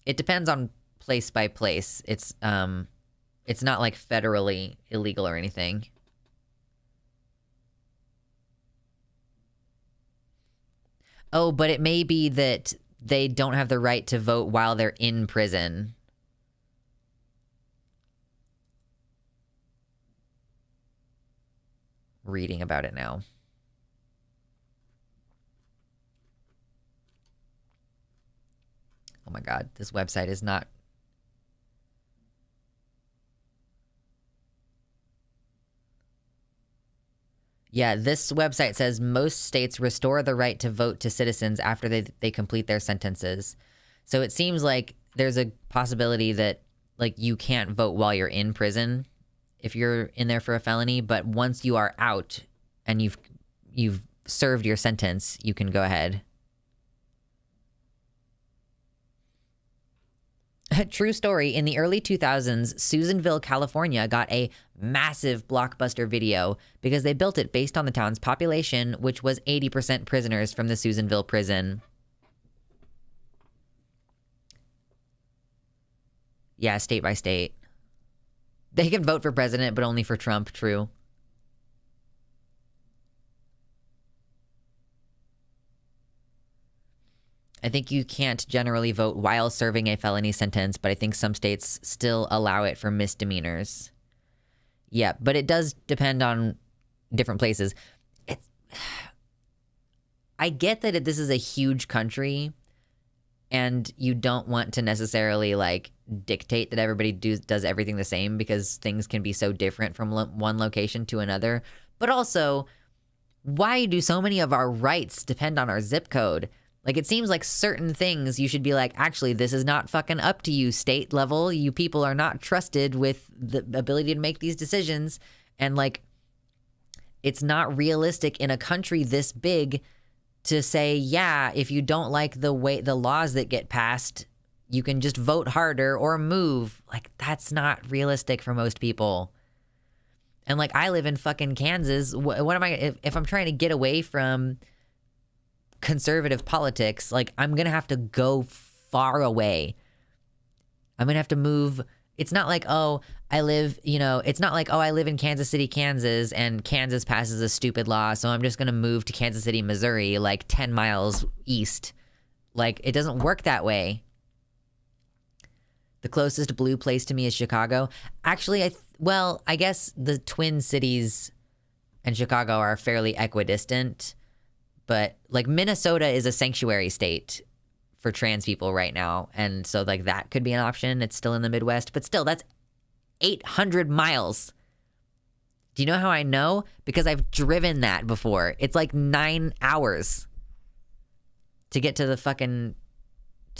[SPEAKER 1] It depends on place by place. It's not like federally illegal or anything. Oh, but it may be that they don't have the right to vote while they're in prison. Reading about it now. Oh my god, this website is not... Yeah, this website says most states restore the right to vote to citizens after they complete their sentences. So it seems like there's a possibility that, like, you can't vote while you're in prison if you're in there for a felony, but once you are out and you've served your sentence, you can go ahead. True story. In the early 2000s, Susanville, California got a massive blockbuster video because they built it based on the town's population, which was 80% prisoners from the Susanville prison. Yeah, state by state. They can vote for president, but only for Trump, true. I think you can't generally vote while serving a felony sentence, but I think some states still allow it for misdemeanors. Yeah, but it does depend on different places. I get that this is a huge country, and you don't want to necessarily, like, dictate that everybody does everything the same because things can be so different from one location to another. But also, why do so many of our rights depend on our zip code? Like, it seems like certain things you should be like, actually, this is not fucking up to you, state level. You people are not trusted with the ability to make these decisions. And, like, it's not realistic in a country this big to say, yeah, if you don't like the laws that get passed, you can just vote harder or move. Like, that's not realistic for most people. And, like, I live in fucking Kansas. What am I, if I'm trying to get away from conservative politics, like, I'm gonna have to go far away. I'm gonna have to move. It's not like, oh, I live in Kansas City, Kansas, and Kansas passes a stupid law, so I'm just gonna move to Kansas City, Missouri, like 10 miles east. Like, it doesn't work that way. The closest blue place to me is Chicago. Actually, I guess the Twin Cities and Chicago are fairly equidistant. But, like, Minnesota is a sanctuary state for trans people right now. And so, like, that could be an option. It's still in the Midwest. But still, that's 800 miles. Do you know how I know? Because I've driven that before. It's like 9 hours to get to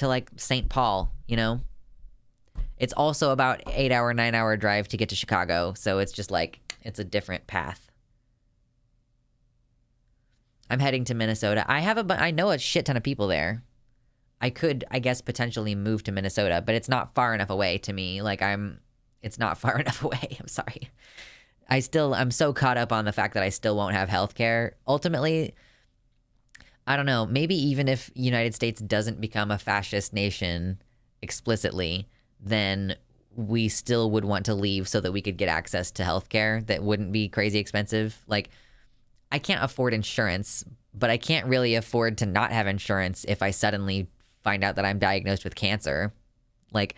[SPEAKER 1] like, St. Paul, you know? It's also about 8-hour, 9-hour drive to get to Chicago. So it's just like, it's a different path. I'm heading to Minnesota. I know a shit ton of people there. I could, I guess, potentially move to Minnesota, but it's not far enough away to me. Like it's not far enough away. I'm sorry. I'm so caught up on the fact that I still won't have healthcare. Ultimately, I don't know, maybe even if United States doesn't become a fascist nation explicitly, then we still would want to leave so that we could get access to healthcare that wouldn't be crazy expensive. Like, I can't afford insurance, but I can't really afford to not have insurance if I suddenly find out that I'm diagnosed with cancer. Like,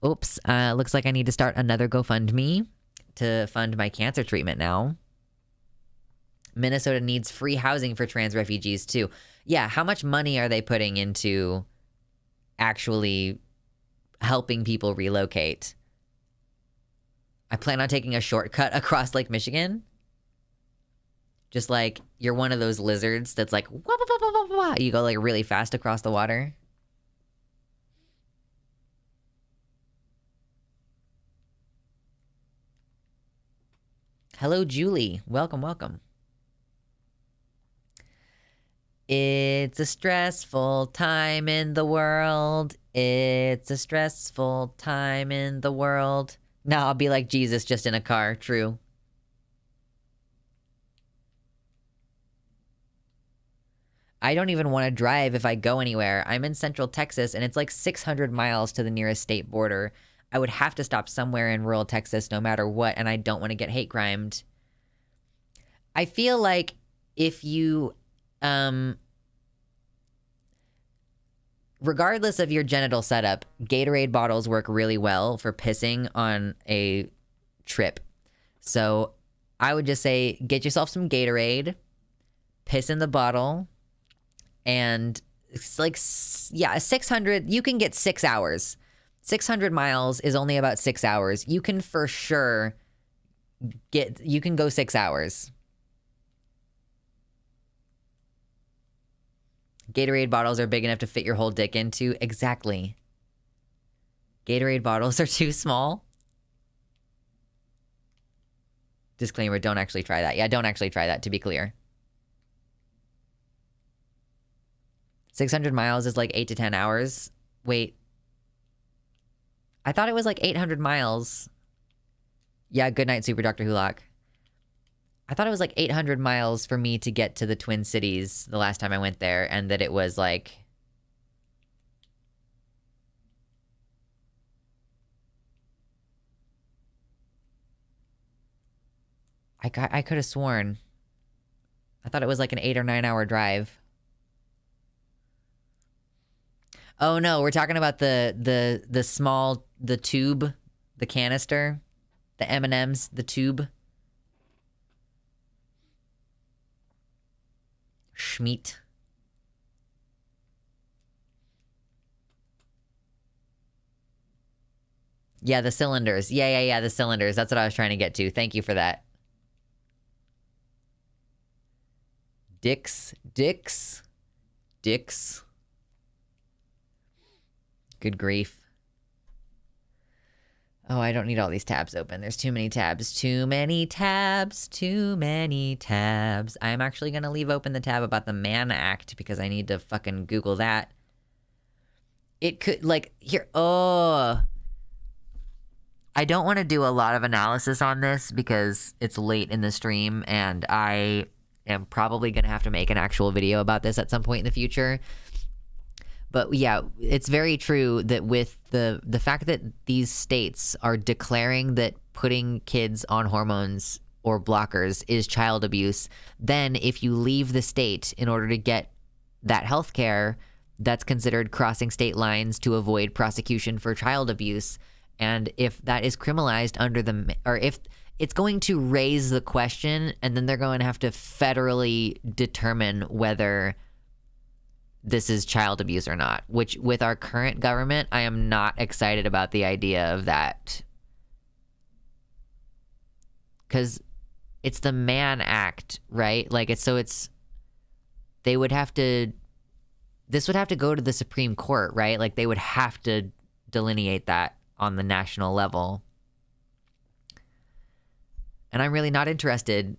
[SPEAKER 1] oops, looks like I need to start another GoFundMe to fund my cancer treatment now. Minnesota needs free housing for trans refugees too. Yeah, how much money are they putting into actually helping people relocate? I plan on taking a shortcut across Lake Michigan. Just like you're one of those lizards that's like, wah, wah, wah, wah, wah, wah. You go like really fast across the water. Hello, Julie. Welcome, welcome. It's a stressful time in the world. It's a stressful time in the world. Now I'll be like Jesus just in a car. True. I don't even want to drive if I go anywhere. I'm in Central Texas and it's like 600 miles to the nearest state border. I would have to stop somewhere in rural Texas no matter what, and I don't want to get hate crimed. I feel like if you, regardless of your genital setup, Gatorade bottles work really well for pissing on a trip. So I would just say, get yourself some Gatorade, piss in the bottle, and it's like, yeah, 600, you can get 6 hours. 600 miles is only about 6 hours. You can for sure you can go 6 hours. Gatorade bottles are big enough to fit your whole dick into. Exactly. Gatorade bottles are too small. Disclaimer, don't actually try that. Yeah, don't actually try that, to be clear. 600 miles is like 8 to 10 hours. Wait. I thought it was like 800 miles. Yeah, good night, Super Dr. Hulock. I thought it was like 800 miles for me to get to the Twin Cities the last time I went there, and that it was like... I could have sworn. I thought it was like an 8 or 9 hour drive. Oh no, we're talking about the small, the tube, the canister, the M&Ms, the tube. Schmeat. Yeah, the cylinders. Yeah, the cylinders. That's what I was trying to get to. Thank you for that. Dicks. Good grief. Oh, I don't need all these tabs open. There's too many tabs. Too many tabs. I'm actually going to leave open the tab about the Mann Act because I need to fucking Google that. It could, like, here. Oh. I don't want to do a lot of analysis on this because it's late in the stream and I am probably going to have to make an actual video about this at some point in the future. But yeah, it's very true that with the fact that these states are declaring that putting kids on hormones or blockers is child abuse, then if you leave the state in order to get that health care, that's considered crossing state lines to avoid prosecution for child abuse. And if that is criminalized or if it's going to raise the question, and then they're going to have to federally determine whether this is child abuse or not, which with our current government, I am not excited about the idea of that. Because it's the Mann Act, right? Like, this would have to go to the Supreme Court, right? Like, they would have to delineate that. on the national level. And I'm really not interested.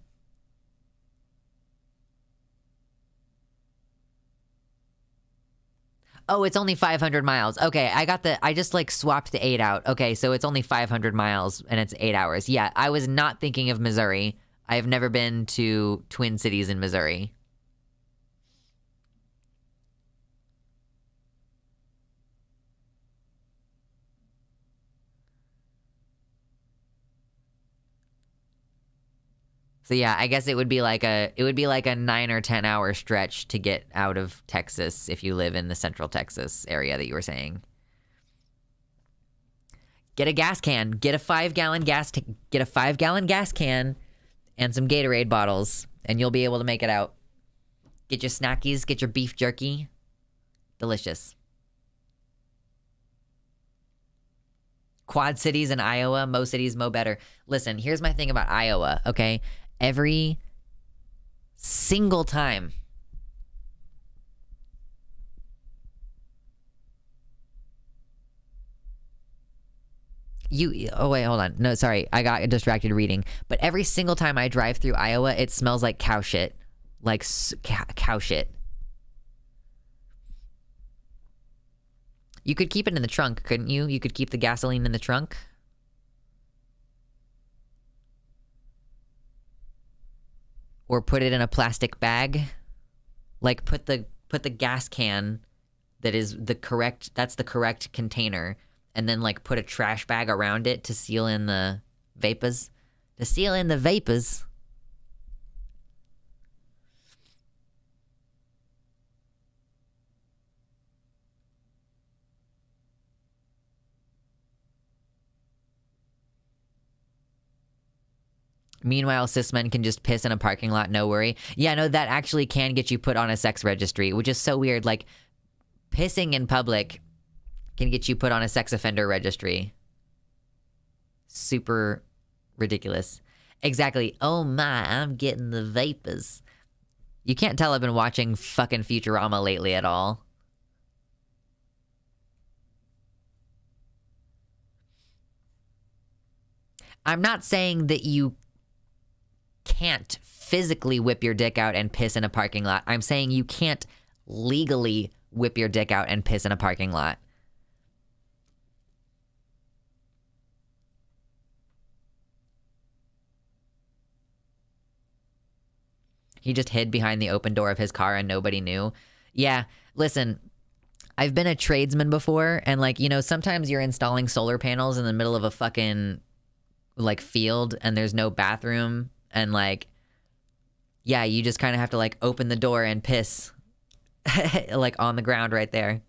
[SPEAKER 1] Oh, it's only 500 miles. Okay, I just like swapped the 8 out. Okay, so it's only 500 miles and it's 8 hours. Yeah, I was not thinking of Missouri. I have never been to Twin Cities in Missouri. So yeah, I guess it would be like a 9 or 10 hour stretch to get out of Texas if you live in the Central Texas area that you were saying. Get a gas can. Get a 5-gallon gas can and some Gatorade bottles, and you'll be able to make it out. Get your snackies. Get your beef jerky. Delicious. Quad cities in Iowa. Mo cities, mo better. Listen, here's my thing about Iowa, okay? Every single time oh wait, hold on. No, sorry. I got distracted reading. But every single time I drive through Iowa, it smells like cow shit. Like cow shit. You could keep it in the trunk, couldn't you? You could keep the gasoline in the trunk. Or put it in a plastic bag. Like put the gas can that's the correct container, and then like put a trash bag around it to seal in the vapors. Meanwhile, cis men can just piss in a parking lot, no worry. Yeah, no, that actually can get you put on a sex registry, which is so weird. Like, pissing in public can get you put on a sex offender registry. Super ridiculous. Exactly. Oh my, I'm getting the vapors. You can't tell I've been watching fucking Futurama lately at all. I'm not saying that you can't physically whip your dick out and piss in a parking lot. I'm saying you can't legally whip your dick out and piss in a parking lot. He just hid behind the open door of his car and nobody knew. Yeah, listen, I've been a tradesman before, and like, you know, sometimes you're installing solar panels in the middle of a fucking like field and there's no bathroom. And, like, yeah, you just kind of have to, like, open the door and piss, like, on the ground right there.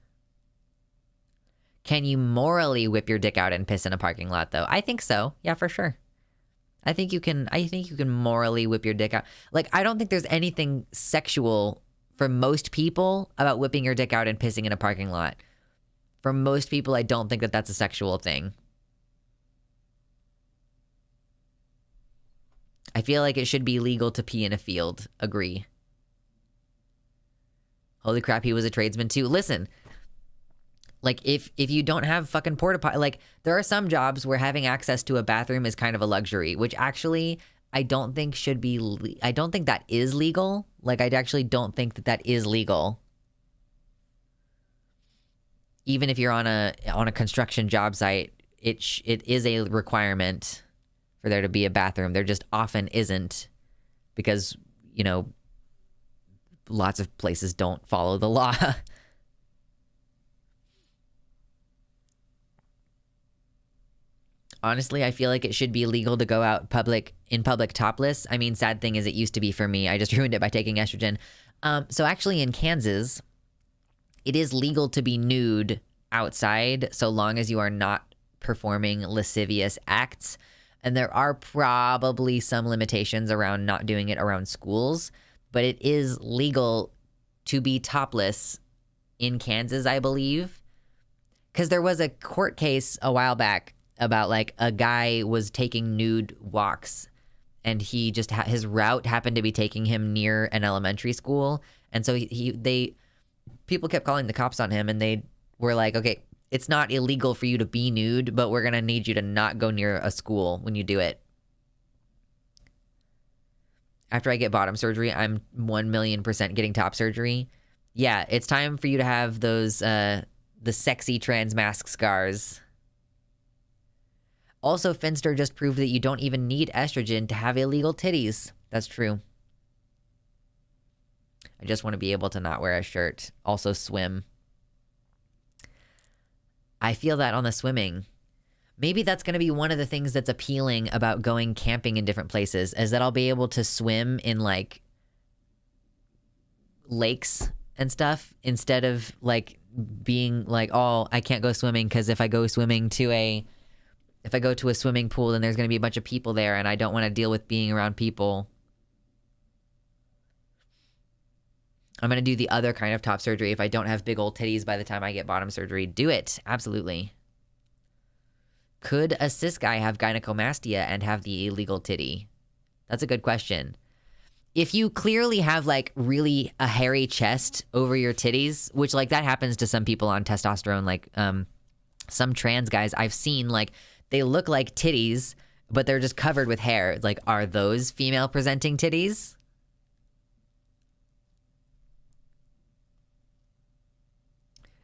[SPEAKER 1] Can you morally whip your dick out and piss in a parking lot, though? I think so. Yeah, for sure. I think you can morally whip your dick out. Like, I don't think there's anything sexual for most people about whipping your dick out and pissing in a parking lot. For most people, I don't think that that's a sexual thing. I feel like it should be legal to pee in a field. Agree. Holy crap, he was a tradesman too. Listen, like if you don't have fucking porta potty, like there are some jobs where having access to a bathroom is kind of a luxury, which actually I don't think should be. I don't think that is legal. Like I actually don't think that is legal. Even if you're on a construction job site, it is a requirement for there to be a bathroom. There just often isn't because, you know, lots of places don't follow the law. Honestly, I feel like it should be legal to go out in public topless. I mean, sad thing is it used to be for me. I just ruined it by taking estrogen. So actually in Kansas, it is legal to be nude outside so long as you are not performing lascivious acts. And there are probably some limitations around not doing it around schools, but it is legal to be topless in Kansas, I believe. Because there was a court case a while back about like a guy was taking nude walks and he just his route happened to be taking him near an elementary school. And so people kept calling the cops on him and they were like, okay, it's not illegal for you to be nude, but we're gonna need you to not go near a school when you do it. After I get bottom surgery, I'm 1,000,000% getting top surgery. Yeah, it's time for you to have those, the sexy trans mask scars. Also, Finster just proved that you don't even need estrogen to have illegal titties. That's true. I just want to be able to not wear a shirt. Also swim. I feel that on the swimming. Maybe that's going to be one of the things that's appealing about going camping in different places, is that I'll be able to swim in, like, lakes and stuff, instead of, like, being like, oh, I can't go swimming because if I go to a swimming pool, then there's going to be a bunch of people there, and I don't want to deal with being around people. I'm going to do the other kind of top surgery if I don't have big old titties by the time I get bottom surgery. Do it. Absolutely. Could a cis guy have gynecomastia and have the illegal titty? That's a good question. If you clearly have, like, really a hairy chest over your titties, which, like, that happens to some people on testosterone, like, some trans guys I've seen, like, they look like titties, but they're just covered with hair. Like, are those female presenting titties?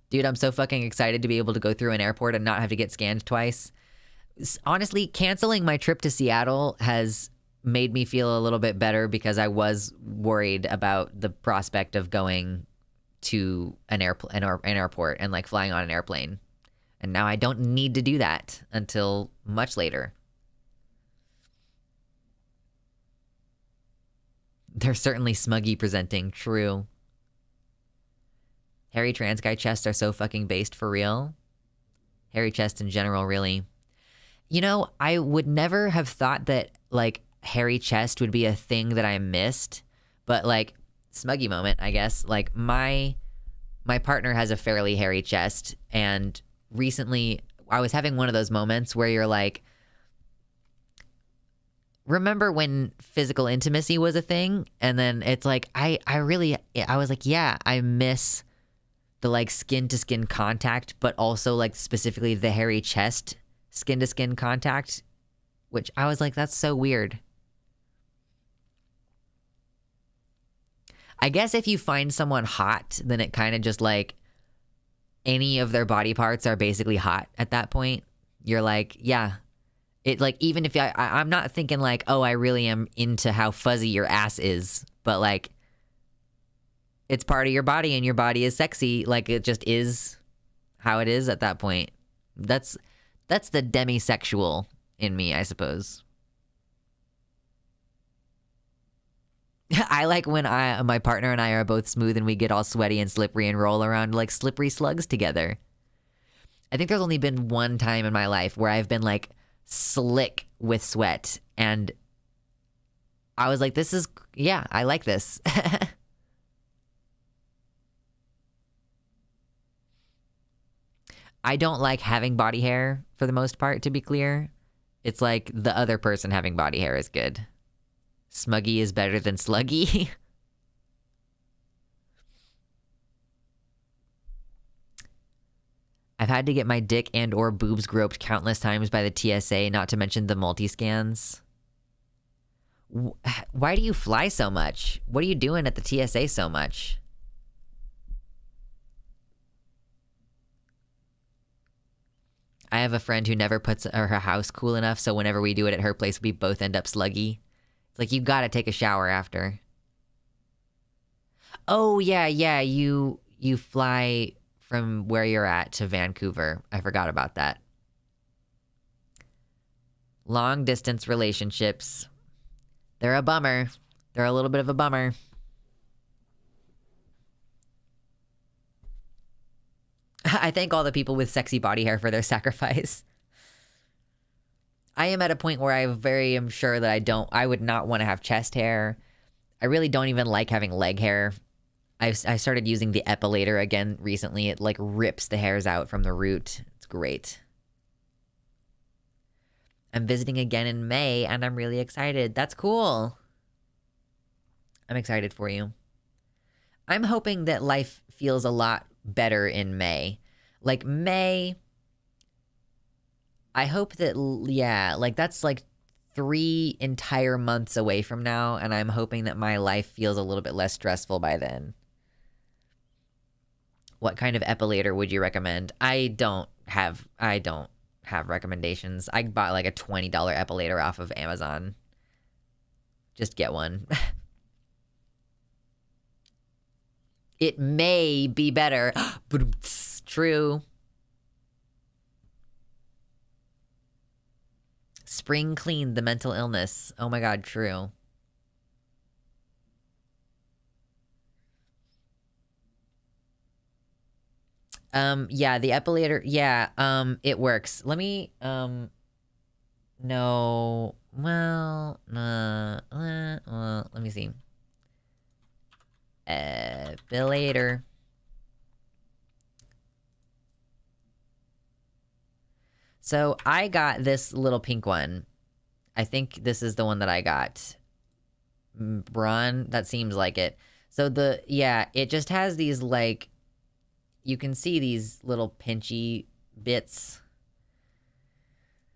[SPEAKER 1] Dude, I'm so fucking excited to be able to go through an airport and not have to get scanned twice. Honestly, canceling my trip to Seattle has made me feel a little bit better because I was worried about the prospect of going to an airport and, like, flying on an airplane. And now I don't need to do that until much later. They're certainly smuggy presenting, true. Hairy trans guy chests are so fucking based for real. Hairy chest in general, really. You know, I would never have thought that, like, hairy chest would be a thing that I missed. But, like, smuggy moment, I guess. Like, my partner has a fairly hairy chest, and recently I was having one of those moments where you're like, remember when physical intimacy was a thing? And then it's like, I was like, yeah, I miss the, like, skin-to-skin contact, but also, like, specifically the hairy chest skin-to-skin contact, which I was like, that's so weird. I guess if you find someone hot, then it kind of just, like, any of their body parts are basically hot at that point. You're like, yeah. It, like, even if I'm not thinking, like, oh, I really am into how fuzzy your ass is, but, like, it's part of your body and your body is sexy. Like, it just is how it is at that point. That's the demisexual in me, I suppose. I like when my partner and I are both smooth and we get all sweaty and slippery and roll around like slippery slugs together. I think there's only been one time in my life where I've been, like, slick with sweat, and I was like, yeah, I like this. I don't like having body hair for the most part, to be clear. It's like the other person having body hair is good. Smuggy is better than sluggy. I've had to get my dick and or boobs groped countless times by the TSA, not to mention the multi-scans. Why do you fly so much? What are you doing at the TSA so much? I have a friend who never puts her house cool enough, so whenever we do it at her place, we both end up sluggy. It's like, you gotta take a shower after. Oh, yeah, you fly from where you're at to Vancouver. I forgot about that. Long distance relationships. They're a bummer. They're a little bit of a bummer. I thank all the people with sexy body hair for their sacrifice. I am at a point where I very am sure that I would not want to have chest hair. I really don't even like having leg hair. I started using the epilator again recently. It, like, rips the hairs out from the root. It's great. I'm visiting again in May, and I'm really excited. That's cool. I'm excited for you. I'm hoping that life feels a lot better in May. Like May, I hope that, yeah, like that's like 3 entire months away from now, and I'm hoping that my life feels a little bit less stressful by then. What kind of epilator would you recommend? I don't have recommendations. I bought like a $20 epilator off of Amazon. Just get one. It may be better. True. Spring cleaned the mental illness. Oh my god, true. Yeah, the epilator, yeah, it works. Let me, no, well, let me see. Epilator. So I got this little pink one. I think this is the one that I got. Braun, that seems like it. So yeah, it just has these like, you can see these little pinchy bits.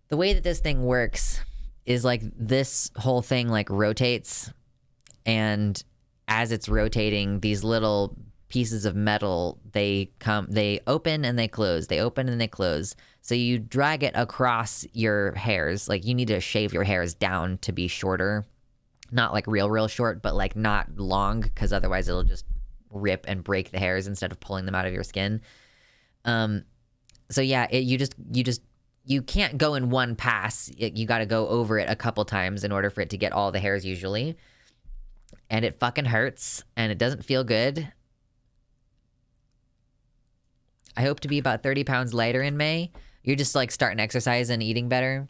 [SPEAKER 1] The way that this thing works is like this whole thing like rotates, and as it's rotating, these little pieces of metal, they open and they close. They open and they close. So you drag it across your hairs. Like you need to shave your hairs down to be shorter. Not like real short, but like not long, because otherwise it'll just rip and break the hairs instead of pulling them out of your skin. So yeah, you can't go in one pass. You got to go over it a couple times in order for it to get all the hairs usually. And it fucking hurts, and it doesn't feel good. I hope to be about 30 pounds lighter in May. You're just like starting exercise and eating better.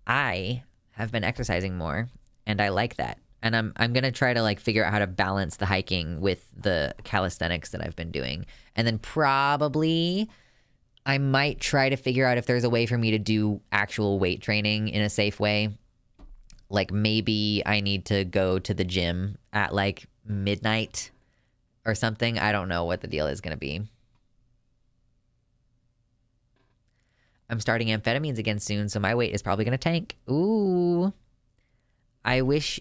[SPEAKER 1] I have been exercising more, and I like that. And I'm going to try to like figure out how to balance the hiking with the calisthenics that I've been doing. And then probably I might try to figure out if there's a way for me to do actual weight training in a safe way. Like maybe I need to go to the gym at like midnight or something. I don't know what the deal is going to be. I'm starting amphetamines again soon, so my weight is probably going to tank. Ooh. I wish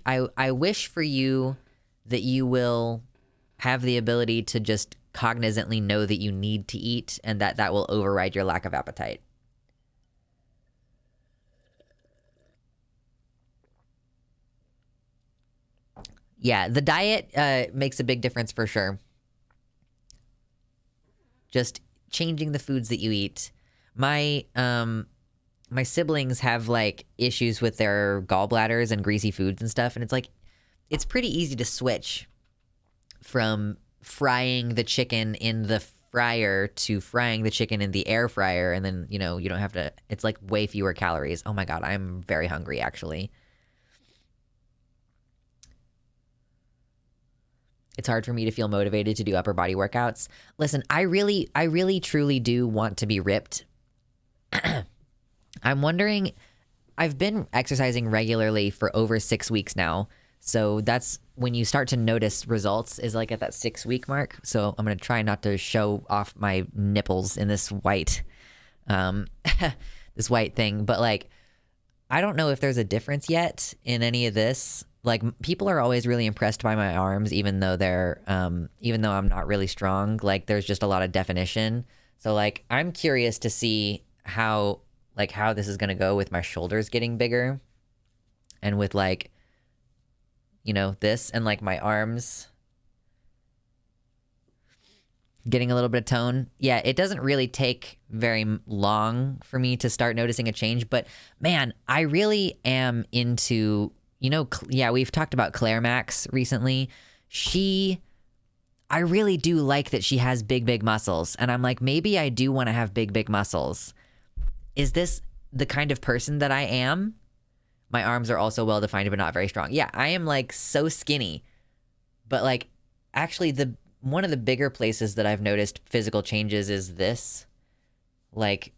[SPEAKER 1] for you that you will have the ability to just cognizantly know that you need to eat, and that will override your lack of appetite. Yeah, the diet makes a big difference for sure. Just changing the foods that you eat. My siblings have like issues with their gallbladders and greasy foods and stuff, and it's like it's pretty easy to switch from frying the chicken in the fryer to frying the chicken in the air fryer, and then you don't have to, it's like way fewer calories. Oh my god, I'm very hungry actually. It's hard for me to feel motivated to do upper body workouts. Listen, I really truly do want to be ripped. I'm wondering, I've been exercising regularly for over 6 weeks now. So that's when you start to notice results, is like at that 6-week mark. So I'm going to try not to show off my nipples in this white, this white thing. But like, I don't know if there's a difference yet in any of this. Like people are always really impressed by my arms, even though even though I'm not really strong, like there's just a lot of definition. So like, I'm curious to see how this is going to go with my shoulders getting bigger, and with like, this, and like my arms getting a little bit of tone. Yeah, it doesn't really take very long for me to start noticing a change, but man, I really am into, yeah, we've talked about Claire Max recently. I really do like that she has big muscles, and I'm like, maybe I do want to have big muscles. Is this the kind of person that I am? My arms are also well defined, but not very strong. Yeah, I am like so skinny. But like, actually, one of the bigger places that I've noticed physical changes is this. Like,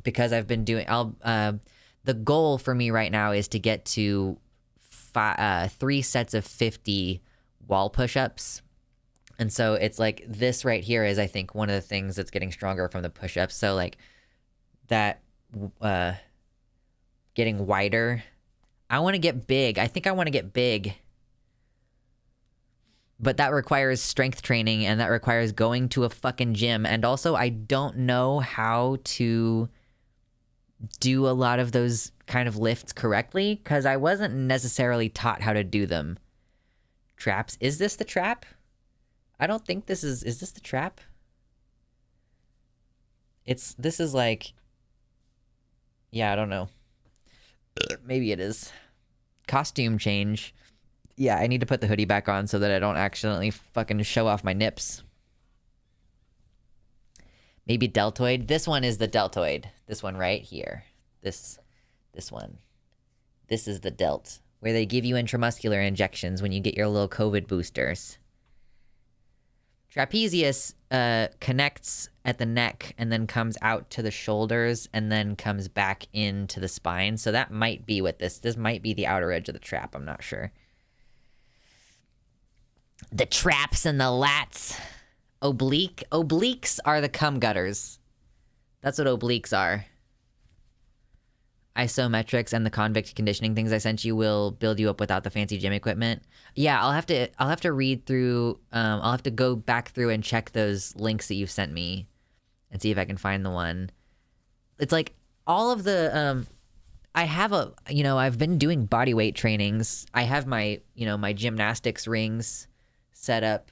[SPEAKER 1] because I've been doing, the goal for me right now is to get to 3 sets of 50 wall push-ups. And so it's like this right here is, I think, one of the things that's getting stronger from the push-ups. So like that getting wider. I want to get big. I think I want to get big. But that requires strength training, and that requires going to a fucking gym. And also, I don't know how to do a lot of those kind of lifts correctly because I wasn't necessarily taught how to do them. Traps. Is this the trap? I don't think this is this the trap? This is like, yeah, I don't know. Maybe it is. Costume change. Yeah, I need to put the hoodie back on so that I don't accidentally fucking show off my nips. Maybe deltoid. This one is the deltoid. This one right here. This one. This is the delt, where they give you intramuscular injections when you get your little COVID boosters. Trapezius connects at the neck and then comes out to the shoulders and then comes back into the spine. So that might be what this might be the outer edge of the trap. I'm not sure. The traps and the lats. Obliques are the cum gutters. That's what obliques are. Isometrics and the convict conditioning things I sent you will build you up without the fancy gym equipment. Yeah, I'll have to read through. I'll have to go back through and check those links that you've sent me, and see if I can find the one. It's like all of the. I have I've been doing body weight trainings. I have my my gymnastics rings set up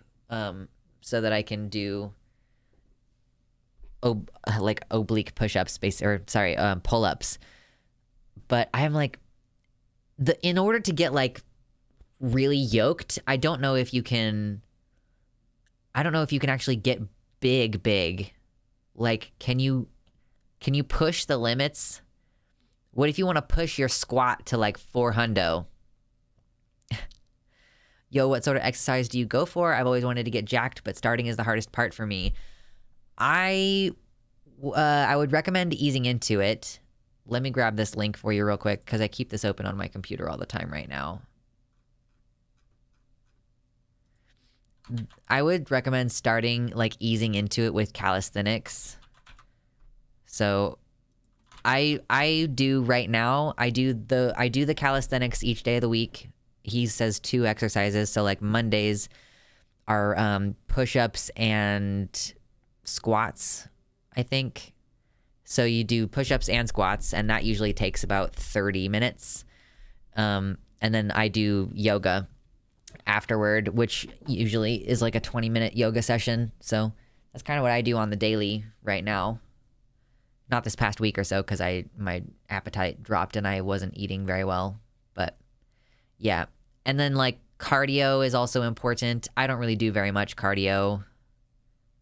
[SPEAKER 1] so that I can do like oblique push-ups, pull-ups. But I'm like, in order to get like really yoked, I don't know if you can actually get big. Like, can you push the limits? What if you want to push your squat to like 400? Yo, what sort of exercise do you go for? I've always wanted to get jacked, but starting is the hardest part for me. I would recommend easing into it. Let me grab this link for you real quick because I keep this open on my computer all the time right now. I would recommend starting like easing into it with calisthenics. So I do right now. I do the calisthenics each day of the week. He says 2 exercises. So like Mondays are push-ups and squats, I think. So you do push-ups and squats, and that usually takes about 30 minutes. And then I do yoga afterward, which usually is like a 20-minute yoga session. So that's kind of what I do on the daily right now. Not this past week or so because my appetite dropped and I wasn't eating very well. But yeah. And then like cardio is also important. I don't really do very much cardio,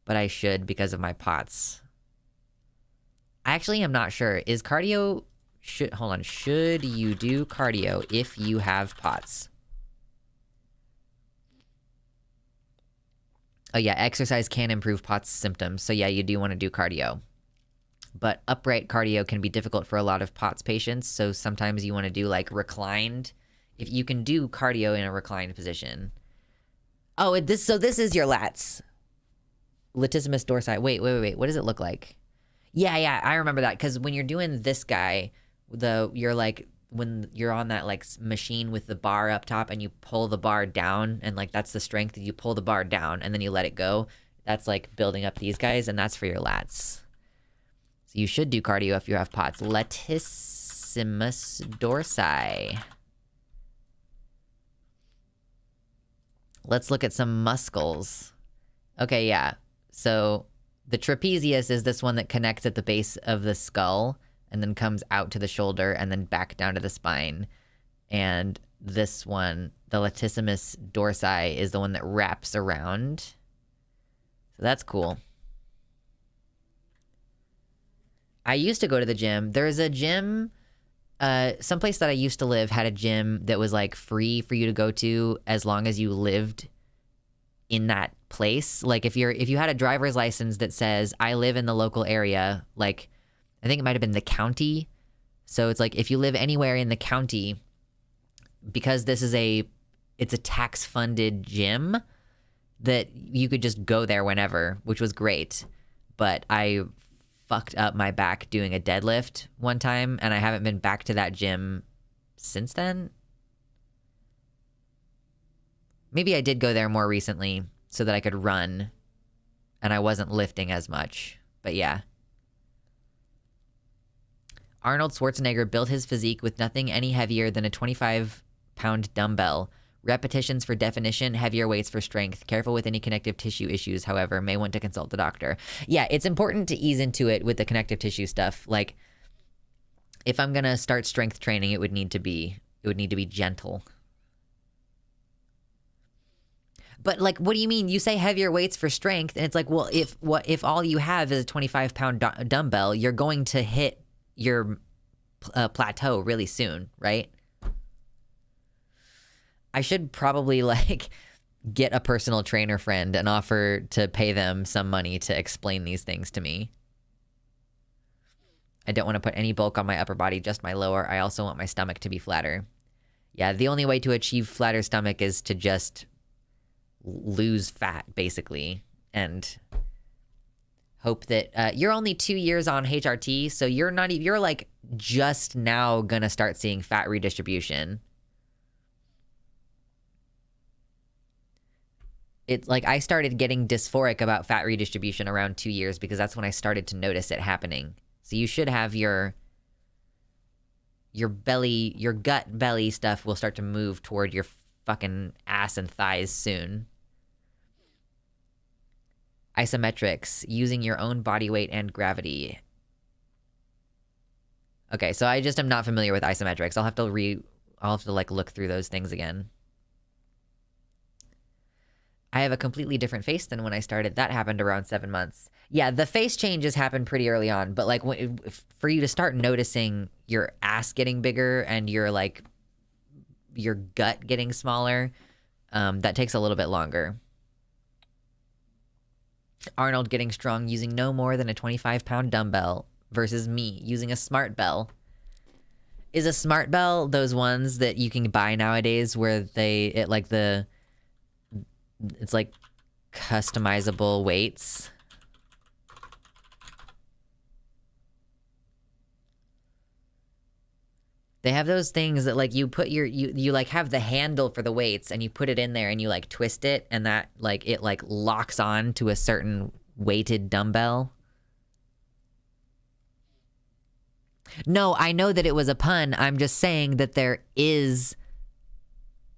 [SPEAKER 1] but I should because of my POTS. I actually am not sure. Is cardio... Should you do cardio if you have POTS? Oh yeah, exercise can improve POTS symptoms. So yeah, you do want to do cardio. But upright cardio can be difficult for a lot of POTS patients. So sometimes you want to do like reclined. If you can do cardio in a reclined position. Oh, this is your lats. Latissimus dorsi. Wait. What does it look like? Yeah, I remember that because when you're doing this guy, you're like when you're on that like machine with the bar up top and you pull the bar down and like that's the strength. You pull the bar down and then you let it go. That's like building up these guys and that's for your lats. So you should do cardio if you have POTS. Latissimus dorsi. Let's look at some muscles. Okay, yeah. So the trapezius is this one that connects at the base of the skull and then comes out to the shoulder and then back down to the spine. And this one, the latissimus dorsi, is the one that wraps around. So that's cool. I used to go to the gym. There's a gym, someplace that I used to live had a gym that was like free for you to go to as long as you lived in that place. Like if you had a driver's license that says I live in the local area, like I think it might have been the county. So it's like if you live anywhere in the county, because this is it's a tax funded gym, that you could just go there whenever, which was great. But I fucked up my back doing a deadlift one time, and I haven't been back to that gym since then. Maybe I did go there more recently so that I could run and I wasn't lifting as much. But yeah. Arnold Schwarzenegger built his physique with nothing any heavier than a 25-pound dumbbell. Repetitions for definition, heavier weights for strength. Careful with any connective tissue issues, however, may want to consult the doctor. Yeah, it's important to ease into it with the connective tissue stuff. Like, if I'm gonna start strength training, it would need to be gentle. But like, what do you mean? You say heavier weights for strength, and it's like, well, if all you have is a 25-pound dumbbell, you're going to hit your plateau really soon, right? I should probably like get a personal trainer friend and offer to pay them some money to explain these things to me. I don't want to put any bulk on my upper body, just my lower. I also want my stomach to be flatter. Yeah, the only way to achieve flatter stomach is to just lose fat, basically, and hope that you're only 2 years on HRT, so you're like just now gonna start seeing fat redistribution. It's like I started getting dysphoric about fat redistribution around 2 years because that's when I started to notice it happening. So you should have your belly, your gut belly stuff will start to move toward your fucking ass and thighs soon. Isometrics, using your own body weight and gravity. Okay, so I just am not familiar with isometrics. I'll have to like look through those things again. I have a completely different face than when I started. That happened around 7 months. Yeah, the face changes happen pretty early on, but like for you to start noticing your ass getting bigger and your gut getting smaller, that takes a little bit longer. Arnold getting strong using no more than a 25-pound dumbbell versus me using a smart bell. Is a smart bell those ones that you can buy nowadays where it's like customizable weights? They have those things that like you put you like have the handle for the weights and you put it in there and you like twist it and that like it like locks on to a certain weighted dumbbell. No, I know that it was a pun. I'm just saying that there is.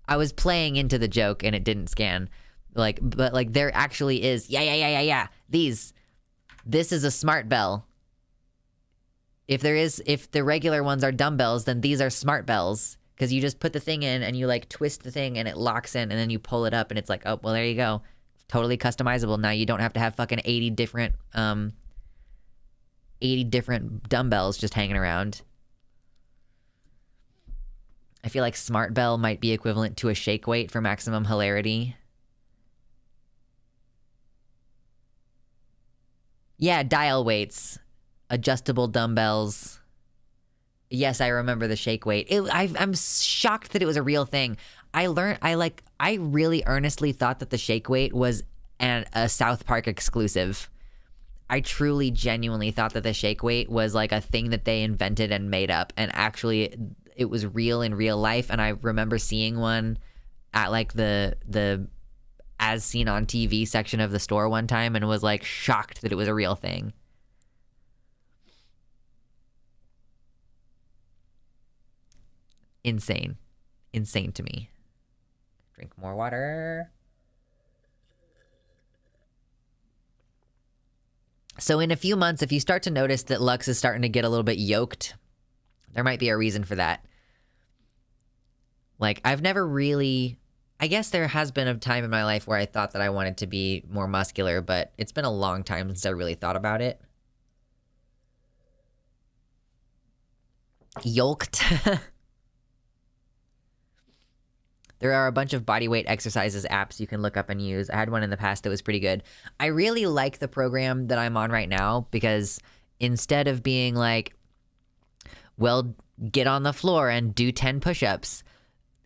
[SPEAKER 1] I was playing into the joke and it didn't scan. But there actually is. Yeah. This is a smart bell. If the regular ones are dumbbells, then these are smart bells. Because you just put the thing in and you like twist the thing and it locks in and then you pull it up and it's like, oh, well, there you go. Totally customizable. Now you don't have to have fucking 80 different dumbbells just hanging around. I feel like smart bell might be equivalent to a shake weight for maximum hilarity. Yeah, dial weights. Adjustable dumbbells. Yes, I remember the shake weight. I'm shocked that it was a real thing. I really earnestly thought that the shake weight was a South Park exclusive. I truly, genuinely thought that the shake weight was like a thing that they invented and made up, and actually it was real in real life. And I remember seeing one at like the as seen on TV section of the store one time and was like shocked that it was a real thing. Insane to me. Drink more water. So in a few months, if you start to notice that Lux is starting to get a little bit yoked, there might be a reason for that. Like, I've never really... I guess there has been a time in my life where I thought that I wanted to be more muscular, but it's been a long time since I really thought about it. Yoked. There are a bunch of bodyweight exercises apps you can look up and use. I had one in the past that was pretty good. I really like the program that I'm on right now because instead of being like, well, get on the floor and do 10 push-ups,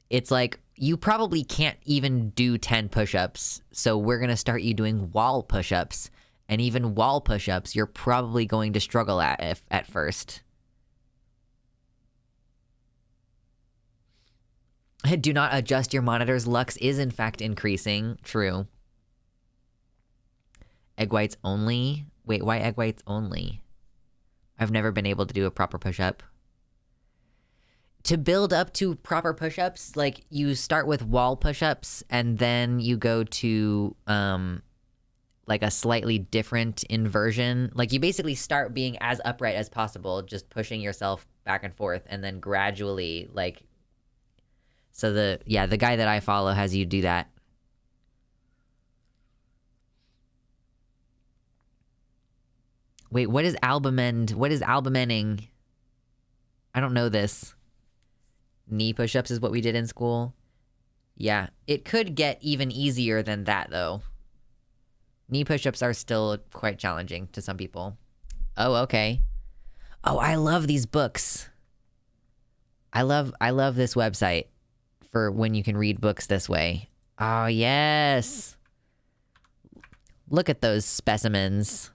[SPEAKER 1] it's like, you probably can't even do 10 push-ups, so we're going to start you doing wall push-ups. And even wall push-ups, you're probably going to struggle at first. Do not adjust your monitors. Lux is in fact increasing. True. Egg whites only? Wait, why egg whites only? I've never been able to do a proper push-up. To build up to proper push-ups, like, you start with wall push-ups, and then you go to, like, a slightly different inversion. Like, you basically start being as upright as possible, just pushing yourself back and forth, and then gradually, like... So the guy that I follow has you do that. Wait, what is albumen? What is albumening? I don't know this. Knee push-ups is what we did in school. Yeah, it could get even easier than that, though. Knee push-ups are still quite challenging to some people. Oh, okay. Oh, I love these books. I love this website for when you can read books this way. Oh, yes. Look at those specimens.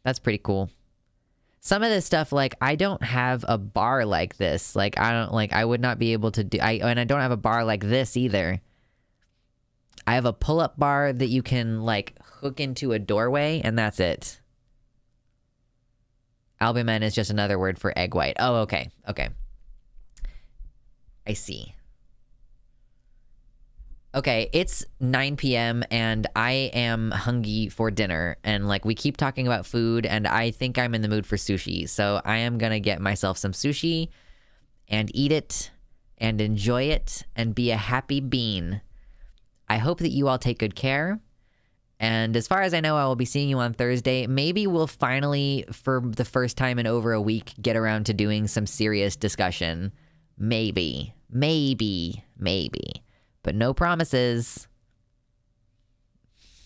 [SPEAKER 1] That's pretty cool. Some of this stuff, like, I don't have a bar like this. Like, I would not be able to do, and I don't have a bar like this either. I have a pull-up bar that you can, like, hook into a doorway, and that's it. Albumen is just another word for egg white. Oh, okay. Okay. I see. Okay, it's 9 p.m. and I am hungry for dinner. And, like, we keep talking about food, and I think I'm in the mood for sushi. So I am gonna get myself some sushi and eat it and enjoy it and be a happy bean. I hope that you all take good care. And as far as I know, I will be seeing you on Thursday. Maybe we'll finally, for the first time in over a week, get around to doing some serious discussion. Maybe. But no promises.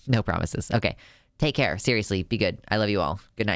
[SPEAKER 1] No promises. Okay. Take care. Seriously, be good. I love you all. Good night.